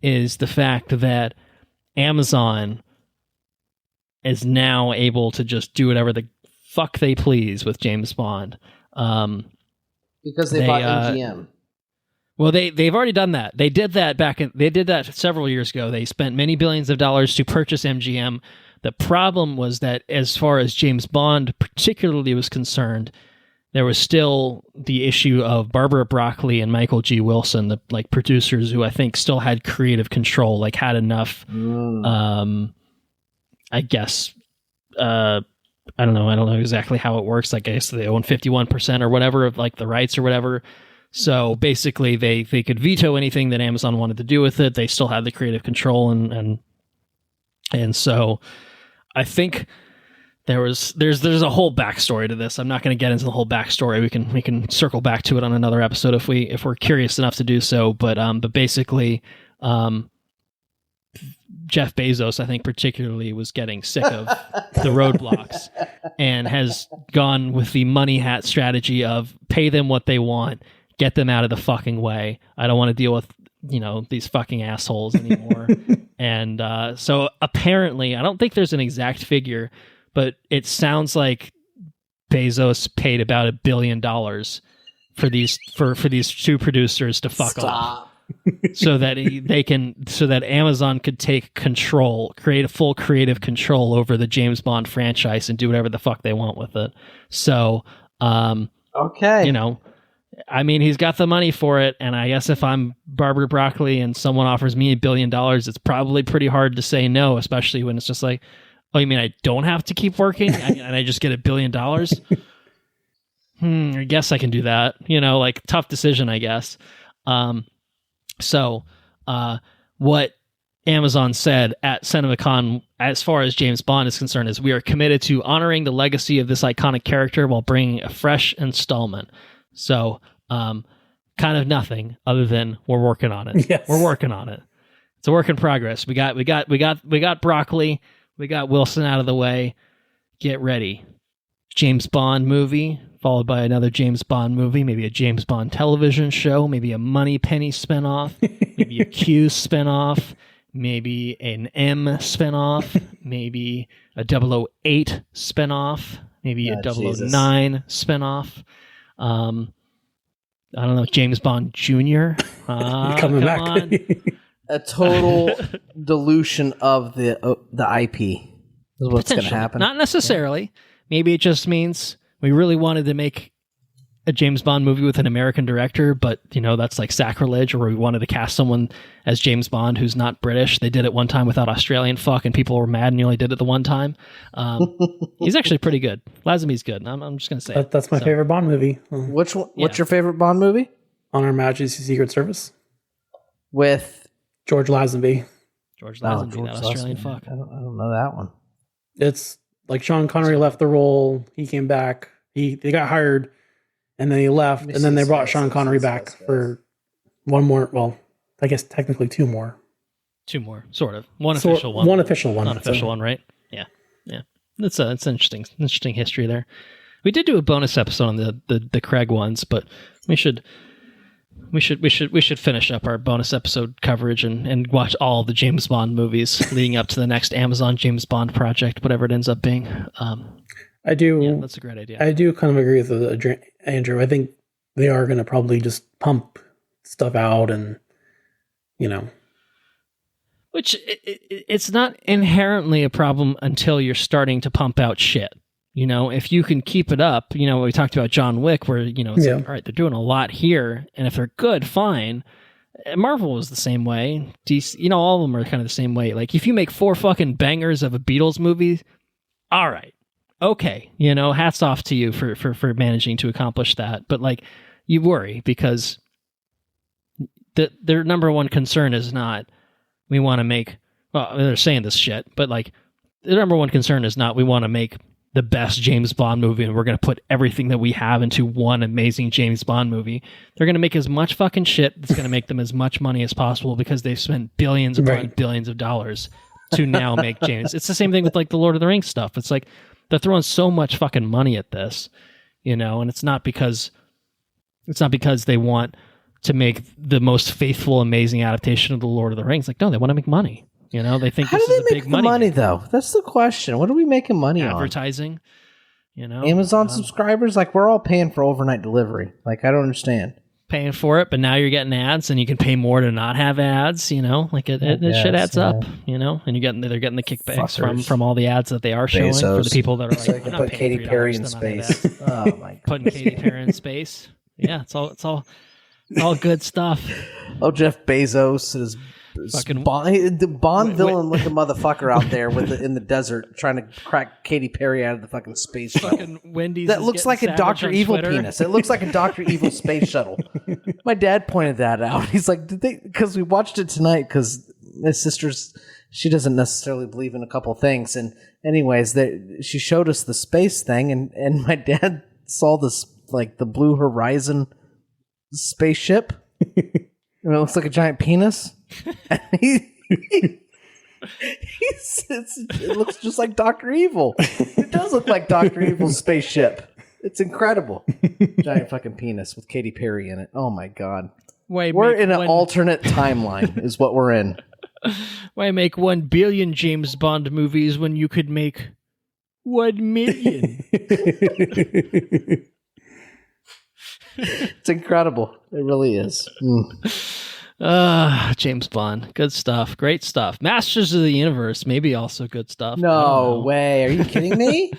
is the fact that Amazon is now able to just do whatever the fuck they please with James Bond. Because they bought MGM. Well, they've already done that. They did that several years ago. They spent many billions of dollars to purchase MGM. The problem was that as far as James Bond particularly was concerned, there was still the issue of Barbara Broccoli and Michael G. Wilson, the producers who I think still had creative control, had enough, I guess, I don't know exactly how it works. I guess they own 51% or whatever of the rights or whatever. So basically they could veto anything that Amazon wanted to do with it. They still had the creative control and so I think there's a whole backstory to this. I'm not going to get into the whole backstory. We can circle back to it on another episode if we're curious enough to do so. But basically, Jeff Bezos, I think particularly, was getting sick of the roadblocks and has gone with the money hat strategy of pay them what they want, get them out of the fucking way. I don't want to deal with, these fucking assholes anymore. And so apparently, I don't think there's an exact figure, but it sounds like Bezos paid about $1 billion for these two producers to fuck off. So that Amazon could take control, create a full creative control over the James Bond franchise and do whatever the fuck they want with it. So, okay, I mean, he's got the money for it, and I guess if I'm Barbara Broccoli and someone offers me $1 billion, it's probably pretty hard to say no, especially when it's just like, oh, you mean I don't have to keep working and I just get $1 billion? I guess I can do that. Tough decision, I guess. So, what Amazon said at CinemaCon, as far as James Bond is concerned, is we are committed to honoring the legacy of this iconic character while bringing a fresh installment. So, kind of nothing other than we're working on it. Yes. We're working on it. It's a work in progress. We got Broccoli. We got Wilson out of the way. Get ready. James Bond movie, followed by another James Bond movie, maybe a James Bond television show, maybe a Moneypenny spinoff, maybe a Q spinoff, maybe an M spinoff, maybe a 008 spinoff, maybe a 009 spinoff. I don't know, James Bond Jr. Coming back. On. A total dilution of the IP is what's going to happen. Not necessarily. Yeah. Maybe it just means we really wanted to make a James Bond movie with an American director, but that's like sacrilege, or we wanted to cast someone as James Bond who's not British. They did it one time without Australian fuck, and people were mad and he only did it the one time. He's actually pretty good. Lazenby's good. I'm just going to say that's my favorite Bond movie. Which one? What's your favorite Bond movie? On Her Majesty's Secret Service. With George Lazenby. George Lazenby, that Australian fuck. I don't know that one. It's like Sean Connery left the role, he came back, they got hired, and then he left, and then they brought Sean Connery back for one more, well, I guess technically two more. Two more, sort of. One official one. One official one. Unofficial one, right? Yeah. Yeah. It's interesting history there. We did do a bonus episode on the Craig ones, but we should finish up our bonus episode coverage and watch all the James Bond movies leading up to the next Amazon James Bond project, whatever it ends up being. I do. Yeah, that's a great idea. I do kind of agree with Andrew. I think they are going to probably just pump stuff out, and which it's not inherently a problem until you're starting to pump out shit. If you can keep it up, we talked about John Wick, where, it's like, all right, they're doing a lot here, and if they're good, fine. Marvel was the same way. DC, all of them are kind of the same way. Like, if you make 4 fucking bangers of a Beatles movie, all right, okay, hats off to you for managing to accomplish that. But, like, you worry because their number one concern is not, we want to make, well, they're saying this shit, but, like, their number one concern is not, we want to make the best James Bond movie and we're going to put everything that we have into one amazing James Bond movie. They're going to make as much fucking shit that's going to make them as much money as possible because they've spent billions upon billions of dollars to now make James. It's the same thing with like the Lord of the Rings stuff. It's like they're throwing so much fucking money at this, and it's not because they want to make the most faithful, amazing adaptation of the Lord of the Rings. Like, no, they want to make money. They think this is a big money. Money though? That's the question. What are we making money on? Advertising. Amazon subscribers. Like, we're all paying for overnight delivery. Like, I don't understand. Paying for it, but now you're getting ads, and you can pay more to not have ads. Like it shit adds up. And they're getting the kickbacks from all the ads that they are showing for the people that are like, so I can put Katy Perry in space. Oh my god, putting Katy Perry in space. Yeah, it's all good stuff. Oh, Jeff Bezos is. Fucking the Bond villain looking motherfucker out there in the desert trying to crack Katy Perry out of the fucking space shuttle. Fucking Wendy's that looks like a Dr. Evil penis. It looks like a Dr. Evil space shuttle. My dad pointed that out. He's like, did they? Because we watched it tonight. Because my sister's, she doesn't necessarily believe in a couple things. And anyways, she showed us the space thing, and my dad saw this like the Blue Horizon spaceship. It looks like a giant penis. And It looks just like Dr. Evil. It does look like Dr. Evil's spaceship. It's incredible. Giant fucking penis with Katy Perry in it. Oh my god. We're in an alternate timeline is what we're in. Why make 1 billion James Bond movies when you could make 1 million? It's incredible. It really is. James Bond. Good stuff. Great stuff. Masters of the Universe. Maybe also good stuff. No way. Are you kidding me?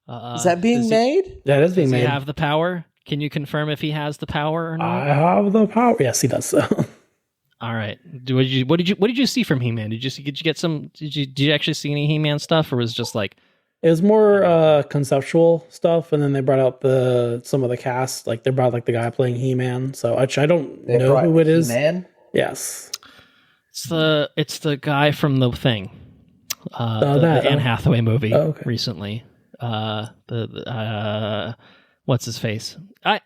Is that being made? That is being made. Does he have the power? Can you confirm if he has the power or not? I have the power. Yes, he does. All right. What did you see from He-Man? Did you get some? Did you actually see any He-Man stuff, or was it just like? It was more conceptual stuff, and then they brought out some of the cast. Like they brought like the guy playing He-Man. So I don't know who it is. He-Man? Yes. It's the guy from the Thing. The Anne Hathaway movie recently. What's his face?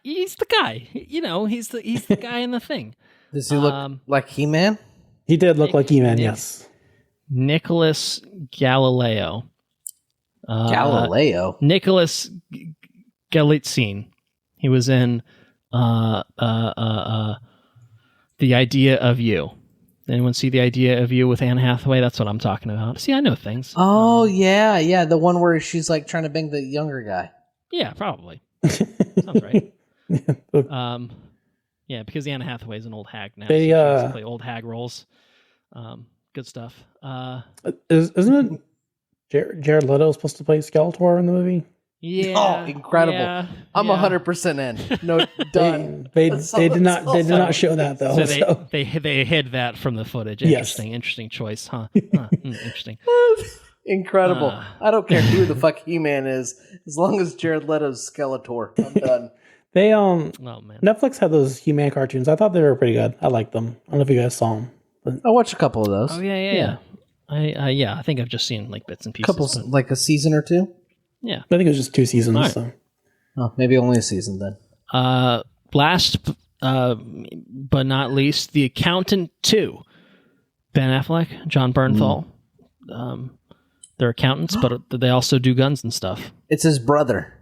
He's the guy. You know, he's the guy in the Thing. Does he look like He-Man? He did look like He-Man. Yes. Nicholas Galileo. Nicholas Galitzine. He was in The Idea of You. Anyone see The Idea of You with Anne Hathaway? That's what I'm talking about. See, I know things. Oh, yeah. The one where she's like trying to bang the younger guy. Yeah, probably. Sounds right. Yeah, because Anne Hathaway's an old hag now. They so play old hag roles. Good stuff. Isn't it Jared Leto supposed to play Skeletor in the movie? Yeah. Oh, incredible! Yeah, I'm 100% in. No, done. They did not show that though. So they hid that from the footage. Interesting choice, huh? Interesting. Incredible. I don't care who the fuck He-Man is, as long as Jared Leto's Skeletor. I'm done. They oh man, Netflix had those He-Man cartoons. I thought they were pretty good. I liked them. I don't know if you guys saw them. But I watched a couple of those. Oh yeah. I think I've just seen like bits and pieces. Like a season or two. Yeah, I think it was just 2 seasons. Right. So. Oh, maybe only a season then. Last but not least, The Accountant 2. Ben Affleck, John Bernthal. They're accountants, but they also do guns and stuff. It's his brother.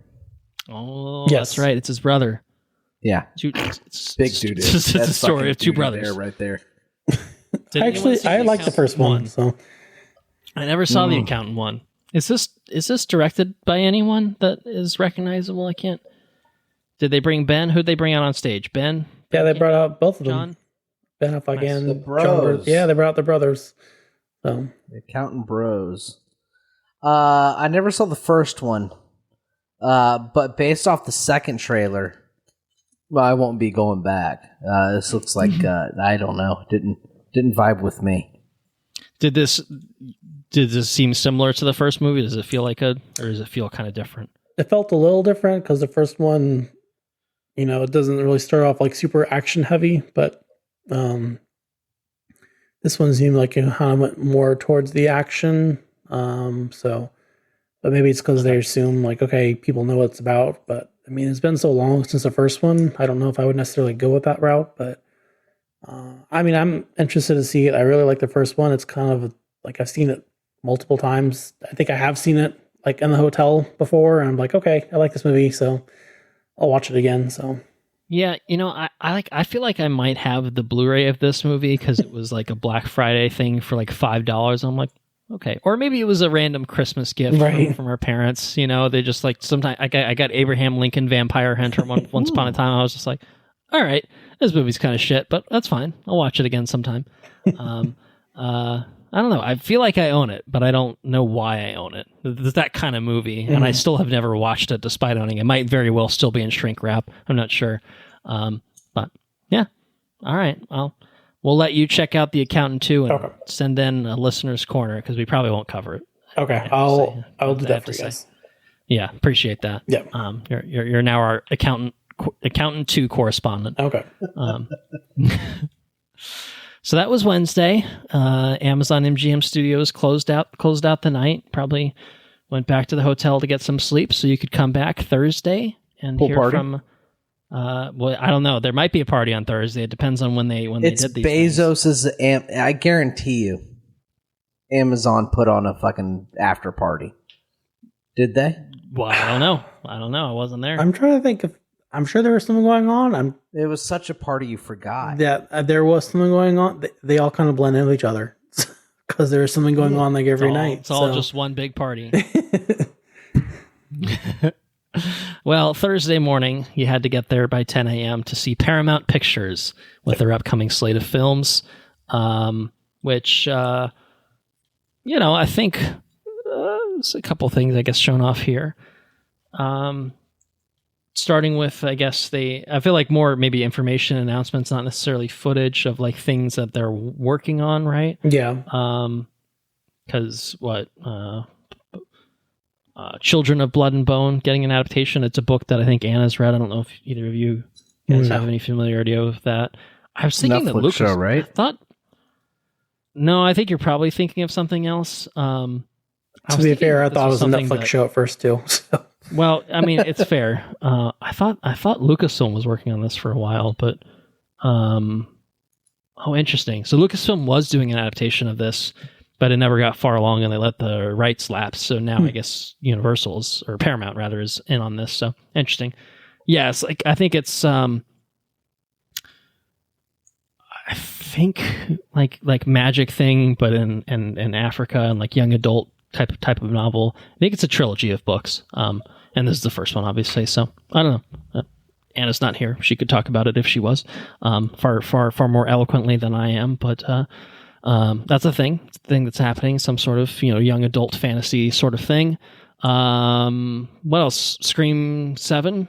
Oh, yes. That's right. It's his brother. Yeah. It's big dude. It's a story of two brothers. Right there. Actually, I like the first one. So I never saw The Accountant 1. Is this directed by anyone that is recognizable? I can't. Did they bring Ben? Who'd they bring out on stage? Ben? Yeah, they brought out both of them. John? Ben Affleck and the bros. Yeah, they brought out the brothers. So The Accountant Bros. I never saw the first one. But based off the second trailer, well, I won't be going back. This looks like I don't know. Didn't vibe with me. Did this seem similar to the first movie? Does it feel like or does it feel kind of different? It felt a little different because the first one, it doesn't really start off like super action heavy, but this one seemed like it kind of went more towards the action. But maybe it's because they assume like, okay, people know what it's about. But I mean, it's been so long since the first one. I don't know if I would necessarily go with that route, but I mean, I'm interested to see it. I really like the first one. It's kind of like I've seen it multiple times. I think I have seen it like in the hotel before, and I'm like, okay, I like this movie, so I'll watch it again. So yeah, I feel like I might have the Blu-ray of this movie because it was like a Black Friday thing for like $5. I'm like, okay, or maybe it was a random Christmas gift from our parents. They just like sometimes I got Abraham Lincoln Vampire Hunter once upon a time. I was just like, all right, this movie's kind of shit, but that's fine. I'll watch it again sometime. I don't know. I feel like I own it, but I don't know why I own it. It's that kind of movie, and I still have never watched it despite owning it. It might very well still be in shrink wrap. I'm not sure. But yeah. All right. Well, we'll let you check out The Accountant 2 and send in a listener's corner because we probably won't cover it. Okay. I'll do that for you guys. Yeah. Appreciate that. Yeah. You're now our Accountant 2 correspondent. Okay. So that was Wednesday. Amazon MGM Studios closed out the night. Probably went back to the hotel to get some sleep so you could come back Thursday and hear party from. Well, I don't know. There might be a party on Thursday. It depends on when they did these. Bezos's. I guarantee you. Amazon put on a fucking after party. Did they? Well, I don't know. I wasn't there. I'm trying to think if I'm sure there was something going on. It was such a party you forgot. That there was something going on. They all kind of blend into each other because there was something going on like every night. It's all just one big party. Well, Thursday morning, you had to get there by 10 a.m. to see Paramount Pictures with their upcoming slate of films, which, I think there's a couple things, I guess, shown off here. Starting with, I guess, I feel like more maybe information announcements, not necessarily footage of like things that they're working on, right? Yeah. Because Children of Blood and Bone getting an adaptation. It's a book that I think Anna's read. I don't know if either of you guys have any familiarity with that. I was thinking that Lucas, show, right? No, I think you're probably thinking of something else. To be fair, I thought it was a Netflix show at first too. So. Well, I mean, it's fair. I thought Lucasfilm was working on this for a while, but interesting. So Lucasfilm was doing an adaptation of this, but it never got far along, and they let the rights lapse. So now I guess Universal's, or Paramount rather, is in on this. So interesting. Yeah, it's like I think it's like magic thing, but in Africa, and like young adult type of novel. I think it's a trilogy of books. And this is the first one, obviously. So I don't know. Anna's not here. She could talk about it if she was, far more eloquently than I am. But that's a thing. It's a thing that's happening. Some sort of young adult fantasy sort of thing. What else? Scream 7,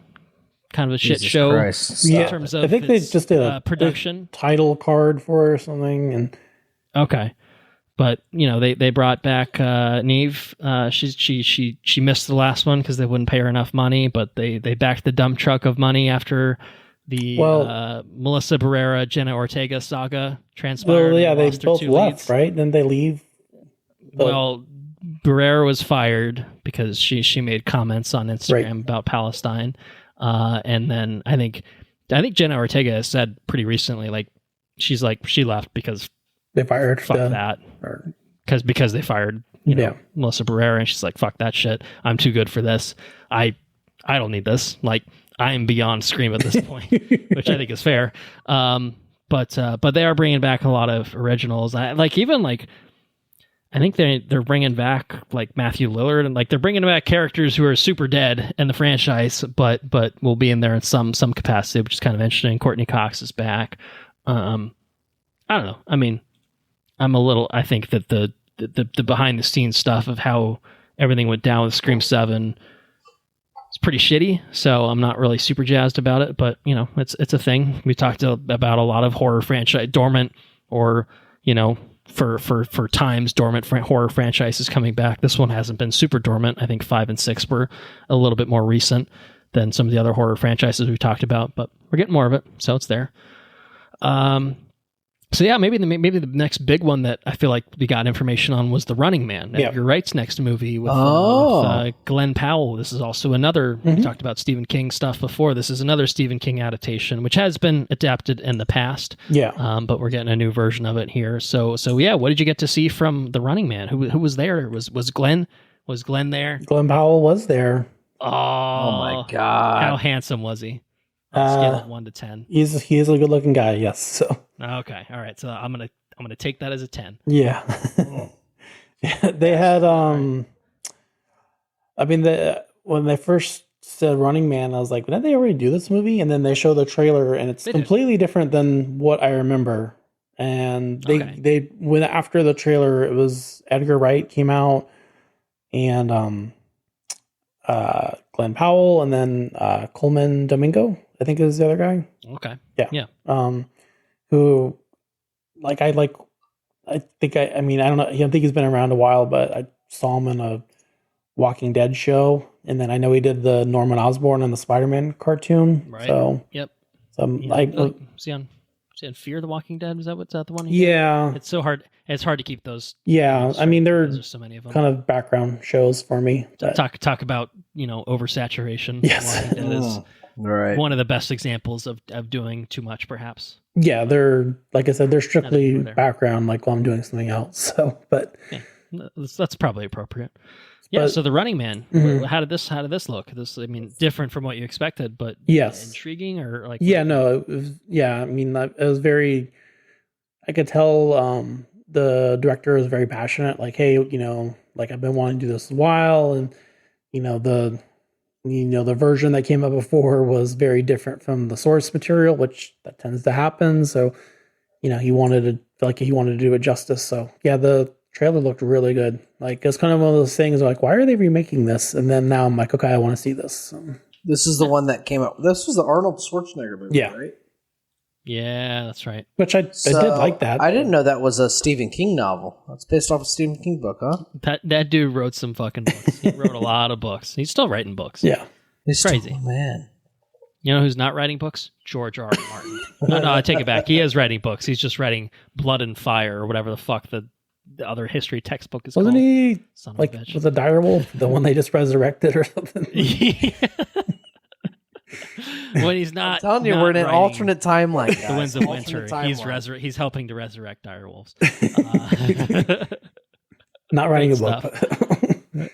kind of a shit show. Christ, yeah, in terms of I think they just did a production title card for it or something. And okay. But they brought back Neve. She missed the last one because they wouldn't pay her enough money. But they backed the dump truck of money after the Melissa Barrera, Jenna Ortega saga transpired. Well, yeah, they both left, leads. right? Then they leave. Well, Barrera was fired because she made comments on Instagram about Palestine, and then I think Jenna Ortega has said pretty recently, like she left because. They fired that because they fired Melissa Barrera, and she's like, fuck that shit, I'm too good for this, I don't need this, like I am beyond Scream at this point. Which I think is fair. But they are bringing back a lot of originals. I think they're bringing back like Matthew Lillard, and like they're bringing back characters who are super dead in the franchise, but will be in there in some capacity, which is kind of interesting. Courtney Cox is back. I don't know. I mean, I think that the behind the scenes stuff of how everything went down with Scream 7 is pretty shitty. So I'm not really super jazzed about it, but it's a thing. We talked about a lot of horror franchise dormant, or for times dormant horror franchises coming back. This one hasn't been super dormant. I think 5 and 6 were a little bit more recent than some of the other horror franchises we talked about, but we're getting more of it. So it's there. So yeah, maybe the next big one that I feel like we got information on was The Running Man. Edgar Wright's next movie with Glenn Powell. This is also another, we talked about Stephen King stuff before. This is another Stephen King adaptation, which has been adapted in the past. Yeah. But we're getting a new version of it here. So yeah, what did you get to see from The Running Man? Who was there? Was Glenn there? Glenn Powell was there. Oh my God. How handsome was he? On a scale of 1 to 10. He is a good looking guy, yes. So okay, all right. So I'm gonna take that as a 10. Yeah. Yeah, they had when they first said Running Man, I was like, didn't they already do this movie? And then they show the trailer, and it's completely different than what I remember. And they went after the trailer. It was Edgar Wright came out, and Glenn Powell, and then Coleman Domingo, I think is the other guy. Okay. Yeah. Who, I don't know. I don't think he's been around a while, but I saw him in a Walking Dead show, and then I know he did the Norman Osborn and the Spider-Man cartoon. Right. So yep. See on Fear the Walking Dead. Is that the one? Yeah. It's so hard. It's hard to keep those. Yeah, I mean, there's so many of them. Kind of background shows for me. Talk about oversaturation. Yes. Walking Dead is Right. one of the best examples of doing too much, perhaps. Yeah, they're, like I said, they're strictly background, like while I'm doing something else. So, but that's probably appropriate. Yeah. So The Running Man, how did this look? This, I mean, different from what you expected, but yes, intriguing or like. Yeah, no, it was, yeah. I mean, it was very. I could tell the director was very passionate. Like, hey, like I've been wanting to do this a while, and the version that came out before was very different from the source material, which that tends to happen. So, he wanted to do it justice. So, yeah, the trailer looked really good. Like, it's kind of one of those things like, why are they remaking this? And then now I'm like, okay, I want to see this. So, this is the one that came out. This was the Arnold Schwarzenegger movie, right? Yeah, that's right. Which I did like that. I didn't know that was a Stephen King novel. That's based off a Stephen King book, huh? That dude wrote some fucking books. He wrote a lot of books. He's still writing books. Yeah. He's crazy. Man. You know who's not writing books? George R. R. Martin. No, I take it back. He is writing books. He's just writing Blood and Fire or whatever the fuck the other history textbook is Wasn't called. He like with the direwolf, the one they just resurrected or something? Yeah. When he's not, I'm telling you, we're in an alternate timeline. Guys. The Winds of Winter. He's helping to resurrect direwolves. Not writing a book.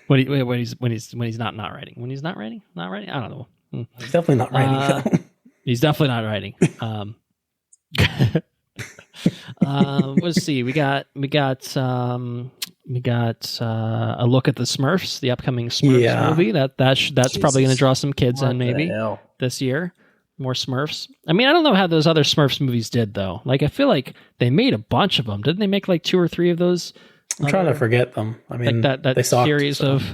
when he's not writing. When he's not writing? Not writing? I don't know. He's definitely not writing. He's definitely not writing. Let's see. We got a look at the Smurfs, the upcoming Smurfs movie. That's probably going to draw some kids in maybe this year. More Smurfs. I mean, I don't know how those other Smurfs movies did though. Like, I feel like they made a bunch of them. Didn't they make like 2 or 3 of those? I'm trying to forget them. I mean, like that they sucked, series of.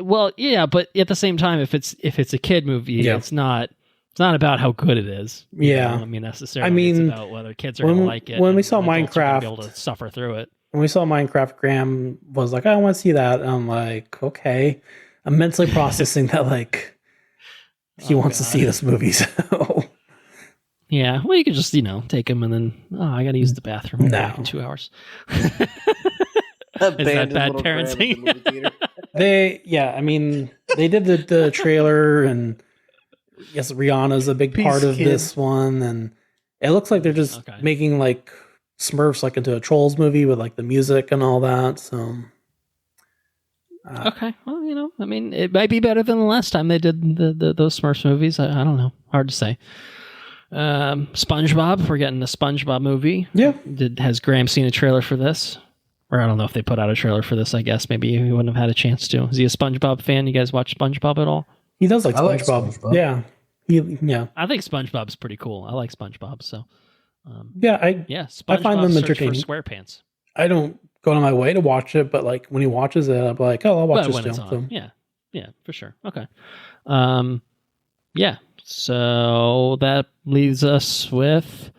Well, yeah, but at the same time, if it's a kid movie, it's not about how good it is. Yeah, I mean necessarily. It's about whether kids are going to like it. When we saw Minecraft, be able to suffer through it. When we saw Minecraft, Graham was like, "I want to see that." And I'm like, "Okay." I'm mentally processing that like he wants to see this movie. So yeah, well, you could just take him and then I got to use the bathroom. I'll be back in 2 hours. Is that bad parenting? I mean, they did the trailer, and yes, Rihanna's a big part of this one, and it looks like they're just making like Smurfs like into a Trolls movie with like the music and all that. So okay, well, I mean, it might be better than the last time they did those Smurfs movies. I don't know, hard to say. SpongeBob, we're getting a SpongeBob movie. Yeah, has Graham seen a trailer for this? Or I don't know if they put out a trailer for this. I guess maybe he wouldn't have had a chance to. Is he a SpongeBob fan? You guys watch SpongeBob at all? He does like SpongeBob. Yeah. Yeah. I think SpongeBob's pretty cool. I like SpongeBob. So, SpongeBob I find them entertaining. For SquarePants. I don't go on my way to watch it, but like when he watches it, I'll be like, oh, I'll watch this still. So. Yeah, for sure. Okay. Yeah. So that leaves us with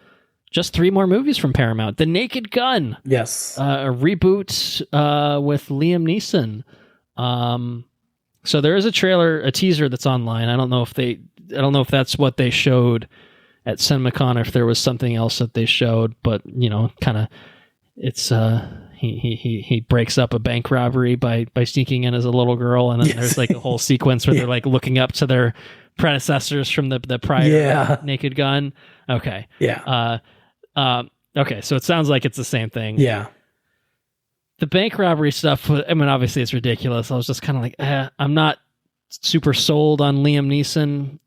just 3 more movies from Paramount. The Naked Gun. Yes. A reboot with Liam Neeson. So there is a teaser that's online. I don't know if that's what they showed at CinemaCon or if there was something else that they showed, but kind of it's he breaks up a bank robbery by sneaking in as a little girl, and then there's like a whole sequence where they're like looking up to their predecessors from the prior Naked Gun. Okay. Yeah. Okay, so it sounds like it's the same thing. Yeah. The bank robbery stuff, I mean, obviously it's ridiculous. I was just kind of like, I'm not super sold on Liam Neeson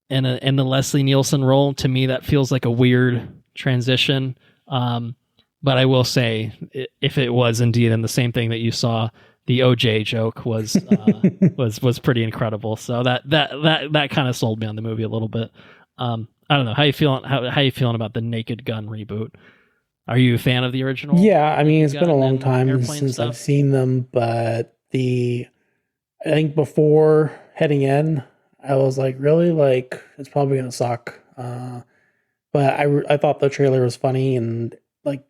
and the Leslie Nielsen role. To me, that feels like a weird transition. But I will say, if it was indeed in the same thing that you saw, the OJ joke was was pretty incredible. So that kind of sold me on the movie a little bit. I don't know how you feeling. How you feeling about the Naked Gun reboot? Are you a fan of the original? Yeah, I mean, it's been a long time since I've seen them, but I think before heading in, I was like, really, like it's probably gonna suck. But I thought the trailer was funny, and like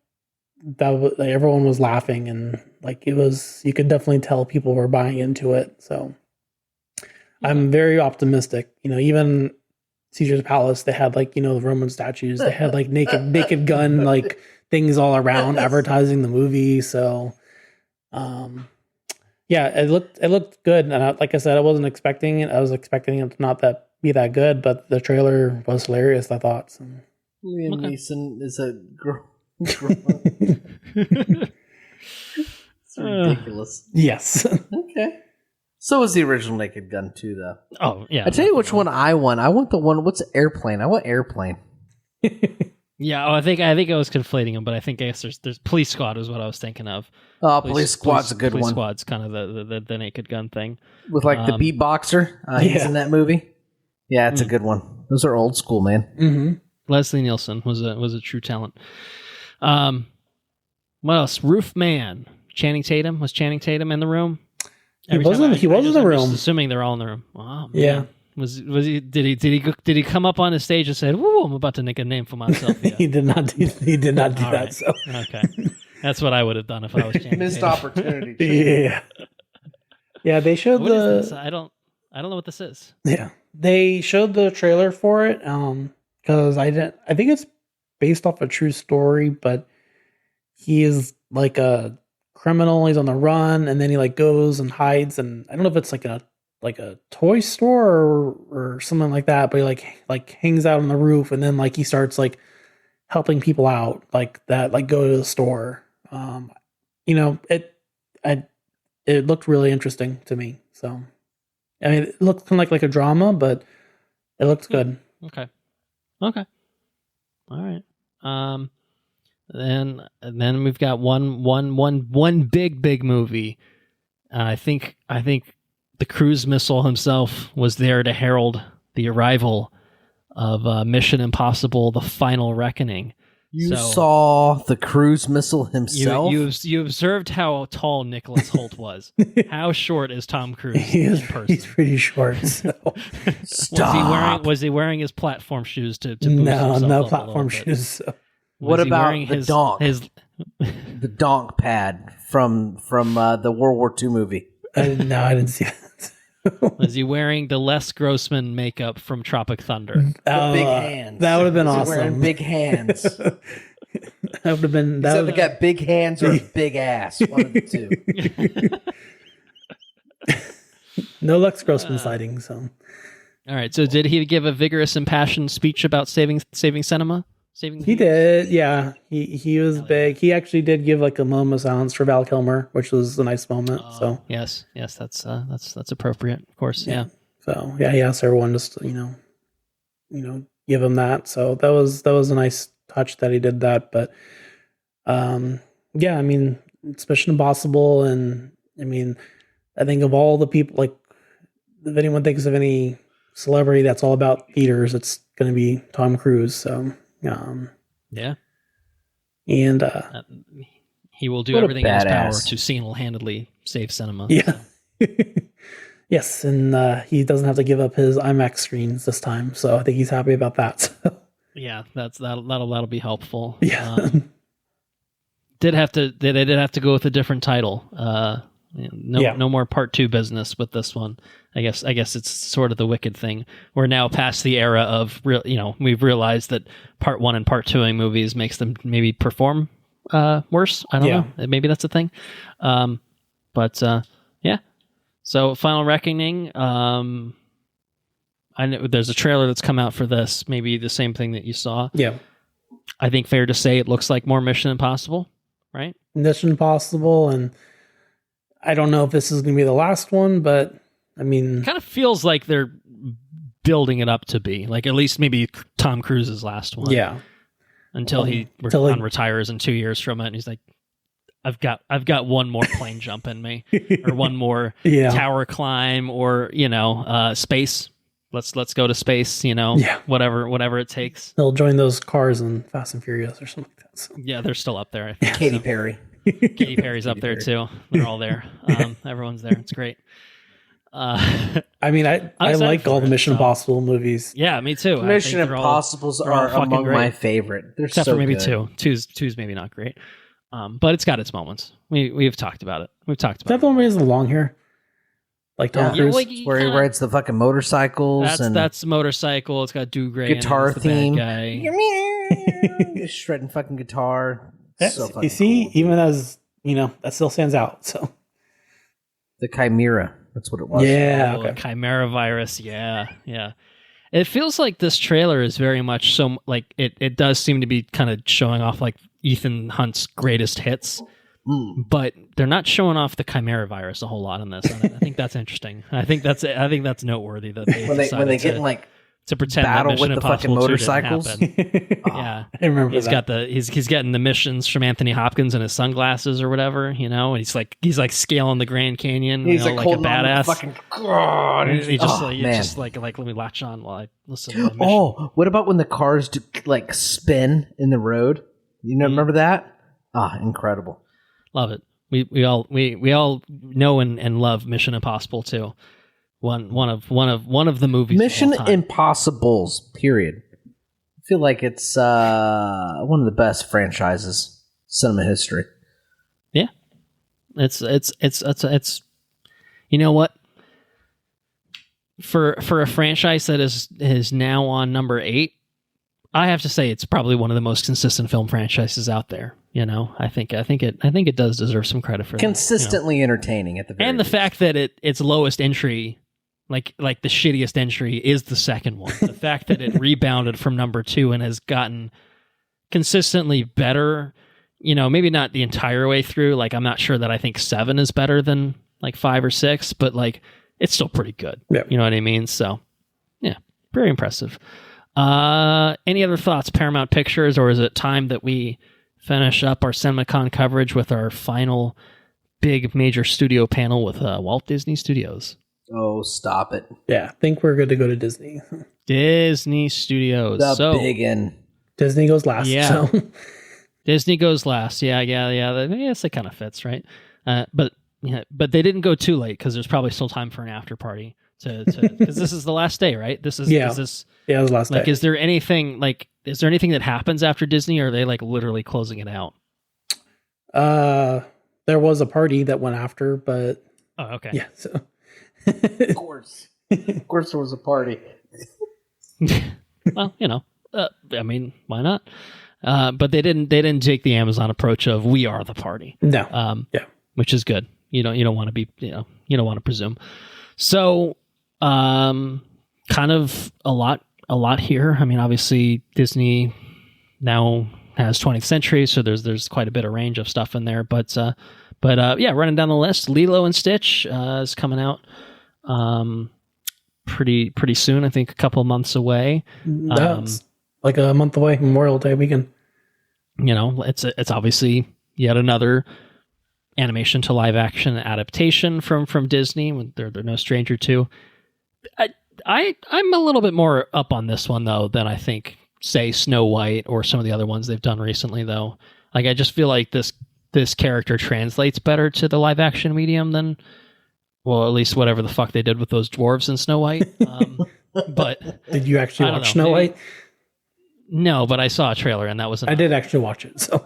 everyone was laughing, and like you could definitely tell people were buying into it. So I'm very optimistic. Even Caesar's Palace, they had like, the Roman statues. They had like naked gun, like things all around advertising the movie. So, it looked good. And like I said, I wasn't expecting it. I was expecting it to not be that good, but the trailer was hilarious, I thought. So. Liam Neeson is a girl. It's ridiculous. Yes. Okay. So was the original Naked Gun too, though. Oh yeah. I tell you which one I want. I want the one. What's Airplane? I want Airplane. Yeah. Oh, I think I was conflating them, but I guess there's Police Squad is what I was thinking of. Oh, Police Squad's a good Police one. Squad's kind of the Naked Gun thing With like the beatboxer. He's in that movie. Yeah, it's a good one. Those are old school, man. Mm-hmm. Leslie Nielsen was a true talent. What else? Roofman. Channing Tatum. Was Channing Tatum in the room? He was in the room. Just assuming they're all in the room. Wow. Man. Yeah. Was he? Did he come up on the stage and said, "Woo, I'm about to make a name for myself"? Yeah. He did not do that. Right. So okay, that's what I would have done if I was Channing Missed Tatum. opportunity. Yeah. Yeah, they showed What is this? I don't know what this is. Yeah. They showed the trailer for it. Because I think it's based off a true story, but he is like a criminal. He's on the run, and then he like goes and hides, and I don't know if it's like a toy store or something like that, but he like hangs out on the roof, and then like he starts like helping people out like that, like go to the store. It looked really interesting to me. So I mean, it looked kind of like a drama, but it looked good. Okay. All right. Then we've got one big movie. I think the cruise missile himself was there to herald the arrival of Mission Impossible: The Final Reckoning. You saw the cruise missile himself? You observed how tall Nicholas Hoult was. How short is Tom Cruise? He's pretty short. So. Stop. Was he wearing his platform shoes to boost himself no up platform shoes. So. What about the donk? The donk pad from the World War II movie? No, I didn't see that. Was he wearing the Les Grossman makeup from Tropic Thunder? The big hands. That would have been awesome. Wearing big hands. That would have been. That would got big hands or a big ass. One of the two. No Lex Grossman sighting. So. All right. So did he give a vigorous, impassioned speech about saving cinema? He did, yeah. He was big. He actually did give like a moment of silence for Val Kilmer, which was a nice moment. So yes, that's appropriate, of course. Yeah. So yeah, he asked everyone just give him that. So that was a nice touch that he did that. But yeah, I mean, it's Mission Impossible, and I mean, I think of all the people, like if anyone thinks of any celebrity that's all about theaters, it's going to be Tom Cruise. So. Yeah, and he will do everything in his power to single-handedly save cinema. Yeah, so. Yes, and he doesn't have to give up his IMAX screens this time, so I think he's happy about that. So. Yeah, that'll be helpful. Yeah, they did have to go with a different title. No more part 2 business with this one. I guess it's sort of the Wicked thing. We're now past the era of we've realized that part 1 and part 2 in movies makes them maybe perform worse. I don't know. Maybe that's a thing. But yeah. So Final Reckoning. I know there's a trailer that's come out for this. Maybe the same thing that you saw. Yeah. I think fair to say it looks like more Mission Impossible, right? Mission Impossible, and I don't know if this is going to be the last one, but I mean... It kind of feels like they're building it up to be. Like at least maybe Tom Cruise's last one. Yeah. Until he retires in 2 years from it, and he's like, I've got one more plane jump in me. Or one more tower climb, or, space. Let's go to space, whatever it takes. They'll join those cars in Fast and Furious or something like that. So. Yeah, they're still up there, I think. Katy Perry. Katy Perry's up there too. They're all there. Everyone's there. It's great. I mean, I like all the Mission Impossible movies. Yeah, me too. Mission Impossibles are among my favorite. They're except so for maybe good. Two's maybe not great. But it's got its moments. We've talked about it. Is that the one where he has the long hair? Like Tom Cruise? Where he rides the fucking motorcycles. That's motorcycle. It's got Dougray guitar theme. Guy. Shredding fucking guitar. So you see, cool. Even as that still stands out. So the Chimera, that's what it was. Yeah, Chimera virus. Yeah. It feels like this trailer is very much so like it does seem to be kind of showing off like Ethan Hunt's greatest hits, but they're not showing off the Chimera virus a whole lot in this. I think that's interesting. I think that's noteworthy that they when they get in like to pretend battle that Mission with the Impossible fucking 2 didn't motorcycles. Yeah, I remember he's that. got he's getting the missions from Anthony Hopkins and his sunglasses or whatever, and he's like scaling the Grand Canyon, He's like a holding on to the badass. fucking God. He just Man. just like let me latch on while I listen to the mission. Oh, what about when the cars do, like spin in the road? You know, remember that? Incredible. Love it. We all know and love Mission Impossible 2. One of the movies. Mission of all time. Impossibles. Period. I feel like it's one of the best franchises cinema history. Yeah, it's you know what, for a franchise that is now on number 8, I have to say it's probably one of the most consistent film franchises out there. I think it does deserve some credit for consistently entertaining at the very and the least. fact that its lowest entry, like the shittiest entry, is the second one. The fact that it rebounded from number 2 and has gotten consistently better. Maybe not the entire way through. Like, I'm not sure that I think 7 is better than like 5 or 6, but like it's still pretty good. Yeah. You know what I mean? So yeah, very impressive. Any other thoughts, Paramount Pictures, or is it time that we finish up our CinemaCon coverage with our final big major studio panel with Walt Disney Studios? Oh, stop it. Yeah, I think we're good to go to Disney. Disney Studios. The big in. Disney goes last. Yeah. So. Disney goes last. Yeah. Yes, it kind of fits, right? But they didn't go too late because there's probably still time for an after party because this is the last day, right? Is this it was the last day. Is there anything that happens after Disney, or are they like literally closing it out? There was a party that went after, but okay. Yeah. So Of course there was a party. Well, I mean, why not? But they didn't take the Amazon approach of we are the party. No. Yeah. Which is good. You don't want to be, you don't want to presume. So, kind of a lot here. I mean, obviously Disney now has 20th Century, so there's quite a bit of range of stuff in there. But yeah, running down the list, Lilo and Stitch is coming out pretty soon. I think a couple of months away. That's like a month away, Memorial Day weekend. It's obviously yet another animation to live action adaptation from Disney. They're no stranger to. I'm a little bit more up on this one though than I think, say, Snow White or some of the other ones they've done recently though. Like, I just feel like this character translates better to the live action medium than, well, at least whatever the fuck they did with those dwarves in Snow White. But did you actually watch Snow White? No, but I saw a trailer and that was enough. I did actually watch it. So,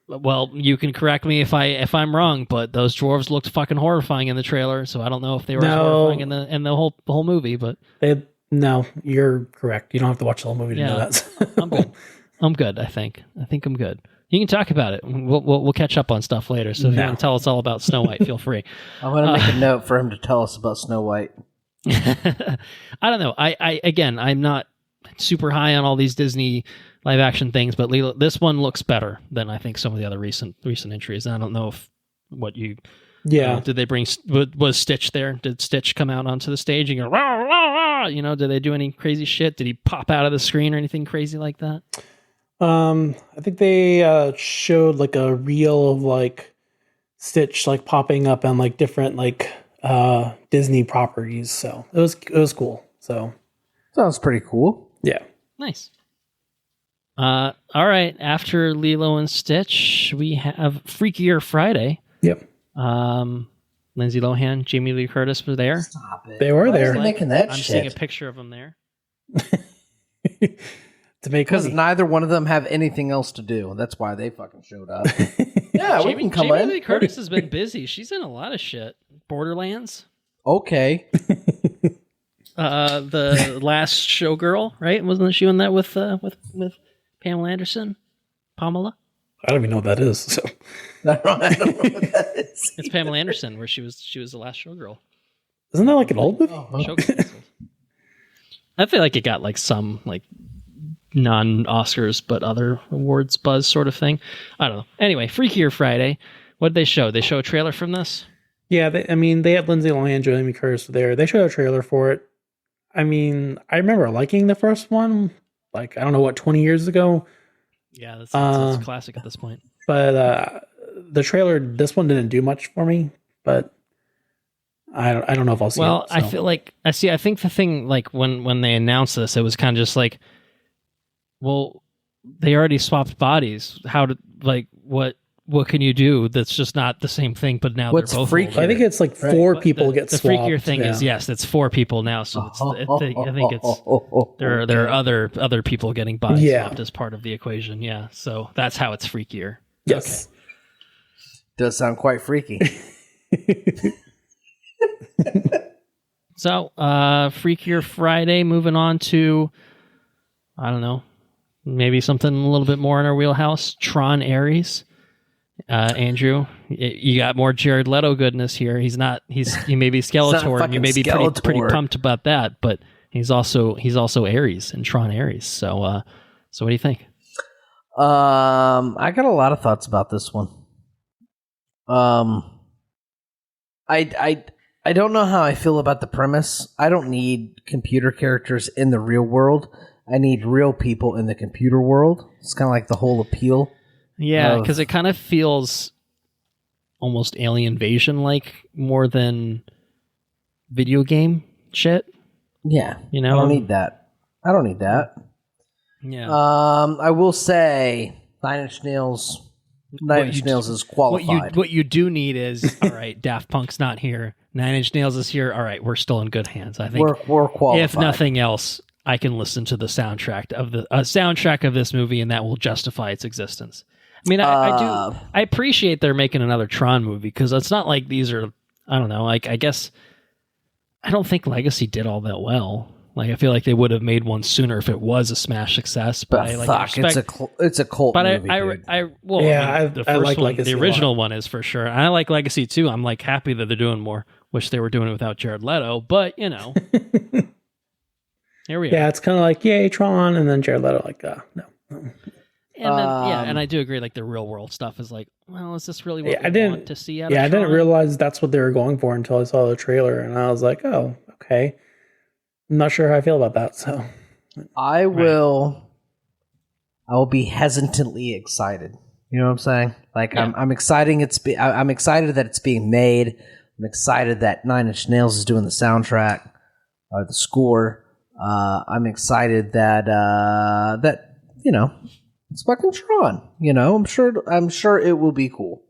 well, you can correct me if I'm wrong, but those dwarves looked fucking horrifying in the trailer. So I don't know if they were horrifying in the whole movie, but no, you're correct. You don't have to watch the whole movie to know that. I'm good. I'm good. I think I'm good. You can talk about it. We'll catch up on stuff later. So if you want to tell us all about Snow White, feel free. I'm going to make a note for him to tell us about Snow White. I don't know. I'm not super high on all these Disney live action things, but Lilo, this one looks better than I think some of the other recent entries. And I don't know if did they bring, was Stitch there? Did Stitch come out onto the stage and go, rah, rah, rah? Did they do any crazy shit? Did he pop out of the screen or anything crazy like that? I think they showed like a reel of like Stitch like popping up on like different like Disney properties. So it was cool. So sounds pretty cool. Yeah. Nice. All right. After Lilo and Stitch, we have Freakier Friday. Yep. Lindsay Lohan, Jamie Lee Curtis were there. Stop it. They were there. Making that I'm shit. seeing a picture of them there. Because neither one of them have anything else to do. That's why they fucking showed up. Yeah, we can come in. Jamie Lee Curtis has been busy. She's in a lot of shit. Borderlands. Okay. The Last Showgirl, right? Wasn't she in that with Pamela Anderson? Pamela? I don't even know what that is. So. I don't know what that is. It's Pamela Anderson, where she was the last showgirl. Isn't that like an old movie? Showgirl. I feel like it got like some like non-Oscars but other awards buzz sort of thing. I don't know. Anyway, Freakier Friday. What did they show? They show a trailer from this? Yeah, they had Lindsay Lohan, Jamie Curtis there. They showed a trailer for it. I mean, I remember liking the first one, like, I don't know what, 20 years ago? Yeah, that's a classic at this point. But the trailer, this one didn't do much for me, but I don't know if I'll see it. Well, I feel like, I think the thing, like, when they announced this, it was kind of just like, well, they already swapped bodies. What can you do that's just not the same thing, but now What's they're both freaky? I think it's like four people get swapped. The freakier thing is, yes, it's 4 people now, so I think it's there are other people getting bodies swapped as part of the equation, yeah. So that's how it's freakier. Yes. Okay. Does sound quite freaky. So, Freakier Friday, moving on to, I don't know, maybe something a little bit more in our wheelhouse, Tron Ares. Andrew, you got more Jared Leto goodness here. He may be Skeletor, and you may be pretty pumped about that, but he's also Ares in Tron Ares. So what do you think? I got a lot of thoughts about this one. I don't know how I feel about the premise. I don't need computer characters in the real world. I need real people in the computer world. It's kind of like the whole appeal. Yeah, because it kind of feels almost Alien Invasion-like more than video game shit. Yeah, you know, I don't need that. Yeah. I will say, Nine Inch Nails is qualified. What you do need is, all right, Daft Punk's not here. 9 Inch Nails is here. All right, we're still in good hands. I think we're qualified. If nothing else, I can listen to the soundtrack of this movie, and that will justify its existence. I mean, I appreciate they're making another Tron movie, because it's not like these are, I don't know, like, I guess, I don't think Legacy did all that well. Like, I feel like they would have made one sooner if it was a smash success. But it's a cult movie. I like Legacy. The original one is for sure. I like Legacy too. I'm like happy that they're doing more. Wish they were doing it without Jared Leto, but you know, here we are. Yeah, it's kind of like yay Tron, and then Jared Leto like no. And then, and I do agree. Like the real world stuff is like, well, is this really what we want to see? I didn't realize that's what they were going for until I saw the trailer, and I was like, oh, okay. I'm not sure how I feel about that. So I will be hesitantly excited. You know what I'm saying? Like I'm excited. I'm excited that it's being made. I'm excited that Nine Inch Nails is doing the soundtrack or the score. I'm excited that you know, it's fucking Tron. You know, I'm sure it will be cool.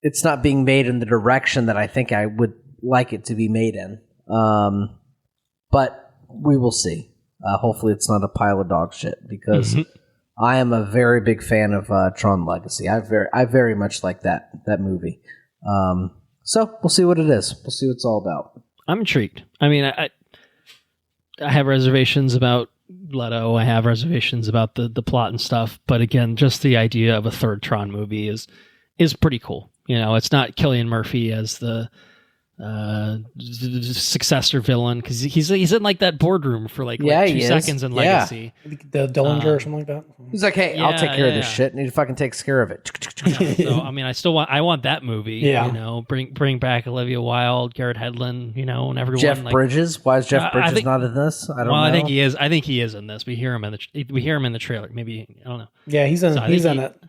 It's not being made in the direction that I think I would like it to be made in. But we will see. Hopefully it's not a pile of dog shit, because I am a very big fan of Tron Legacy. I very much like that movie. So we'll see what it is. We'll see what it's all about. I'm intrigued. I mean, I have reservations about Leto. I have reservations about the plot and stuff. But again, just the idea of a third Tron movie is pretty cool. You know, it's not Cillian Murphy as the successor villain, because he's in like that boardroom for like 2 seconds in Legacy. The Dillinger or something like that. He's like, hey, I'll take care of this shit, and he fucking takes care of it. So I mean, I want that movie. Yeah. You know, bring back Olivia Wilde, Garrett Hedlund, you know, and everyone. Jeff Bridges. Why is Jeff Bridges not in this? I don't know. I think he is. I think he is in this. We hear him in the trailer. Maybe, I don't know. Yeah, he's in. He's in it.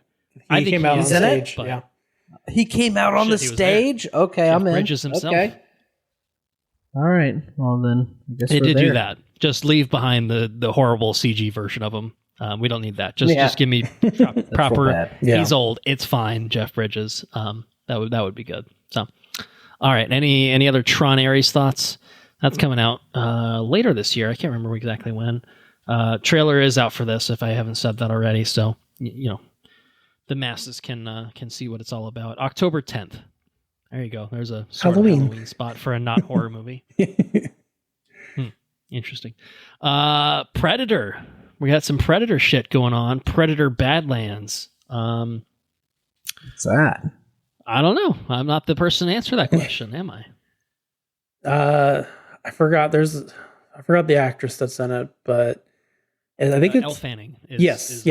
He came out on stage. Yeah. He came out on the stage? Okay, I'm in. Bridges himself. Okay. All right. Well, then, I guess they did do that. Just leave behind the horrible CG version of him. We don't need that. Just give me proper. He's old. It's fine. Jeff Bridges. That would be good. So, all right. Any other Tron Ares thoughts? That's coming out later this year. I can't remember exactly when. Trailer is out for this, if I haven't said that already. So, you know, the masses can see what it's all about. October 10th. There you go. There's a sort of Halloween spot for a not horror movie. Interesting. Predator. We got some Predator shit going on. Predator Badlands. What's that? I don't know. I'm not the person to answer that question, am I? I forgot the actress that's in it, but I think it's Elle Fanning.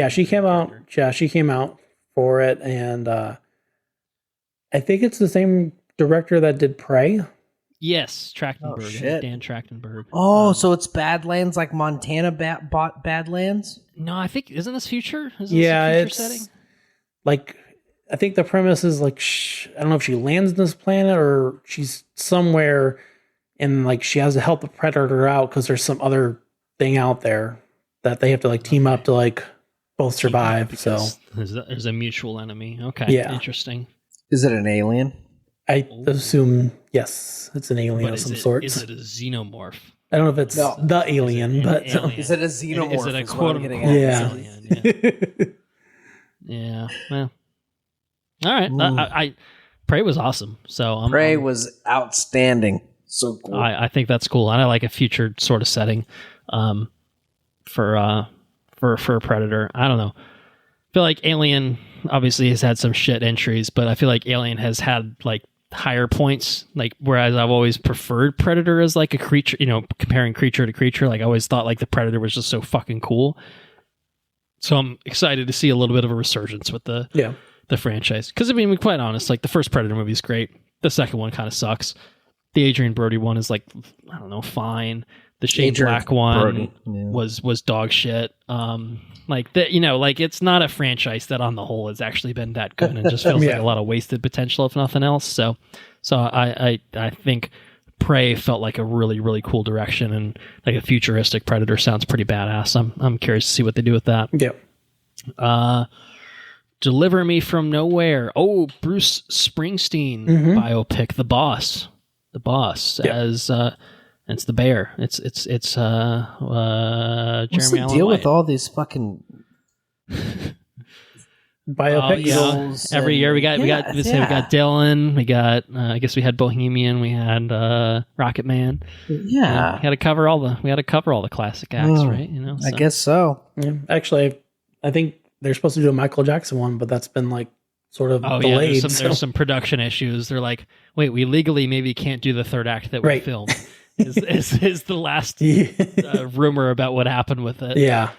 She came out. Yeah, she came out for it, and I think it's the same director that did Prey. Yes, Trachtenberg. Oh, shit. Dan Trachtenberg. Oh, so it's Badlands, like Montana bought Badlands? No, I think isn't this future? Isn't Yeah, this a future setting? Like, I think the premise is like I don't know if she lands on this planet or she's somewhere, and like she has to help the predator out because there's some other thing out there that they have to like team up to like both survive. So there's a mutual enemy. Okay, yeah, interesting. Is it an alien? I assume yes, it's an alien of some sort. Is it a xenomorph? I don't know if it's the alien, but is it a xenomorph? Is it a quote unquote alien? Yeah. Well, all right. I Prey was awesome. So Prey was outstanding. So cool. I think that's cool, and I like a future sort of setting for a Predator. I don't know. I feel like Alien obviously has had some shit entries, but I feel like Alien has had like higher points, like whereas I've always preferred Predator as like a creature, comparing creature to creature. Like I always thought like the Predator was just so fucking cool. So I'm excited to see a little bit of a resurgence with the franchise. Because I mean, to be quite honest, like the first Predator movie is great. The second one kind of sucks. The Adrian Brody one is like, I don't know, fine. The Shane Black one was dog shit. Like that, like it's not a franchise that on the whole has actually been that good, and just feels like a lot of wasted potential if nothing else. So I think Prey felt like a really, really cool direction, and like a futuristic Predator sounds pretty badass. I'm curious to see what they do with that. Yeah. Deliver Me From Nowhere. Oh, Bruce Springsteen biopic, The Boss. As it's the bear. It's Jeremy What's the Allen deal White. with all these fucking biopics? Every year we got Dylan. We got I guess we had Bohemian. We had Rocket Man. Yeah, we had to cover all the classic acts, right? So. I guess so. Yeah. Actually, I think they're supposed to do a Michael Jackson one, but that's been like sort of delayed. Yeah, there's some production issues. They're like, wait, we legally maybe can't do the third act that we filmed. Is the last rumor about what happened with it? Yeah.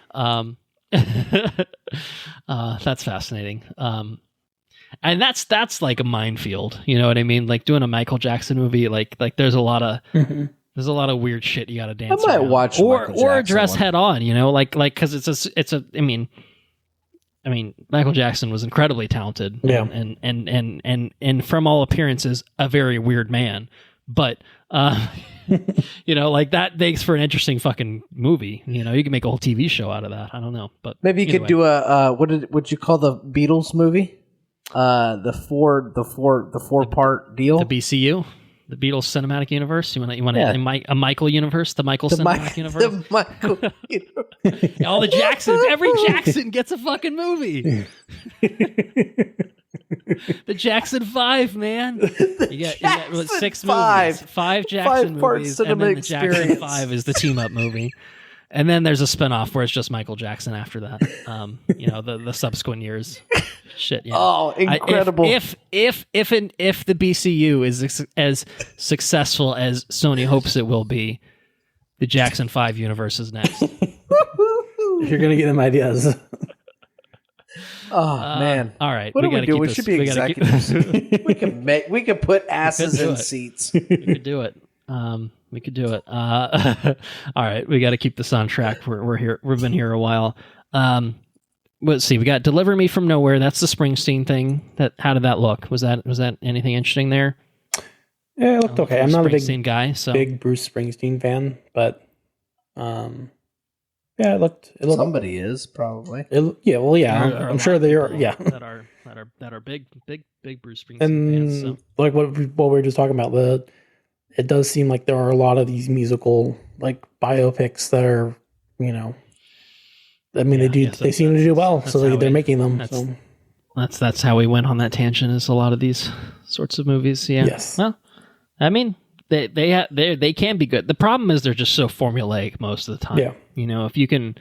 That's fascinating. And that's like a minefield. You know what I mean? Like doing a Michael Jackson movie, like there's a lot of there's a lot of weird shit you got to dance. I might around. watch or address head on. Like because it's a. I mean, Michael Jackson was incredibly talented. Yeah. And from all appearances, a very weird man. But like that makes for an interesting fucking movie. You can make a whole TV show out of that. I don't know, but maybe you could do a what'd you call the Beatles movie? The four part deal. The BCU, the Beatles cinematic universe. You want a Michael universe, the Michael cinematic universe. The Michael universe. All the Jacksons. Every Jackson gets a fucking movie. The Jackson 5, man. You got 6 movies. 5 Jackson movies, and then the Jackson 5 is the team-up movie. And then there's a spinoff where it's just Michael Jackson after that. The subsequent years. Shit, yeah. Oh, incredible. If the BCU is as successful as Sony hopes it will be, the Jackson 5 universe is next. You're going to get them ideas. Oh man! All right, what do we do? We should be executives. we can put asses in seats. We could do it. All right, we got to keep this on track. We're here. We've been here a while. Let's see. We got "Deliver Me From Nowhere." That's the Springsteen thing. How did that look? Was that anything interesting there? Yeah, it looked okay. I'm not a big Bruce Springsteen fan, but yeah, it looked. Somebody is probably. I'm sure they are. Yeah, that are big Bruce Springsteen fans. So. Like what we were just talking about, it does seem like there are a lot of these musical like biopics that are, they seem to do well, so they're making them. That's how we went on that tangent. Is a lot of these sorts of movies. Yeah. Yes. Well, I mean. They can be good. The problem is they're just so formulaic most of the time. Yeah. If you can,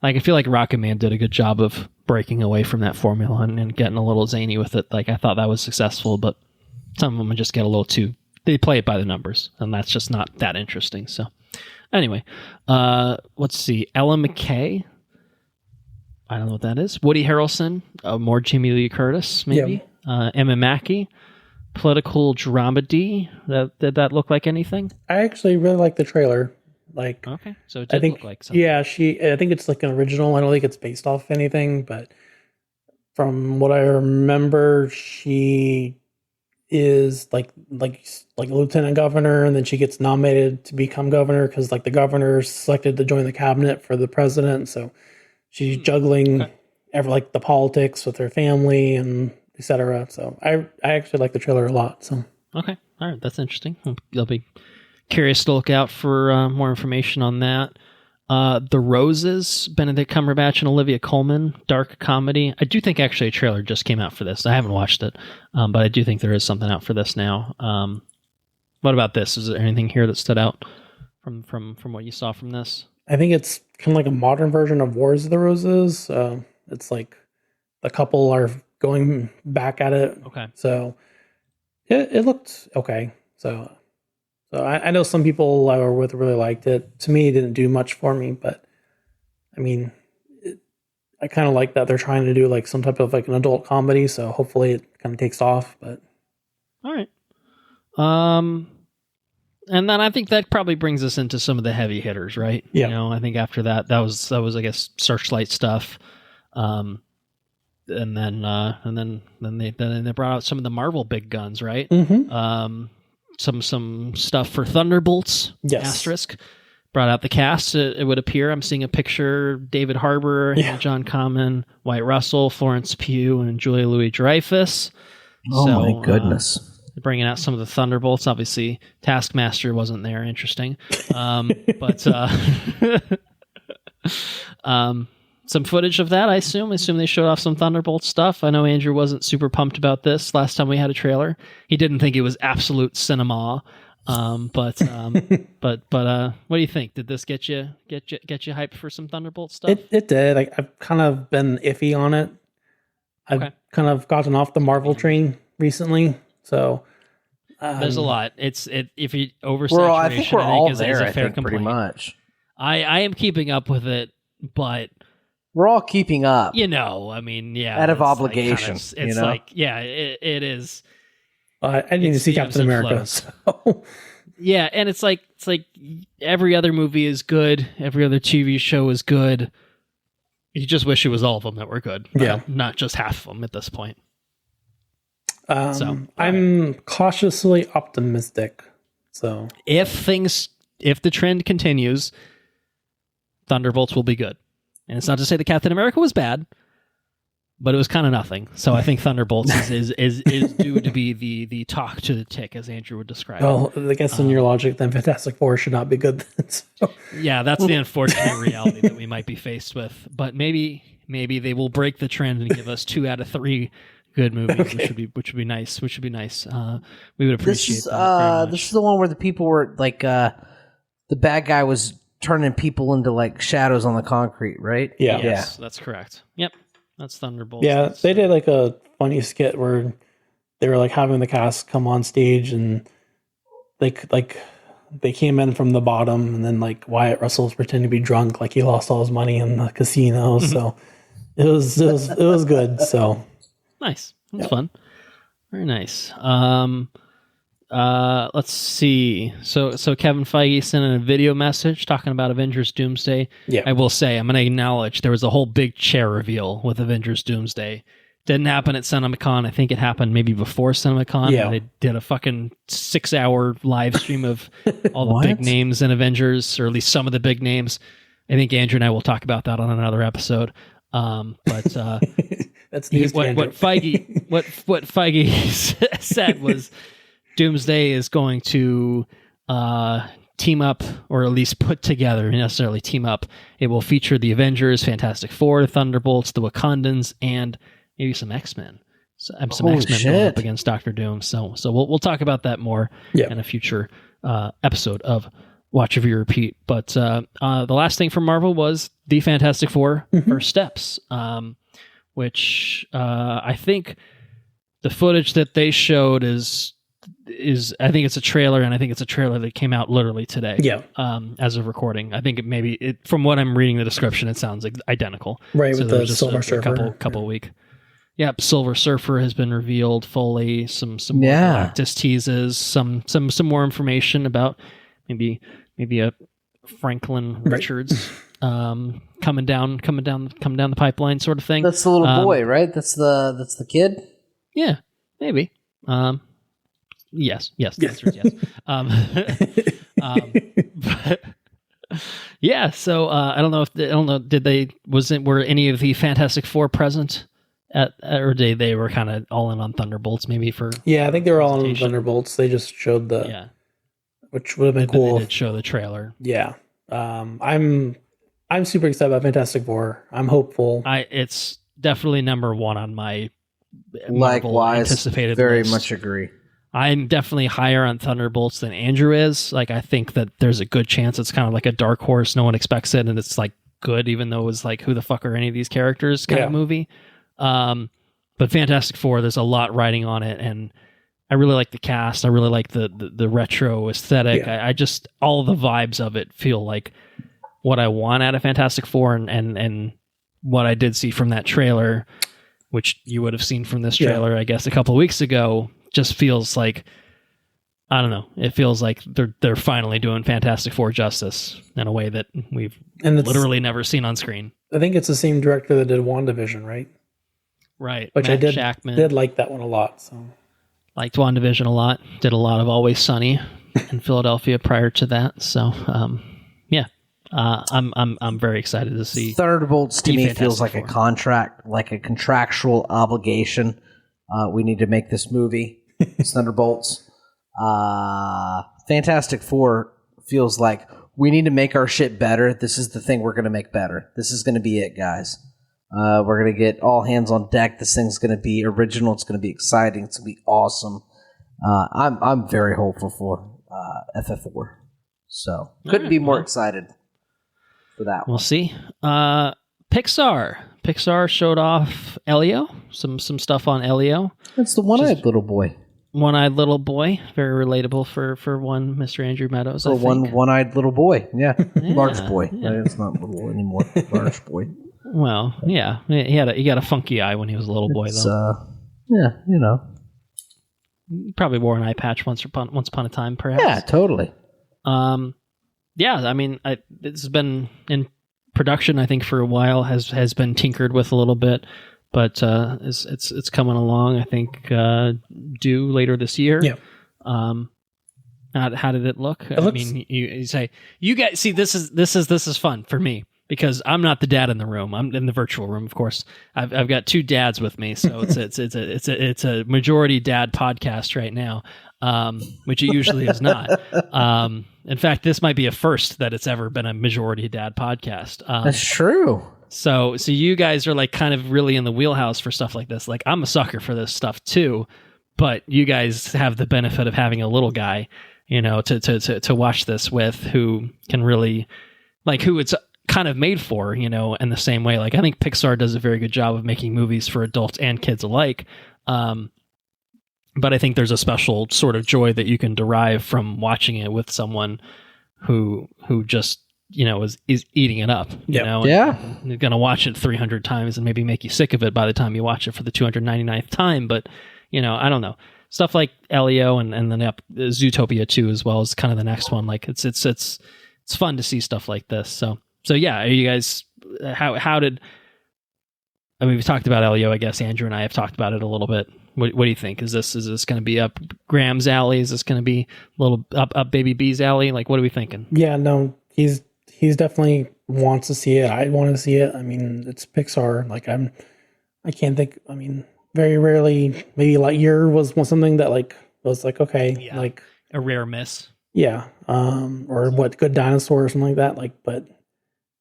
like, I feel like Rocket Man did a good job of breaking away from that formula and getting a little zany with it. Like, I thought that was successful, but some of them just get a little too they play it by the numbers, and that's just not that interesting. So anyway, let's see. Ella McKay. I don't know what that is. Woody Harrelson. More Jamie Lee Curtis, maybe. Yeah. Emma Mackey. Political dramedy. Did that look like anything? I actually really like the trailer. Like, okay, so it did look like something. Yeah, I think it's like an original. I don't think it's based off anything, but from what I remember, she is like a lieutenant governor, and then she gets nominated to become governor because like the governor selected to join the cabinet for the president. So she's juggling like the politics with her family and etc. So I actually like the trailer a lot. So okay, all right, that's interesting. I'll be curious to look out for more information on that. The Roses, Benedict Cumberbatch and Olivia Colman, dark comedy. I do think actually a trailer just came out for this. I haven't watched it, but I do think there is something out for this now. What about this? Is there anything here that stood out from what you saw from this? I think it's kind of like a modern version of Wars of the Roses. It's like the couple are going back at it. Okay. So it looked okay. So I know some people I were with really liked it. To me, it didn't do much for me, but I mean, I kind of like that they're trying to do like some type of like an adult comedy. So hopefully it kind of takes off. But all right. And then I think that probably brings us into some of the heavy hitters, right? Yeah. You know, I think after that was I guess Searchlight stuff. And then they brought out some of the Marvel big guns, right? Mm-hmm. Some stuff for Thunderbolts. Yes. Asterisk. Brought out the cast. It would appear. I'm seeing a picture: David Harbour, John Common, Wyatt Russell, Florence Pugh, and Julia Louis-Dreyfus. Oh my goodness! Bringing out some of the Thunderbolts. Obviously, Taskmaster wasn't there. Interesting, but some footage of that, I assume they showed off some Thunderbolt stuff. I know Andrew wasn't super pumped about this last time we had a trailer. He didn't think it was absolute cinema. But what do you think? Did this get you hyped for some Thunderbolt stuff? It did. I've kind of been iffy on it. I've kind of gotten off the Marvel train recently. So there's a lot. If you oversaturation, well, I think we're all there. I think pretty much. I am keeping up with it, but we're all keeping up. You know, I mean, yeah, out of obligation. It's like it is. I didn't see Captain America. So. Yeah, and it's like every other movie is good. Every other TV show is good. You just wish it was all of them that were good. Yeah, not just half of them at this point. I'm cautiously optimistic. So if the trend continues, Thunderbolts will be good. And it's not to say that Captain America was bad, but it was kind of nothing. So I think Thunderbolts is due to be the talk to the tick, as Andrew would describe. Well, I guess in your logic, then Fantastic Four should not be good. Then, so. Yeah, that's the unfortunate reality that we might be faced with. But maybe they will break the trend and give us 2 out of 3 good movies, which would be nice. We would appreciate that. This is the one where the people were like, the bad guy was turning people into like shadows on the concrete, right? Yeah. Yes, that's correct. Yep. That's Thunderbolts. Yeah, they did like a funny skit where they were like having the cast come on stage and they came in from the bottom, and then like Wyatt Russell's pretending to be drunk, like he lost all his money in the casino. So it was good. So nice. That's fun. Very nice. Let's see. So Kevin Feige sent in a video message talking about Avengers Doomsday. Yeah. I will say, I'm going to acknowledge there was a whole big chair reveal with Avengers Doomsday. Didn't happen at CinemaCon. I think it happened maybe before CinemaCon. Yeah. They did a fucking 6-hour live stream of all the big names in Avengers, or at least some of the big names. I think Andrew and I will talk about that on another episode. But that's news. What Feige said was Doomsday is going to team up, or at least put together, necessarily team up. It will feature the Avengers, Fantastic Four, Thunderbolts, the Wakandans, and maybe some X-Men. Some X-Men going up against Doctor Doom. So we'll talk about that more in a future episode of Watch Review Repeat. But the last thing from Marvel was the Fantastic Four First Steps, which I think the footage that they showed is is, I think it's a trailer, and I think it's a trailer that came out literally today. Yeah. As of recording, I think from what I'm reading the description, it sounds like identical. Right, so with the Silver Surfer. Couple week. Yep, Silver Surfer has been revealed fully. Some more Galactus teases. Some more information about maybe a Franklin Richards coming down the pipeline sort of thing. That's the little boy, right? That's the kid. Yeah, maybe. Yes. The answer is yes. But yeah. So I don't know. Were any of the Fantastic Four present or they were kind of all in on Thunderbolts? Maybe for I think they were all in Thunderbolts. They just showed which would have been cool. They did show the trailer. Yeah. I'm super excited about Fantastic Four. I'm hopeful. It's definitely number one on my likewise anticipated very list. Much agree. I'm definitely higher on Thunderbolts than Andrew is. Like, I think that there's a good chance it's kind of like a dark horse. No one expects it, and it's like good, even though it's like, who the fuck are any of these characters kind of movie. But Fantastic Four, there's a lot riding on it, and I really like the cast. I really like the retro aesthetic. Yeah. I just, all the vibes of it feel like what I want out of Fantastic Four, and what I did see from that trailer, which you would have seen from this trailer, I guess, a couple of weeks ago, just feels like, I don't know. It feels like they're finally doing Fantastic Four justice in a way that we've literally never seen on screen. I think it's the same director that did WandaVision, right? Right. Which Matt I Shakman. did like that one a lot. So liked WandaVision a lot. Did a lot of Always Sunny in Philadelphia prior to that. So I'm very excited to see. Thunderbolts to me feels like a contract, like a contractual obligation. We need to make this movie. It's Thunderbolts. Fantastic Four feels like we need to make our shit better. This is the thing we're going to make better. This is going to be it, guys. We're going to get all hands on deck. This thing's going to be original. It's going to be exciting. It's going to be awesome. I'm very hopeful for FF4. So couldn't be more excited for that one. We'll see. Pixar showed off Elio, some stuff on Elio. That's the one-eyed little boy. One-eyed little boy, very relatable for one Mr. Andrew Meadows. For one-eyed little boy, large boy. Yeah. It's not little anymore, large boy. Well, yeah, he got a funky eye when he was a little boy, though. He probably wore an eye patch once upon a time, perhaps. Yeah, totally. I mean, it's been in production, I think, for a while. Has been tinkered with a little bit. But it's coming along. I think due later this year. Yeah. How did it look? You say you guys see this is fun for me because I'm not the dad in the room. I'm in the virtual room, of course. I've got two dads with me, so it's a majority dad podcast right now, which it usually is not. In fact, this might be a first that it's ever been a majority dad podcast. That's true. So you guys are like kind of really in the wheelhouse for stuff like this. Like, I'm a sucker for this stuff too, but you guys have the benefit of having a little guy, to watch this with, who can really, like, who it's kind of made for, in the same way. Like, I think Pixar does a very good job of making movies for adults and kids alike. But I think there's a special sort of joy that you can derive from watching it with someone who just, is eating it up, You're going to watch it 300 times and maybe make you sick of it by the time you watch it for the 299th time. But, I don't know. Stuff like Elio and then Zootopia 2 as well is kind of the next one. Like, it's fun to see stuff like this. So yeah, are you guys, we've talked about Elio, I guess. Andrew and I have talked about it a little bit. What do you think? Is this going to be up Graham's alley? Is this going to be a little up Baby B's alley? Like, what are we thinking? Yeah, no, he's definitely wants to see it. I want to see it. I mean, it's Pixar. Like, I can't think. I mean, very rarely, maybe Lightyear was something that was okay, like a rare miss. Yeah. Or what, Good Dinosaur or something like that. Like, but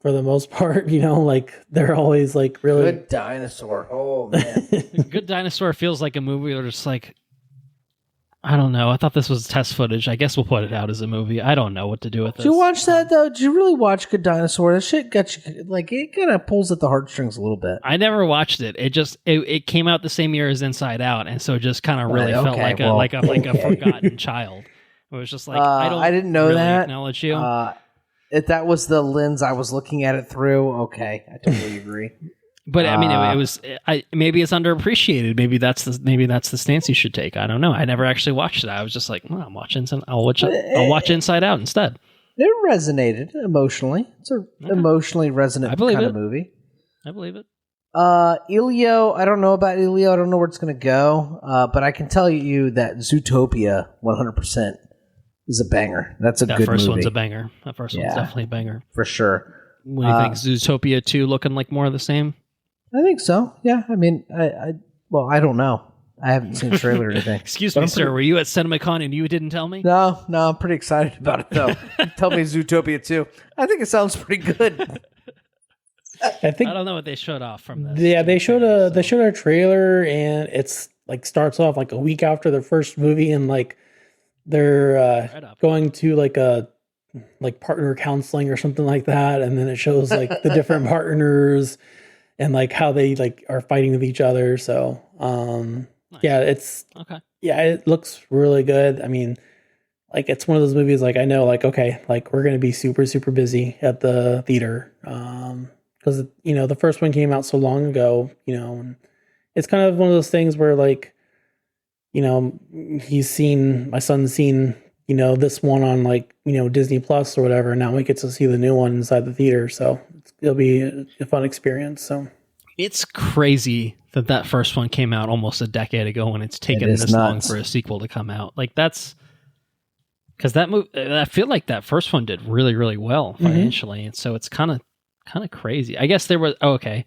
for the most part, they're always like really Good Dinosaur. Oh man, Good Dinosaur feels like a movie where it's like, I don't know. I thought this was test footage. I guess we'll put it out as a movie. I don't know what to do with this. Did you watch that though? Did you really watch Good Dinosaur? That shit got you like it kind of pulls at the heartstrings a little bit. I never watched it. It came out the same year as Inside Out, and so it just kind of really felt like a forgotten child. It was just like I didn't know really that. Acknowledge you. If that was the lens I was looking at it through, okay, I totally agree. But I mean, it was. Maybe it's underappreciated. Maybe that's the stance you should take. I don't know. I never actually watched it. I was just like, well, I'm watching. I'll watch Inside Out instead. It resonated emotionally. It's an emotionally resonant kind of movie. I believe it. Elio, I don't know about Elio. I don't know where it's going to go. But I can tell you that Zootopia 100% is a banger. That's a good movie. That first one's a banger. That first one's definitely a banger. For sure. What do you think? Zootopia 2 looking like more of the same? I think so. Yeah. I mean, I don't know. I haven't seen a trailer or anything. Excuse me, sir. Were you at CinemaCon and you didn't tell me? No, I'm pretty excited about it, though. Tell me Zootopia 2. I think it sounds pretty good. I don't know what they showed off from this. Yeah, they showed a trailer, and it's like starts off like a week after the first movie, and like they're going to like a partner counseling or something like that, and then it shows like the different partners and like how they like are fighting with each other. So nice. Yeah, it's okay. Yeah, it looks really good. I mean, like it's one of those movies like I know like okay, like we're gonna be super super busy at the theater because the first one came out so long ago, and it's kind of one of those things where like my son's seen this one on like Disney Plus or whatever. Now we get to see the new one inside the theater, so it'll be a fun experience. So it's crazy that first one came out almost a decade ago, when it's taken this long for a sequel to come out. Like that's because that movie. I feel like that first one did really really well financially, and so it's kind of crazy. I guess there was okay.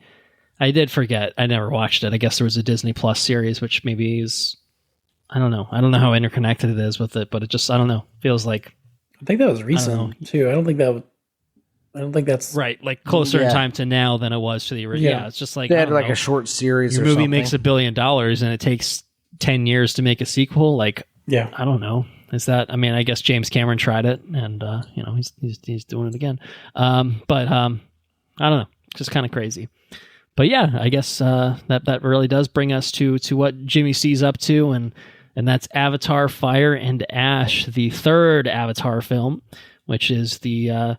I did forget. I never watched it. I guess there was a Disney Plus series, which maybe is. I don't know how interconnected it is with it, but it just, I don't know, feels like... I think that was recent, too. I don't think that's... Right, like closer in time to now than it was to the original. Yeah, it's just like... They had like a short series your or something. Your movie makes $1 billion and it takes 10 years to make a sequel. Like, yeah, I don't know. Is that... I mean, I guess James Cameron tried it and, he's doing it again. But I don't know. Just kind of crazy. But yeah, I guess that really does bring us to what Jimmy C's up to, and that's Avatar: Fire and Ash, the third Avatar film, which is the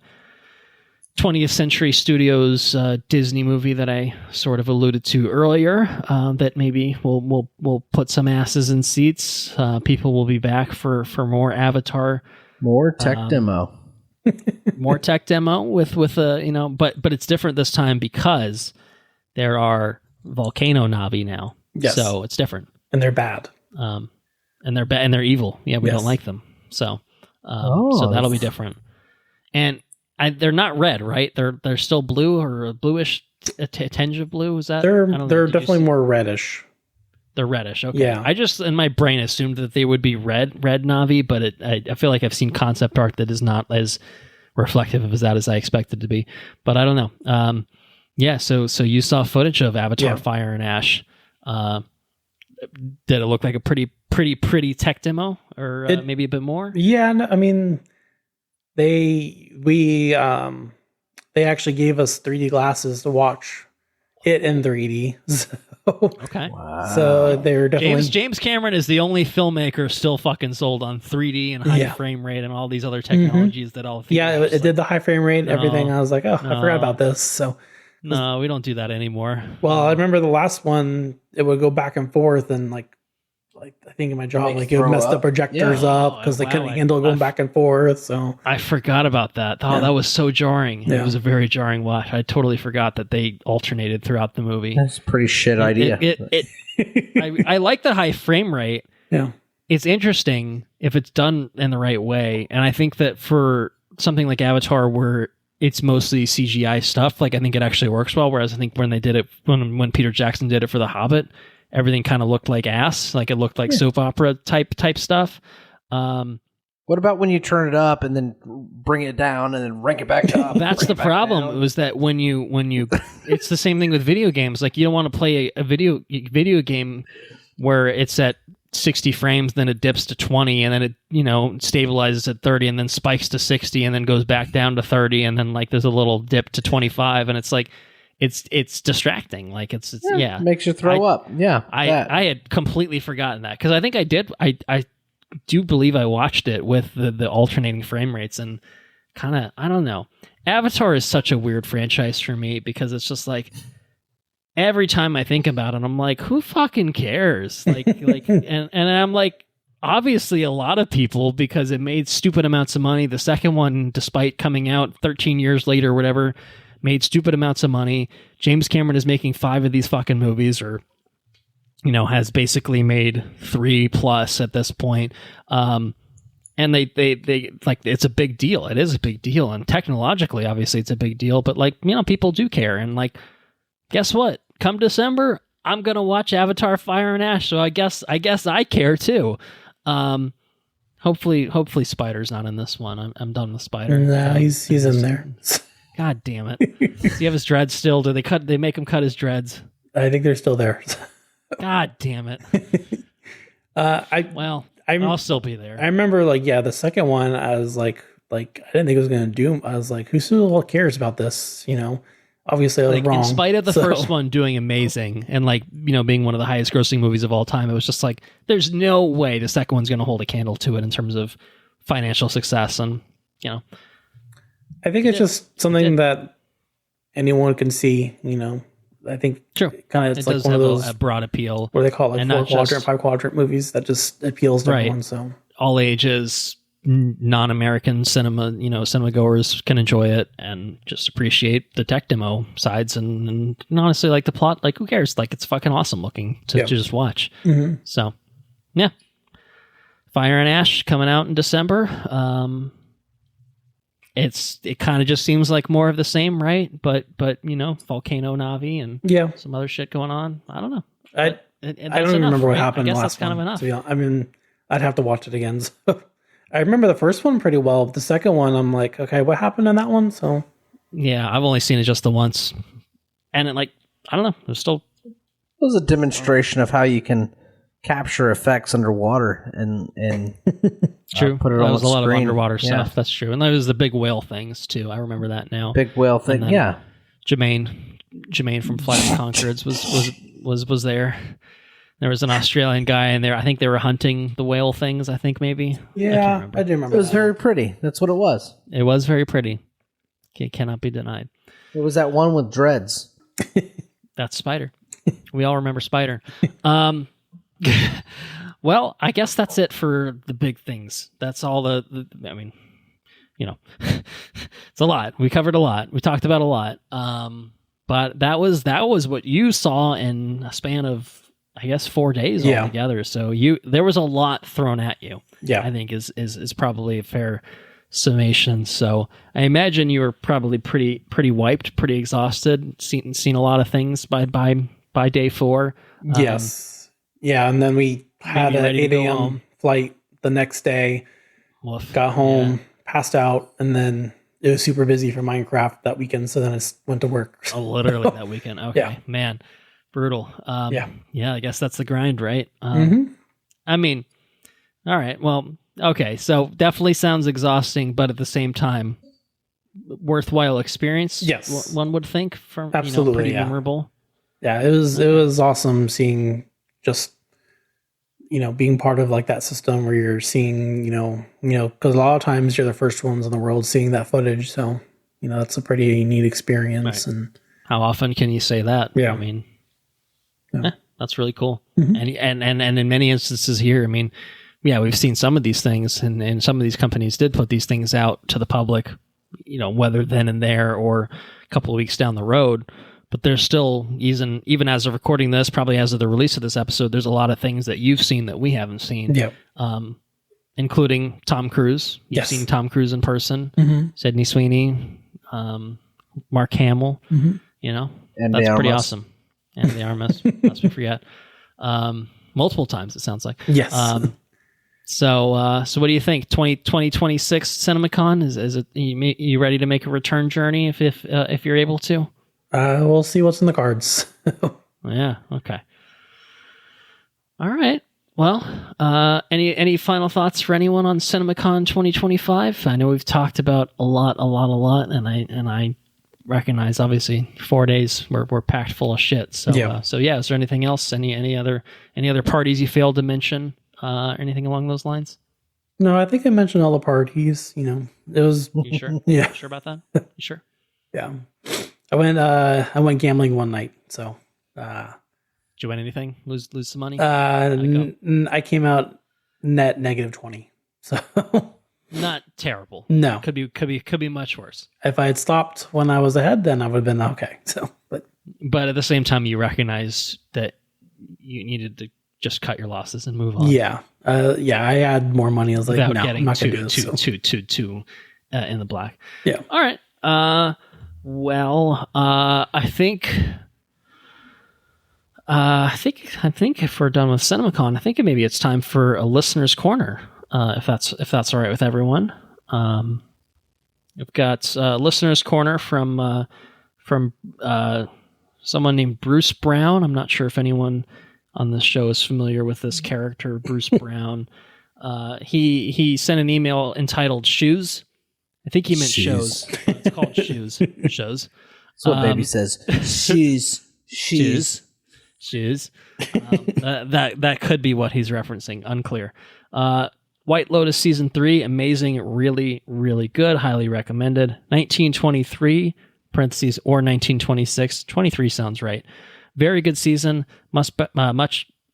20th Century Studios Disney movie that I sort of alluded to earlier. That maybe we'll put some asses in seats. People will be back for more Avatar, more tech demo, more tech demo with but it's different this time because there are volcano Na'vi now. Yes. So it's different, and they're bad. And they're bad and they're evil. Yeah, we don't like them. So, so that'll be different. And they're not red, right? They're still blue or a bluish a tinge of blue. Is that? They're definitely more reddish. They're reddish. Okay. Yeah. I just in my brain assumed that they would be red Na'vi, but I feel like I've seen concept art that is not as reflective of that as I expected to be. But I don't know. Yeah. So you saw footage of Avatar: Fire and Ash. Did it look like a pretty tech demo, or maybe a bit more? Yeah, no, I mean, they actually gave us 3D glasses to watch it in 3D. So, okay, wow. So they're definitely James Cameron is the only filmmaker still fucking sold on 3D and high frame rate and all these other technologies that all. It did the high frame rate, everything. I was like, I forgot about this. So. No, we don't do that anymore. Well, I remember the last one, it would go back and forth, and like I think in my job, like it would mess the projectors up because they couldn't handle going back and forth. So I forgot about that. Oh, that was so jarring. Yeah. It was a very jarring watch. I totally forgot that they alternated throughout the movie. That's a pretty shit idea. I like the high frame rate. Yeah, it's interesting if it's done in the right way, and I think that for something like Avatar, where it's mostly CGI stuff, like I think it actually works well. Whereas I think when they did it, when Peter Jackson did it for The Hobbit, everything kind of looked like ass, like it looked like soap opera type stuff. What about when you turn it up and then bring it down and then rank it back up? That's the problem. Was that when you it's the same thing with video games. Like you don't want to play a video game where it's at 60 frames, then it dips to 20, and then it, you know, stabilizes at 30, and then spikes to 60, and then goes back down to 30, and then like there's a little dip to 25, and it's like it's distracting. Like it's makes you throw up. Yeah, I had completely forgotten that, because I think I do believe I watched it with the alternating frame rates, and kind of, I don't know. Avatar is such a weird franchise for me, because it's just like, every time I think about it, I'm like, who fucking cares? Like, and I'm like, obviously a lot of people, because it made stupid amounts of money. The second one, despite coming out 13 years later or whatever, made stupid amounts of money. James Cameron is making 5 of these fucking movies, or, you know, has basically made 3+ at this point. And they like, it's a big deal. It is a big deal. And technologically, obviously it's a big deal, but like, you know, people do care. And like, guess what? Come December, I'm gonna watch Avatar: Fire and Ash, so I guess I care too. Hopefully Spider's not in this one. I'm done with Spider. No, he's in there. God damn it! Does he have his dreads still? Do they make him cut his dreads? I think they're still there. God damn it! I'll still be there. I remember, like, the second one, I was like I didn't think it was gonna do. I was like, who still cares about this? You know. Obviously, I was wrong. In spite of the first one doing amazing and, like, you know, being one of the highest grossing movies of all time, it was just like, there's no way the second one's going to hold a candle to it in terms of financial success. And, you know, I think it's just something that anyone can see, you know. I think kind of it's like one of those a broad appeal. Where they call it like 4-quadrant, 5-quadrant movies that just appeals to everyone. So all ages, non-American cinema, you know, cinema goers can enjoy it and just appreciate the tech demo sides and honestly, like, the plot, like, who cares? Like, it's fucking awesome looking to just watch. Mm-hmm. So, yeah. Fire and Ash coming out in December. It kind of just seems like more of the same, right? But you know, Volcano Navi and some other shit going on. I don't know. I don't even remember what happened. I guess last that's kind of enough. I mean, I'd have to watch it again. So. I remember the first one pretty well. The second one, I'm like, okay, what happened in that one? So, yeah, I've only seen it just the once, and it, like, I don't know. There's still. It was a demonstration of how you can capture effects underwater and true. Put it on a lot of underwater stuff. Yeah. That's true, and there was the big whale things too. I remember that now. Big whale thing, yeah. Jermaine from Flight of the Conchords was there. There was an Australian guy in there. I think they were hunting the whale things, I think, maybe. Yeah, I do remember. It was very pretty. That's what it was. It was very pretty. It cannot be denied. It was that one with dreads. That's Spider. We all remember Spider. Well, I guess that's it for the big things. That's all the I mean, you know, it's a lot. We covered a lot. We talked about a lot. But that was what you saw in a span of, I guess, 4 days altogether. So there was a lot thrown at you. Yeah, I think is probably a fair summation. So I imagine you were probably pretty wiped, pretty exhausted. Seen a lot of things by day 4. Yes, and then we had an 8 a.m. flight the next day. Woof. Got home, passed out, and then it was super busy for Minecraft that weekend. So then I went to work. Oh, literally that weekend. Okay, man. Brutal. Yeah, I guess that's the grind, right? I mean, all right. Well, okay. So definitely sounds exhausting, but at the same time, worthwhile experience. Yes, one would think. From absolutely, pretty memorable. Yeah, it was awesome seeing just being part of like that system where you're seeing because a lot of times you're the first ones in the world seeing that footage. So that's a pretty neat experience. Right. And how often can you say that? Yeah, I mean. Yeah, that's really cool. Mm-hmm. And in many instances here, I mean, yeah, we've seen some of these things and some of these companies did put these things out to the public, whether then and there or a couple of weeks down the road, but there's still, even as of recording this, probably as of the release of this episode, there's a lot of things that you've seen that we haven't seen. Yeah. Including Tom Cruise. You've seen Tom Cruise in person, Sydney Sweeney, Mark Hamill, and that's pretty awesome. And the armist, lest we forget. Multiple times, it sounds like. Yes. So what do you think? 2026 CinemaCon? Is it you ready to make a return journey if you're able to? We'll see what's in the cards. Yeah. Okay. All right. Well, Any final thoughts for anyone on CinemaCon 2025? I know we've talked about a lot, and I recognize obviously 4 days we're packed full of shit. So yeah. Is there anything else? Any other parties you failed to mention? Anything along those lines? No, I think I mentioned all the parties. It was. You sure? Yeah. You sure about that? You sure? Yeah. I went gambling one night. So. Did you win anything? Lose some money? I came out net -20. So. Not terrible. No. Could be much worse. If I had stopped when I was ahead, then I would have been okay. So, but at the same time, you recognized that you needed to just cut your losses and move on. Yeah. I had more money. I was like, without no, getting I'm not going to do this. too in the black. Yeah. All right. I think if we're done with CinemaCon, I think maybe it's time for a listener's corner. If that's all right with everyone. We've got listener's corner from someone named Bruce Brown. I'm not sure if anyone on this show is familiar with this character, Bruce Brown. He sent an email entitled "Shoes." I think he meant shows. It's called shoes. Shows. That's what baby says. Shoes. That could be what he's referencing. Unclear. White Lotus Season 3, amazing, really, really good, highly recommended. 1923, parentheses, or 1926. 23 sounds right. Very good season, much better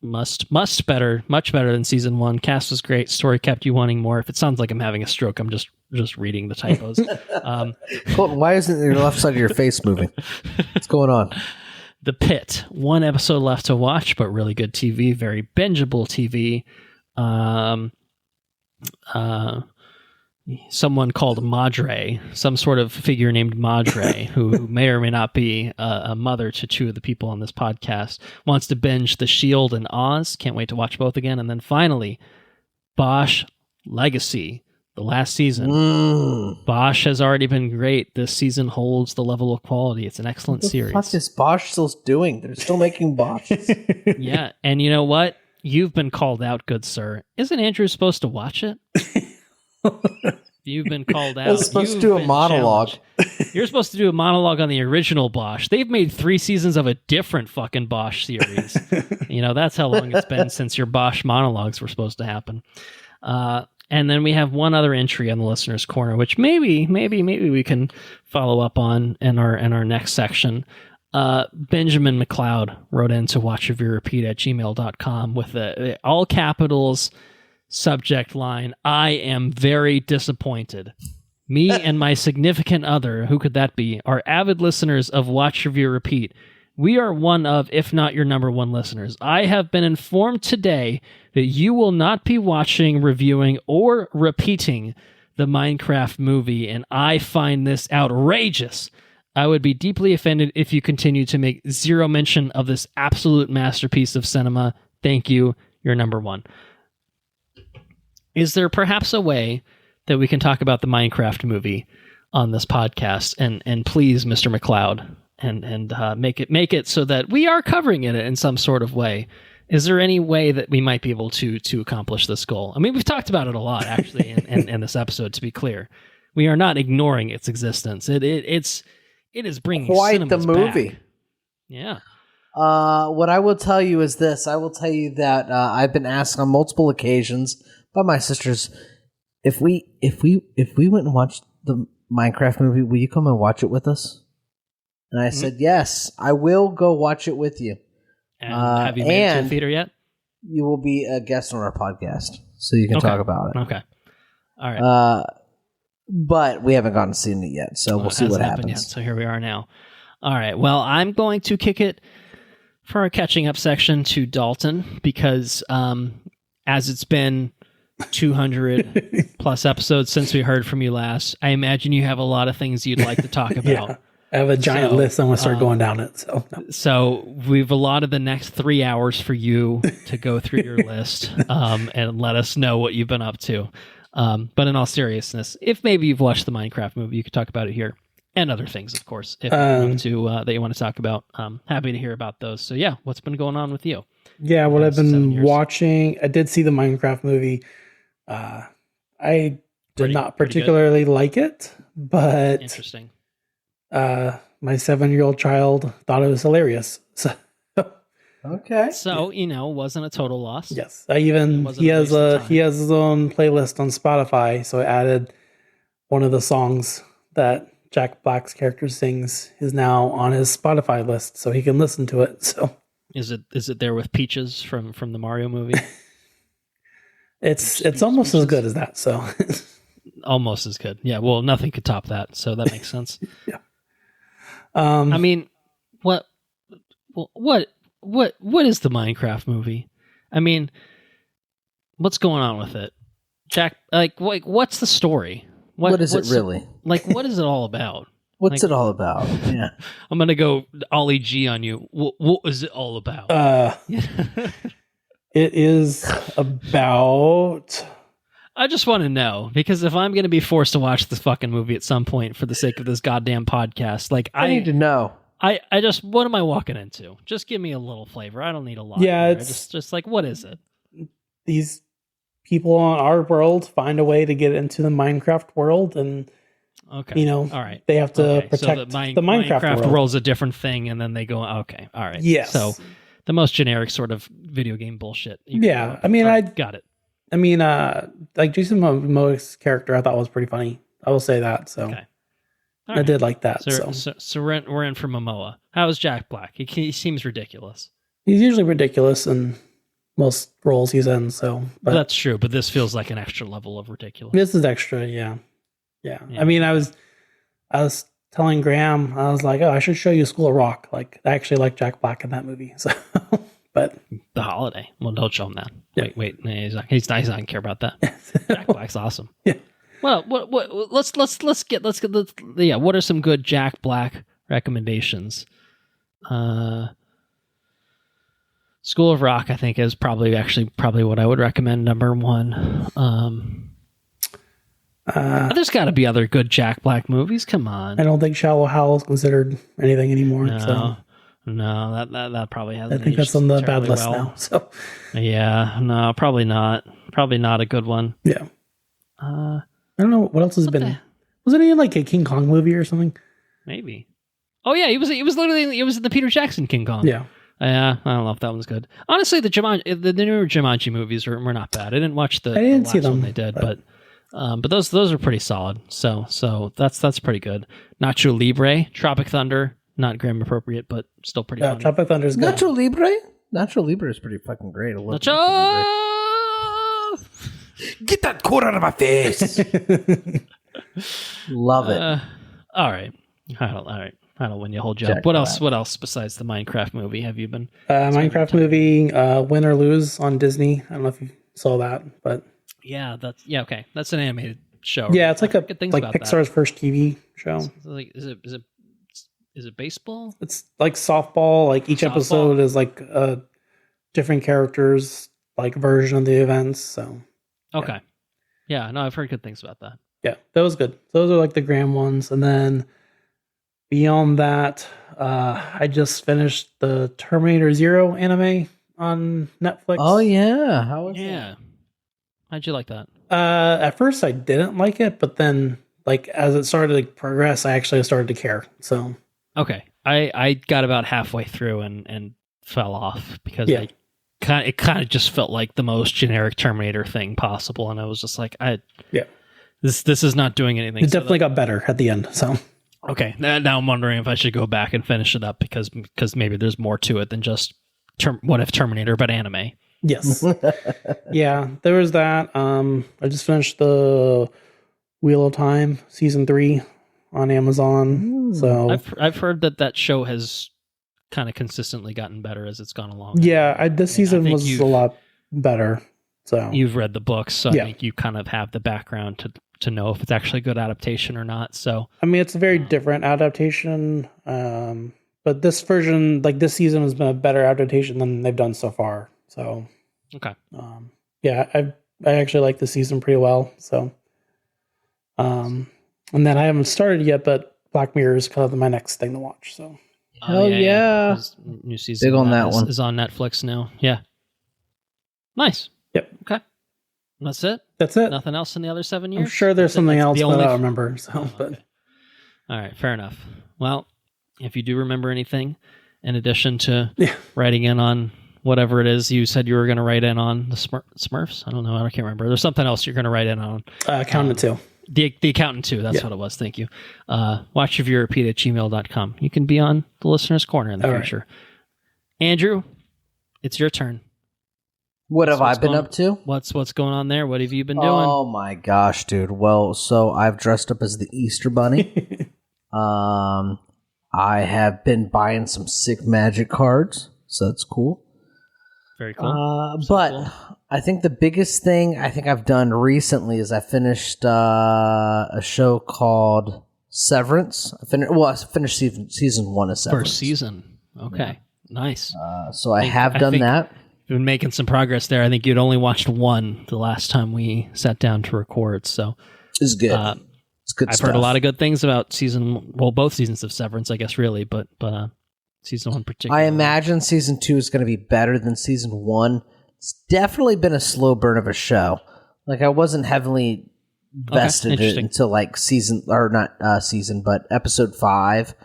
than Season 1. Cast was great, story kept you wanting more. If it sounds like I'm having a stroke, I'm just reading the typos. Colton, why isn't your left side of your face moving? What's going on? The Pit, one episode left to watch, but really good TV, very bingeable TV. Someone called Madre, some sort of figure named Madre, who may or may not be a mother to two of the people on this podcast, wants to binge The Shield and Oz. Can't wait to watch both again. And then finally, Bosch Legacy, the last season. Bosch has already been great. This season holds the level of quality. It's an excellent series. What is Bosch still doing? They're still making Bosch. Yeah, and you know what? You've been called out, good sir. Isn't Andrew supposed to watch it? You've been called out. I was supposed to do a monologue. You're supposed to do a monologue on the original Bosch. They've made 3 seasons of a different fucking Bosch series. That's how long it's been since your Bosch monologues were supposed to happen. And then we have one other entry on the listener's corner, which maybe we can follow up on in our next section. Benjamin McLeod wrote in to watchreviewrepeat@gmail.com with the all capitals subject line, "I am very disappointed. Me and my significant other," who could that be, "are avid listeners of Watch Review Repeat. We are one of, if not your number one listeners. I have been informed today that you will not be watching, reviewing, or repeating the Minecraft movie, and I find this outrageous. I would be deeply offended if you continue to make zero mention of this absolute masterpiece of cinema. Thank you. You're number one." Is there perhaps a way that we can talk about the Minecraft movie on this podcast? And please, Mr. McLeod, and make it so that we are covering it in some sort of way. Is there any way that we might be able to accomplish this goal? I mean, we've talked about it a lot, actually, in this episode, to be clear. We are not ignoring its existence. It is bringing quite the movie. Back. Yeah. What I will tell you is this. I will tell you that I've been asked on multiple occasions by my sisters, if we went and watched the Minecraft movie, will you come and watch it with us? And I said, yes, I will go watch it with you. And have you made it to the theater yet? You will be a guest on our podcast, so you can talk about it. Okay. All right. But we haven't gotten to see it yet, so we'll see what happens. Yet, so here we are now. All right. Well, I'm going to kick it for our catching up section to Dalton because as it's been 200 plus episodes since we heard from you last, I imagine you have a lot of things you'd like to talk about. Yeah. I have a giant list. I'm going to start going down it. So we've allotted the next 3 hours for you to go through your list and let us know what you've been up to. But in all seriousness, if maybe you've watched the Minecraft movie, you could talk about it here. and other things, of course, if you want to, that you want to talk about. Happy to hear about those. So yeah, what's been going on with you? Yeah, what I've been watching, I did see the Minecraft movie. I did not particularly like it, but interesting. My 7-year-old child thought it was hilarious. So okay. So, wasn't a total loss. Yes. He has his own playlist on Spotify, so I added one of the songs that Jack Black's character sings is now on his Spotify list, so he can listen to it. So is it there with Peaches from the Mario movie? It's almost as good as that, so almost as good. Yeah, well, nothing could top that, so that makes sense. Yeah. I mean, what is the Minecraft movie? I mean, what's going on with it? Jack, what's the story? What is it really? What is it all about? What's it all about? Yeah. I'm going to go Ollie G on you. What is it all about? It is about... I just want to know, because if I'm going to be forced to watch this fucking movie at some point for the sake of this goddamn podcast, I need to know. I just, what am I walking into? Just give me a little flavor. I don't need a lot. Yeah, here. It's just what is it? These people on our world find a way to get into the Minecraft world, and all right, they have to protect so the Minecraft world's a different thing, and then they go, okay, all right. Yes. So the most generic sort of video game bullshit. Yeah, I mean, I got it. I mean, Jason Momoa's character I thought was pretty funny. I will say that. So okay. I did like that. So we're in for Momoa. How is Jack Black? He seems ridiculous. He's usually ridiculous in most roles he's in. So but that's true. But this feels like an extra level of ridiculous. This is extra. Yeah. I mean, I was telling Graham, I was like, oh, I should show you School of Rock. I actually like Jack Black in that movie. So, but The Holiday. Well, don't show him that. Yeah. Wait. He's not going to care about that. Jack Black's awesome. Yeah. Well, let's get. Yeah. What are some good Jack Black recommendations? School of Rock, I think, is probably what I would recommend. Number one. There's got to be other good Jack Black movies. Come on. I don't think Shallow Hal is considered anything anymore. No, that probably hasn't. I think that's on the bad list now. So yeah, no, probably not. Probably not a good one. Yeah. I don't know what else has been. Wasn't he in a King Kong movie or something? Maybe. Oh yeah, he was literally in the Peter Jackson King Kong. Yeah. Yeah, I don't know if that one's good. Honestly, the newer Jumanji movies were not bad. I didn't watch the last see them one they did, but those are pretty solid. So that's pretty good. Nacho Libre, Tropic Thunder, not gram appropriate, but still pretty funny. Tropic Thunder is good. Nacho Libre? Nacho Libre is pretty fucking great. Nacho! Get that quote out of my face. Love it. All right. All right. I don't know when you hold you up. What else besides the Minecraft movie have you been? Minecraft movie, Win or Lose on Disney. I don't know if you saw that, but yeah, okay. That's an animated show. Yeah, it's like Pixar's first TV show. Is it baseball? It's like softball. Each episode is a different characters version of the events. So okay, yeah, no, I've heard good things about that. Yeah, that was good. Those are the Graham ones, and then beyond that, I just finished the Terminator Zero anime on Netflix. Oh yeah, how was that? How'd you like that? At first I didn't like it, but then as it started to progress, I actually started to care. So okay, I got about halfway through and fell off because it kind of just felt like the most generic Terminator thing possible, and I was just like, this is not doing anything. It definitely got better at the end. So okay, now I'm wondering if I should go back and finish it up because maybe there's more to it than just What If Terminator, but anime. Yes. Yeah, there was that. I just finished the Wheel of Time season 3 on Amazon. So I've heard that show has kind of consistently gotten better as it's gone along. Yeah, this season was a lot better. So you've read the books, so I think you kind of have the background to know if it's actually a good adaptation or not. So I mean, it's a very different adaptation. But this version, this season, has been a better adaptation than they've done so far. So okay. I actually like the season pretty well. So and then I haven't started yet, but Black Mirror is kind of my next thing to watch. So hell yeah. New season big on that one is on Netflix now. Yeah. Nice. Yep. Okay. That's it. That's it. Nothing else in the other 7 years. I'm sure there's something else, but I don't remember. So, okay. All right. Fair enough. Well, if you do remember anything, in addition to writing in on whatever it is you said you were going to write in on the Smurfs, I don't know. I can't remember. There's something else you're going to write in on. Accountant 2. The Accountant 2. That's what it was. Thank you. watchreviewrepeat@gmail.com. You can be on the listener's corner in the future. Right. Andrew, it's your turn. What have I been up to? What's going on there? What have you been doing? Oh my gosh, dude. Well, so I've dressed up as the Easter Bunny. I have been buying some sick Magic cards, so that's cool. Very cool. Cool. I think the biggest thing I think I've done recently is I finished a show called Severance. I finished season 1 of Severance. First season. Okay. Yeah. Nice. So I have done that. You've been making some progress there. I think you'd only watched one the last time we sat down to record, so it's good. It's good I've stuff. heard a lot of good things about both seasons of Severance, I guess, really, but season 1 particularly. I imagine season 2 is going to be better than season 1. It's definitely been a slow burn of a show. Like I wasn't heavily vested in it until like episode 5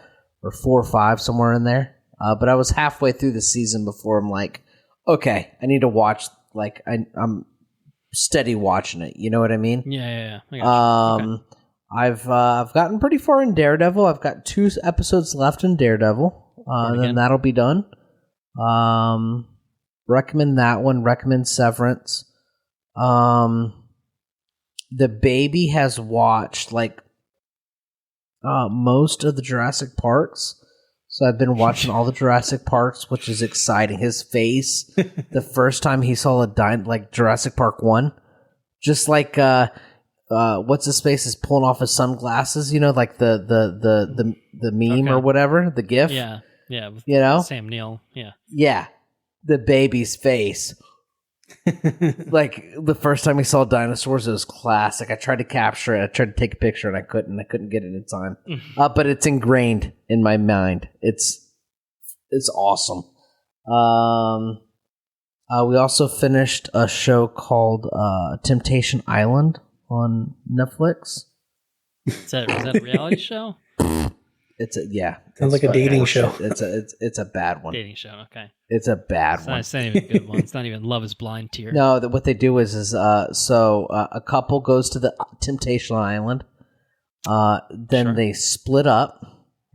or 4 or 5, somewhere in there. But I was halfway through the season before I'm like, okay, I need to watch. Like I'm steady watching it. You know what I mean? Yeah. I got you. Okay. I've gotten pretty far in Daredevil. I've got 2 episodes left in Daredevil. And then that'll be done. Recommend that one. Recommend Severance. The baby has watched like most of the Jurassic Parks. So I've been watching all the Jurassic Parks, which is exciting. His face, the first time he saw like Jurassic Park 1, just like what's his face is pulling off his sunglasses, you know, like the meme or whatever, the GIF. Yeah. You know, Sam Neill. Yeah. Yeah, the baby's face. Like the first time he saw dinosaurs, it was classic. I tried to capture it. I tried to take a picture and I couldn't get it in time. But it's ingrained in my mind. It's awesome. We also finished a show called Temptation Island on Netflix. Is that a reality show? Sounds like a dating show. It's a bad one. Dating show. Okay. It's a bad one. It's not even a good one. It's not even Love Is Blind tier. No, what they do is a couple goes to the Temptation Island. Then they split up,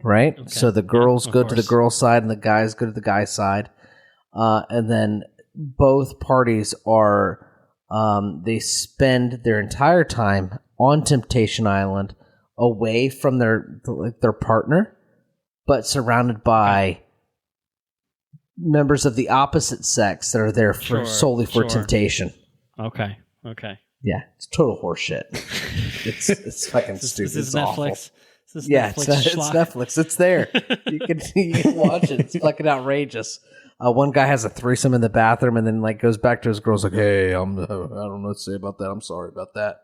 right? Okay. So the girls go to the girl side and the guys go to the guy side. And then both parties are they spend their entire time on Temptation Island, away from their partner, but surrounded by members of the opposite sex that are there solely for temptation. Okay. Yeah, it's total horseshit. It's fucking stupid. This is Netflix. It's Netflix. It's there. You can watch it. It's fucking outrageous. One guy has a threesome in the bathroom and then like goes back to his girls like, "Hey, I don't know what to say about that. I'm sorry about that."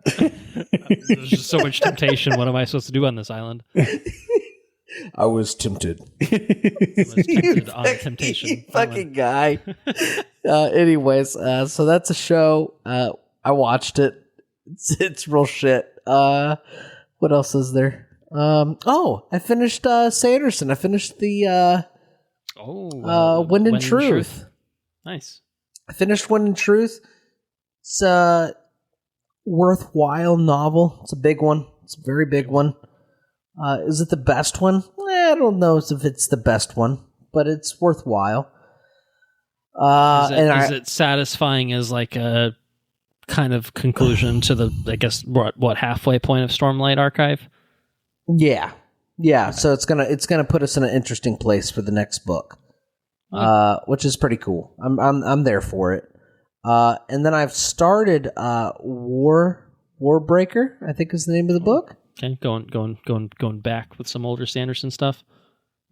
There's just so much temptation. What am I supposed to do on this island? I was tempted. On temptation. Fucking guy. Anyways, so that's a show. I watched it. It's real shit. What else is there? I finished Sanderson. I finished the Wind and Truth. Nice. I finished Wind and Truth. It's a worthwhile novel. It's a big one. It's a very big one. Is it the best one? I don't know if it's the best one, but it's worthwhile. Is it satisfying as like a kind of conclusion to the, I guess, what halfway point of Stormlight Archive? Yeah. Okay. So it's gonna put us in an interesting place for the next book, which is pretty cool. I'm there for it. And then I've started Warbreaker, I think is the name of the book. Okay, going back with some older Sanderson stuff.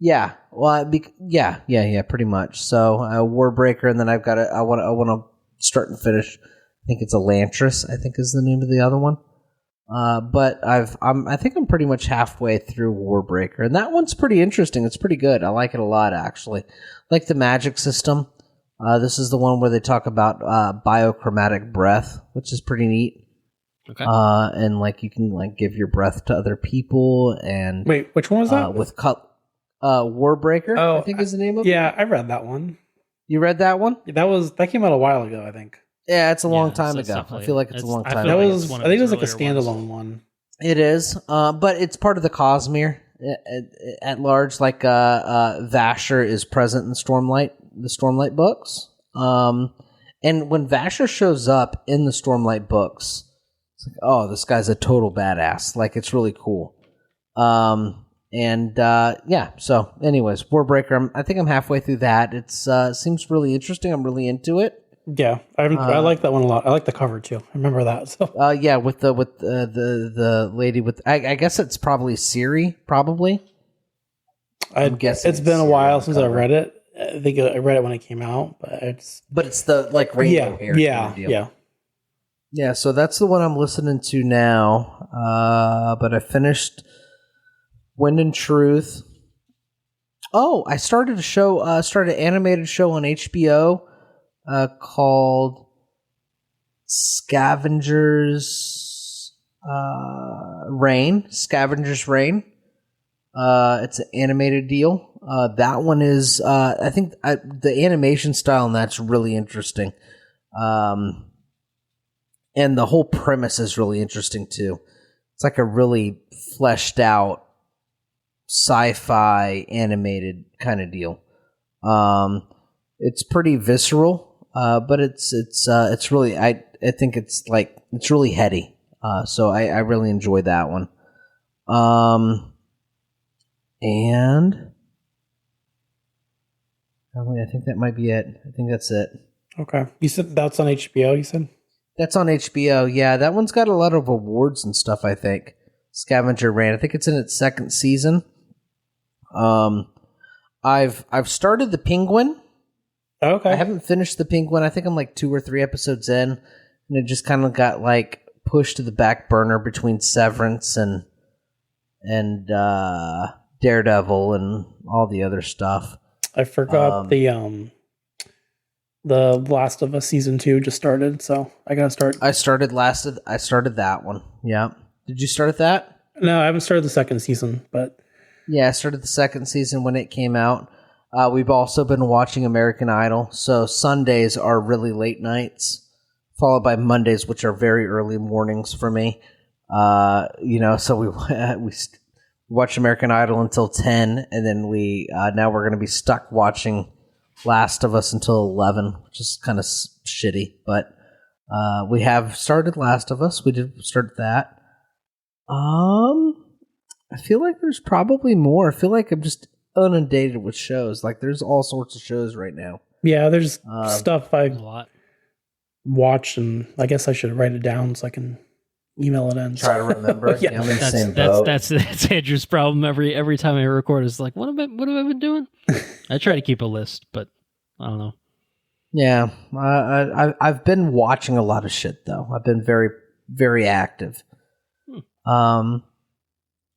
Yeah, well, pretty much. So Warbreaker, and then I want to start and finish. I think it's Elantris. I think is the name of the other one. But I think I'm pretty much halfway through Warbreaker, and that one's pretty interesting. It's pretty good. I like it a lot, actually. I like the magic system. This is the one where they talk about biochromatic breath, which is pretty neat. Okay. And like you can like give your breath to other people. And wait, which one was that? With Warbreaker, I think is the name of it. Yeah, I read that one. You read that one? That came out a while ago, I think. Yeah, it's a long time ago. I feel like it's a long time ago. I think it was like a standalone one. It is, but it's part of the Cosmere at large. Like Vasher is present in the Stormlight books. And when Vasher shows up in the Stormlight books, it's like, oh, this guy's a total badass. Like, it's really cool. Yeah. So, anyways, Warbreaker. I think I'm halfway through that. It seems really interesting. I'm really into it. Yeah, I like that one a lot. I like the cover too. I remember that. So yeah, with the lady with I guess it's probably Siri. Probably. I'm guessing it's been a while since I read it. I think I read it when it came out, but it's the like rainbow hair. Yeah. So that's the one I'm listening to now. But I finished Wind and Truth. Oh, I started an animated show on HBO. Called Scavengers Reign. Scavengers Reign. It's an animated deal. That one is, I think, the animation style in that's really interesting. And the whole premise is really interesting too. It's like a really fleshed out sci-fi animated kind of deal. It's pretty visceral. But it's really I think it's really heady. So I really enjoy that one. And I think that might be it. I think that's it. Okay. You said that's on HBO, you said? That's on HBO, yeah. That one's got a lot of awards and stuff, I think. Scavenger Reign. I think it's in its second season. I've started The Penguin. Okay. I haven't finished The Penguin. I think I'm like 2 or 3 episodes in, and it just kind of got like pushed to the back burner between Severance and Daredevil and all the other stuff. I forgot the Last of Us season 2 just started, so I gotta start. I started that one. Yeah. Did you start that? No, I haven't started the second season, but yeah, I started the second season when it came out. We've also been watching American Idol. So Sundays are really late nights, followed by Mondays, which are very early mornings for me. So we watch American Idol until 10, and then now we're going to be stuck watching Last of Us until 11, which is kind of shitty. But we have started Last of Us. We did start that. I feel like there's probably more. I feel like I'm just inundated with shows. Like, there's all sorts of shows right now. Yeah, there's stuff I watched, and I guess I should write it down so I can email it in. Try to remember. Yeah, I'm in the same boat. That's Andrew's problem. Every time I record is like, what have I been doing? I try to keep a list, but I don't know. Yeah, I've been watching a lot of shit though. I've been very, very active.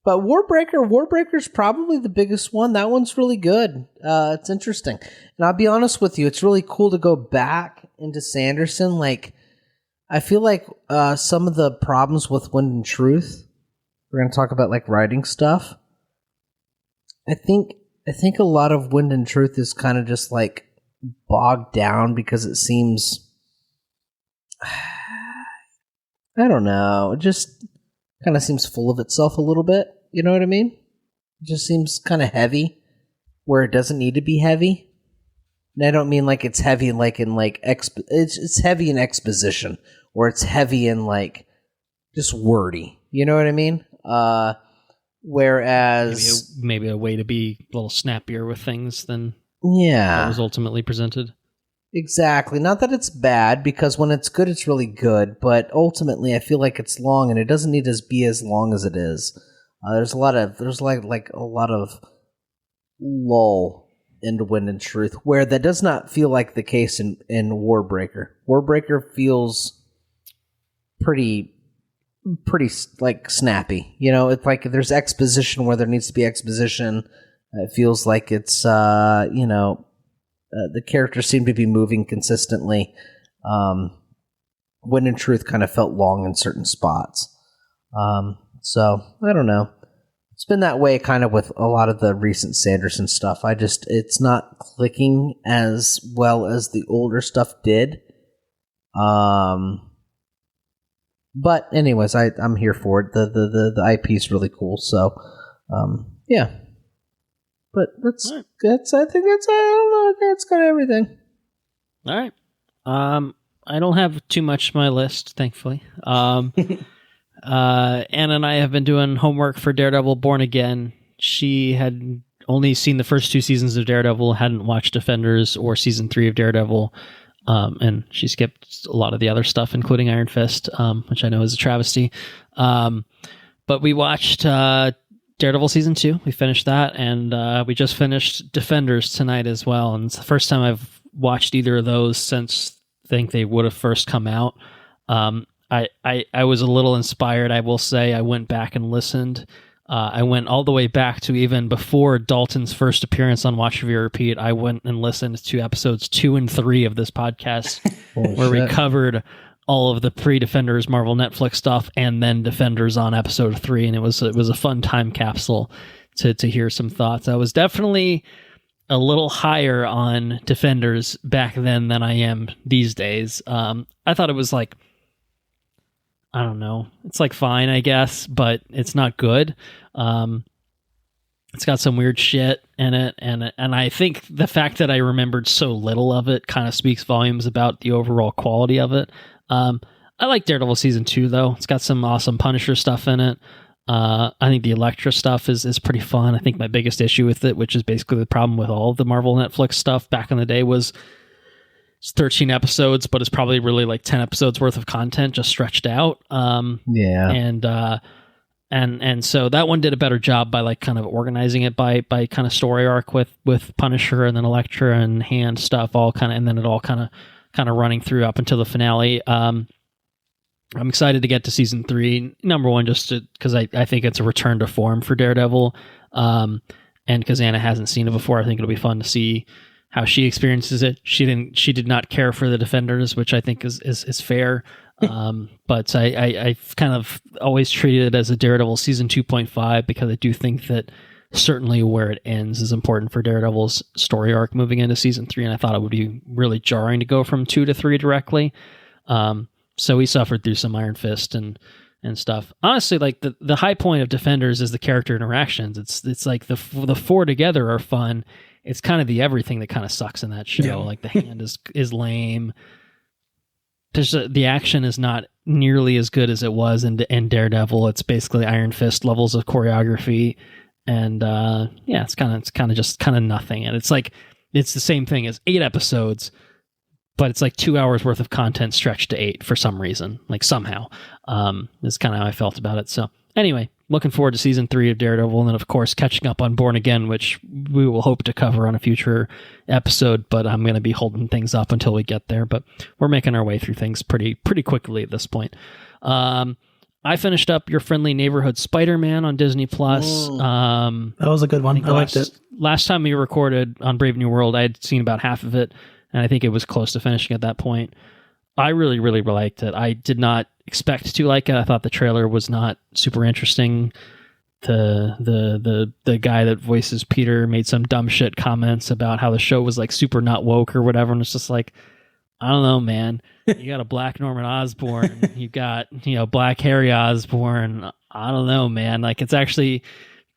But Warbreaker's probably the biggest one. That one's really good. It's interesting. And I'll be honest with you, it's really cool to go back into Sanderson. Like, I feel like some of the problems with Wind and Truth, we're going to talk about like writing stuff. I think a lot of Wind and Truth is kind of just like bogged down because it seems, I don't know, it just kind of seems full of itself a little bit. You know what I mean? It just seems kind of heavy where it doesn't need to be heavy. And I don't mean like it's heavy like in like it's heavy in exposition, or it's heavy in like just wordy. You know what I mean? Whereas maybe a way to be a little snappier with things than what was ultimately presented. Exactly. Not that it's bad, because when it's good, it's really good. But ultimately, I feel like it's long, and it doesn't need to be as long as it is. There's a lot of lull into Wind and Truth, where that does not feel like the case in Warbreaker. Warbreaker feels pretty pretty like snappy. You know, it's like there's exposition where there needs to be exposition. It feels like it's the characters seem to be moving consistently, when in truth kind of felt long in certain spots. So I don't know. It's been that way kind of with a lot of the recent Sanderson stuff. It's not clicking as well as the older stuff did. But anyways, I'm here for it. The IP is really cool. So, yeah. But I think that's I don't know. That's kind of everything. All right. I don't have too much on my list, thankfully. Anna and I have been doing homework for Daredevil Born Again. She had only seen the first 2 seasons of Daredevil, hadn't watched Defenders or season 3 of Daredevil, and she skipped a lot of the other stuff, including Iron Fist, which I know is a travesty. But we watched Daredevil season 2. We finished that, and we just finished Defenders tonight as well. And it's the first time I've watched either of those since I think they would have first come out. I was a little inspired, I will say. I went back and listened. I went all the way back to even before Dalton's first appearance on Watch Review Repeat. I went and listened to episodes 2 and 3 of this podcast, where we covered all of the pre-Defenders Marvel Netflix stuff and then Defenders on episode 3, and it was a fun time capsule to hear some thoughts. I was definitely a little higher on Defenders back then than I am these days. I thought it was like, I don't know. It's like fine, I guess, but it's not good. It's got some weird shit in it, and I think the fact that I remembered so little of it kind of speaks volumes about the overall quality of it. I like Daredevil season 2 though. It's got some awesome Punisher stuff in it. I think the Elektra stuff is pretty fun. I think my biggest issue with it, which is basically the problem with all of the Marvel Netflix stuff back in the day, was it's 13 episodes, but it's probably really like 10 episodes worth of content just stretched out. And so that one did a better job by like kind of organizing it by kind of story arc with Punisher and then Elektra and Hand stuff all kind of, and then it all kind of running through up until the finale. I'm excited to get to season 3. Number one, just because I think it's a return to form for Daredevil, and because Anna hasn't seen it before, I think it'll be fun to see how she experiences it. She did not care for the Defenders, which I think is fair. But I've kind of always treated it as a Daredevil season 2.5 because I do think that certainly where it ends is important for Daredevil's story arc moving into season 3, and I thought it would be really jarring to go from 2 to 3 directly. So we suffered through some Iron Fist and stuff. Honestly, like the high point of Defenders is the character interactions. It's like the 4 together are fun. It's kind of the everything that kind of sucks in that show. Yeah. Like the Hand is lame. The action is not nearly as good as it was in Daredevil. It's basically Iron Fist levels of choreography, and it's kind of just nothing. And it's like it's the same thing as 8 episodes, but it's like 2 hours worth of content stretched to 8 for some reason. Like somehow, is kind of how I felt about it. So anyway, looking forward to season 3 of Daredevil, and then of course catching up on Born Again, which we will hope to cover on a future episode, but I'm going to be holding things up until we get there. But we're making our way through things pretty quickly at this point. I finished up Your Friendly Neighborhood Spider-Man on Disney Plus. That was a good one. I liked it. Last time we recorded on Brave New World, I had seen about half of it, and I think it was close to finishing at that point. I really, really liked it. I did not expect to like it. I thought the trailer was not super interesting. The guy that voices Peter made some dumb shit comments about how the show was like super not woke or whatever, and it's just like, I don't know, man. You got a black Norman Osborn, you got black Harry Osborn. I don't know, man. Like it's actually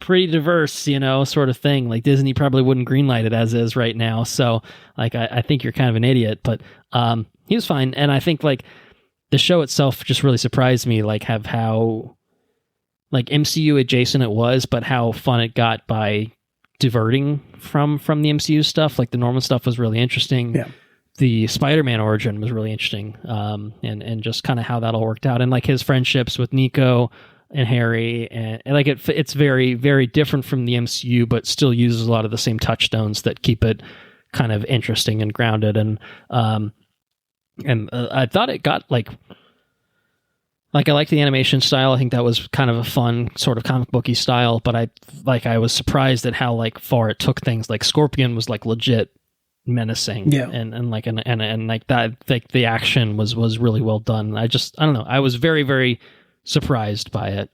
pretty diverse, sort of thing. Like Disney probably wouldn't greenlight it as is right now. So like I think you're kind of an idiot, but he was fine, and I think like the show itself just really surprised me, like how like MCU adjacent it was, but how fun it got by diverting from the MCU stuff. Like the Norman stuff was really interesting. Yeah. The Spider-Man origin was really interesting, and just kind of how that all worked out, and like his friendships with Nico and Harry, and like it's very, very different from the MCU, but still uses a lot of the same touchstones that keep it kind of interesting and grounded. And I thought it got like Like, I like the animation style. I think that was kind of a fun sort of comic booky style, but I was surprised at how like far it took things. Like Scorpion was like legit menacing, and like that, like the action was really well done. I don't know. I was very, very surprised by it.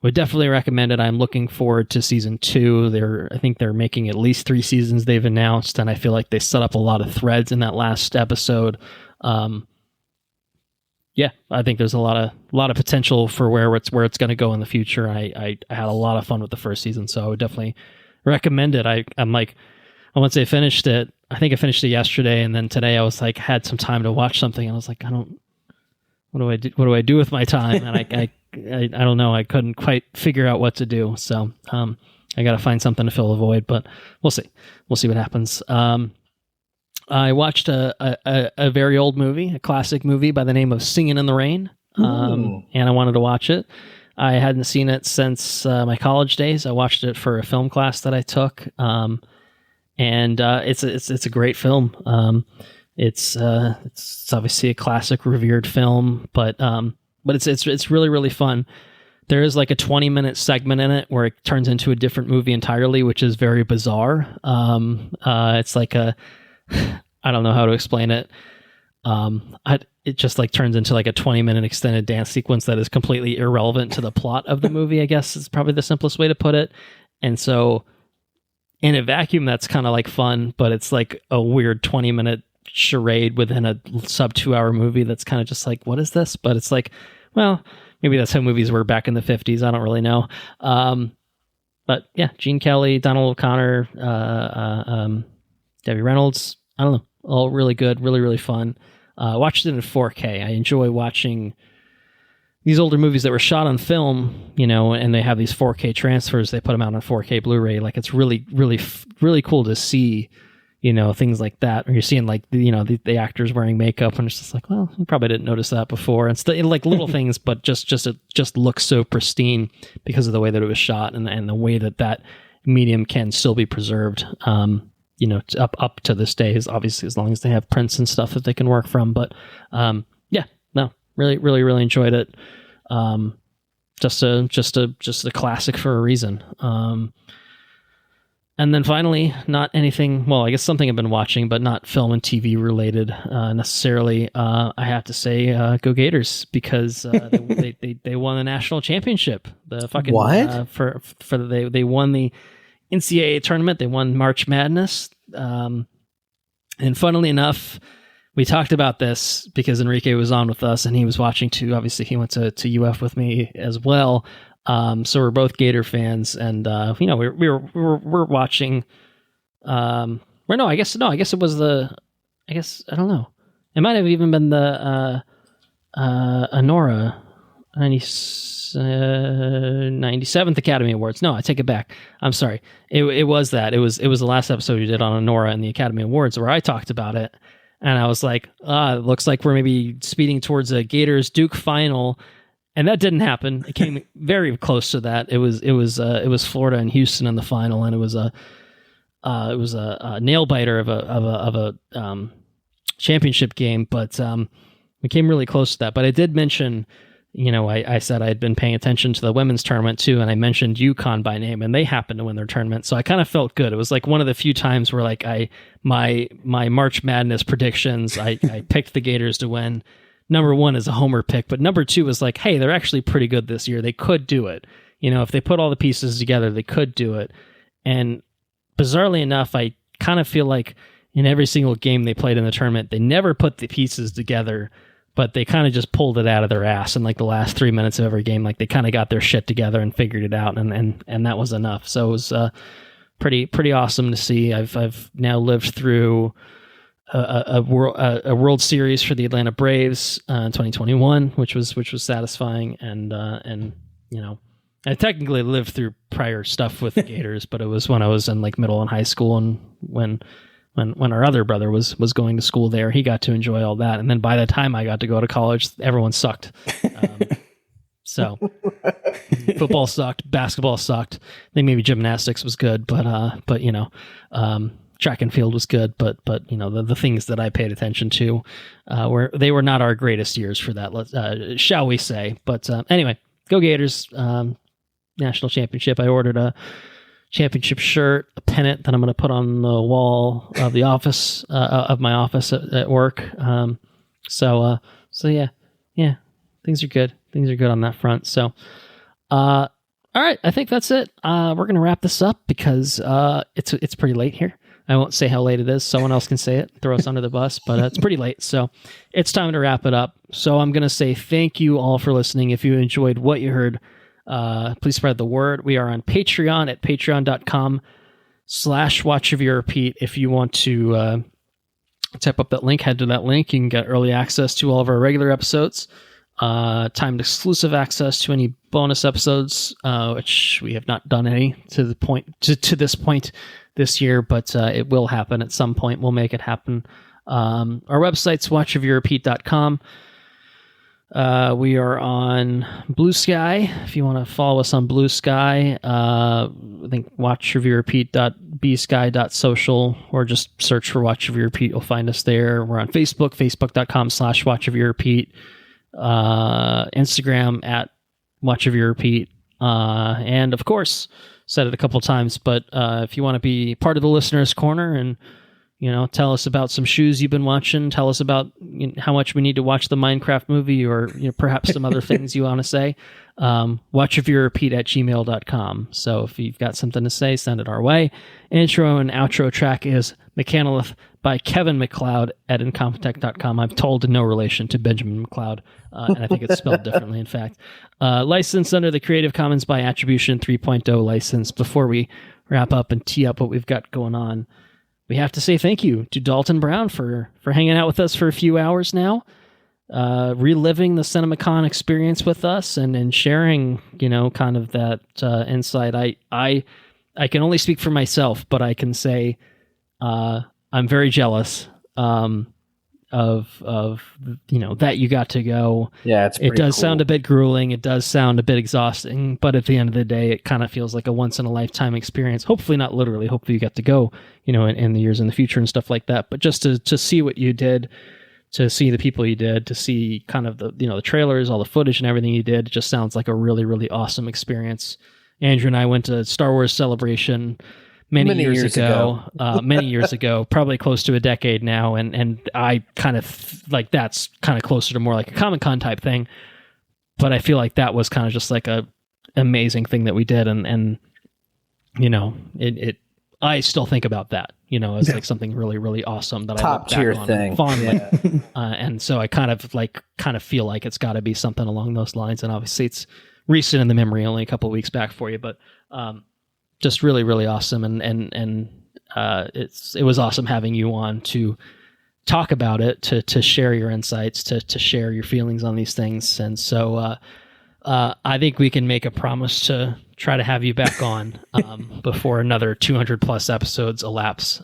Would definitely recommend it. I'm looking forward to season 2. I think they're making at least 3 seasons they've announced, and I feel like they set up a lot of threads in that last episode. Yeah, I think there's a lot of potential for where it's going to go in the future. I had a lot of fun with the first season, so I would definitely recommend it. I'm like, once I finished it, I think I finished it yesterday, and then today I was like, had some time to watch something, and I was like, what do I do with my time? And I don't know. I couldn't quite figure out what to do. So I got to find something to fill the void, but we'll see. We'll see what happens. I watched a very old movie, a classic movie by the name of Singin' in the Rain, and I wanted to watch it. I hadn't seen it since my college days. I watched it for a film class that I took, and it's a great film. It's obviously a classic, revered film, but it's really, really fun. There is like a 20-minute segment in it where it turns into a different movie entirely, which is very bizarre. It's like I don't know how to explain it. It just like turns into like a 20-minute extended dance sequence that is completely irrelevant to the plot of the movie, I guess is probably the simplest way to put it. And so in a vacuum, that's kind of like fun, but it's like a weird 20-minute charade within a sub 2-hour movie that's kind of just like, what is this? But it's like, well, maybe that's how movies were back in the 50s. I don't really know. But yeah, Gene Kelly, Donald O'Connor, Debbie Reynolds, I don't know, all really good, really, really fun. Watched it in 4K. I enjoy watching these older movies that were shot on film, and they have these 4K transfers. They put them out on 4K Blu-ray. Like, it's really, really, really cool to see, things like that. Or you're seeing like, the actors wearing makeup, and it's just like, well, you probably didn't notice that before. It's like little things, but just looks so pristine because of the way that it was shot and the way that medium can still be preserved. Up to this day, is obviously as long as they have prints and stuff that they can work from. But really, really, really enjoyed it. Just a classic for a reason. And then finally, not anything. Well, I guess something I've been watching, but not film and TV related necessarily. I have to say, go Gators, because they won the national championship. The fucking what? They won the NCAA tournament. They won March Madness. And funnily enough, we talked about this because Enrique was on with us and he was watching too. Obviously, he went to UF with me as well. So we're both Gator fans, and we're watching. I guess it was I don't know. It might have even been the Honora 97th Academy Awards. No, I take it back. I'm sorry. It was that. It was the last episode you did on Honora and the Academy Awards where I talked about it, and I was like, it looks like we're maybe speeding towards a Gators Duke final, and that didn't happen. It came very close to that. It was Florida and Houston in the final, and it was a nail biter of a championship game, but we came really close to that. But I did mention, I said I had been paying attention to the women's tournament too, and I mentioned UConn by name, and they happened to win their tournament. So I kind of felt good. It was like one of the few times where like my March Madness predictions, I picked the Gators to win. Number one is a homer pick, but number two was like, hey, they're actually pretty good this year. They could do it. If they put all the pieces together, they could do it. And bizarrely enough, I kind of feel like in every single game they played in the tournament, they never put the pieces together, but they kind of just pulled it out of their ass in like the last 3 minutes of every game. Like they kind of got their shit together and figured it out, and that was enough. So it was pretty awesome to see. I've now lived through a World Series for the Atlanta Braves in 2021, which was satisfying, and I technically lived through prior stuff with the Gators, but it was when I was in like middle and high school, and when our other brother was going to school there, he got to enjoy all that. And then by the time I got to go to college, everyone sucked. So football sucked, basketball sucked. I think maybe gymnastics was good, but track and field was good, but the things that I paid attention to were not our greatest years for that, shall we say. But anyway, go Gators. National championship. I ordered a championship shirt, a pennant that I'm going to put on the wall of the office of my office at work. So yeah, things are good. Things are good on that front. So, all right, I think that's it. We're going to wrap this up because it's pretty late here. I won't say how late it is. Someone else can say it, throw us under the bus, but it's pretty late. So it's time to wrap it up. So I'm going to say thank you all for listening. If you enjoyed what you heard, please spread the word. We are on Patreon at patreon.com/watchreviewrepeat. If you want to type up that link, head to that link. You can get early access to all of our regular episodes, timed exclusive access to any bonus episodes, which we have not done any to this point this year, but it will happen at some point. We'll make it happen. Our website's watchreviewrepeat.com. We are on Blue Sky. If you want to follow us on Blue Sky, I think watchreviewrepeat.bsky.social, or just search for Watch Review Repeat. You'll find us there. We're on Facebook, facebook.com/watchreviewrepeat, Instagram at watchreviewrepeat, and of course, said it a couple times, but if you want to be part of the listener's corner and tell us about some shoes you've been watching. Tell us about how much we need to watch the Minecraft movie, or perhaps some other things you want to say. watchreviewrepeat@gmail.com. So if you've got something to say, send it our way. Intro and outro track is Mechanolith by Kevin MacLeod at incompetech.com. I'm told no relation to Benjamin MacLeod, and I think it's spelled differently, in fact. Licensed under the Creative Commons by Attribution 3.0 license. Before we wrap up and tee up what we've got going on, we have to say thank you to Dalton Brown for hanging out with us for a few hours now, reliving the CinemaCon experience with us and sharing, kind of that insight. I can only speak for myself, but I can say I'm very jealous of that you got to go. Yeah, it does cool. Sound a bit grueling. It does sound a bit exhausting, but at the end of the day, it kind of feels like a once in a lifetime experience. Hopefully not literally. Hopefully you get to go, in the years in the future and stuff like that. But just to see what you did, to see the people you did, to see kind of the trailers, all the footage and everything you did, it just sounds like a really, really awesome experience. Andrew and I went to Star Wars Celebration many years ago, probably close to a decade now, and I kind of like that's kind of closer to more like a Comic-Con type thing, but I feel like that was kind of just like a amazing thing that we did, and I still think about that, as like something really, really awesome that top tier thing fondly. Yeah. And so I kind of feel like it's got to be something along those lines, and obviously it's recent in the memory, only a couple of weeks back for you, but just really, really awesome, and it was awesome having you on to talk about it, to share your insights, to share your feelings on these things, and so I think we can make a promise to try to have you back on before another 200 plus episodes elapse.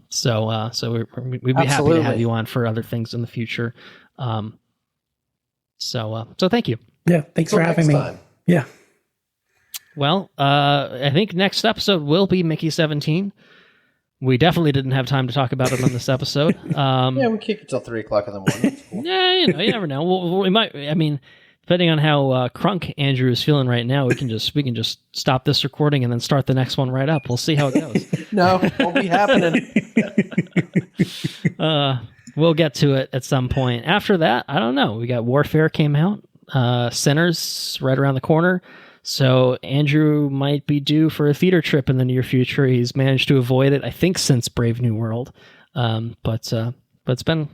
So we'd be happy to have you on for other things in the future. So thank you. Yeah, thanks for having me. Yeah. Well, I think next episode will be Mickey 17. We definitely didn't have time to talk about it on this episode. Yeah, we kick it till 3 o'clock in the morning. Cool. Yeah, you never know. We might. I mean, depending on how crunk Andrew is feeling right now, we can just stop this recording and then start the next one right up. We'll see how it goes. No, won't be happening. We'll get to it at some point. After that, I don't know. We got Warfare came out. Sinners right around the corner. So Andrew might be due for a theater trip in the near future. He's managed to avoid it, I think, since Brave New World. But it's been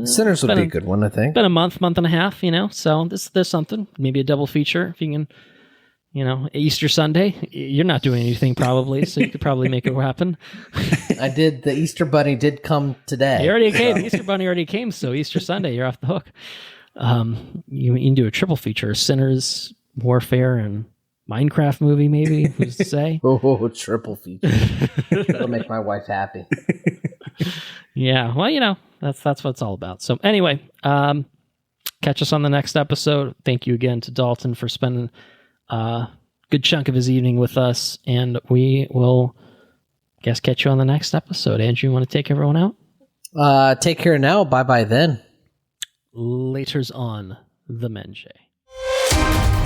Sinners would be a good one, I think. Been a month and a half, So there's something. Maybe a double feature if you can. Easter Sunday. You're not doing anything probably, so you could probably make it happen. I did. The Easter Bunny did come today. He already came. The Easter Bunny already came. So Easter Sunday, you're off the hook. You can do a triple feature: Sinners, Warfare, and Minecraft movie, maybe. Who's to say? Triple feature. That'll make my wife happy. Yeah, well, that's what it's all about. So anyway, catch us on the next episode. Thank you again to Dalton for spending a good chunk of his evening with us, and we will guess catch you on the next episode. Andrew, you want to take everyone out? Take care now. Bye-bye then. Laters on the Menjay.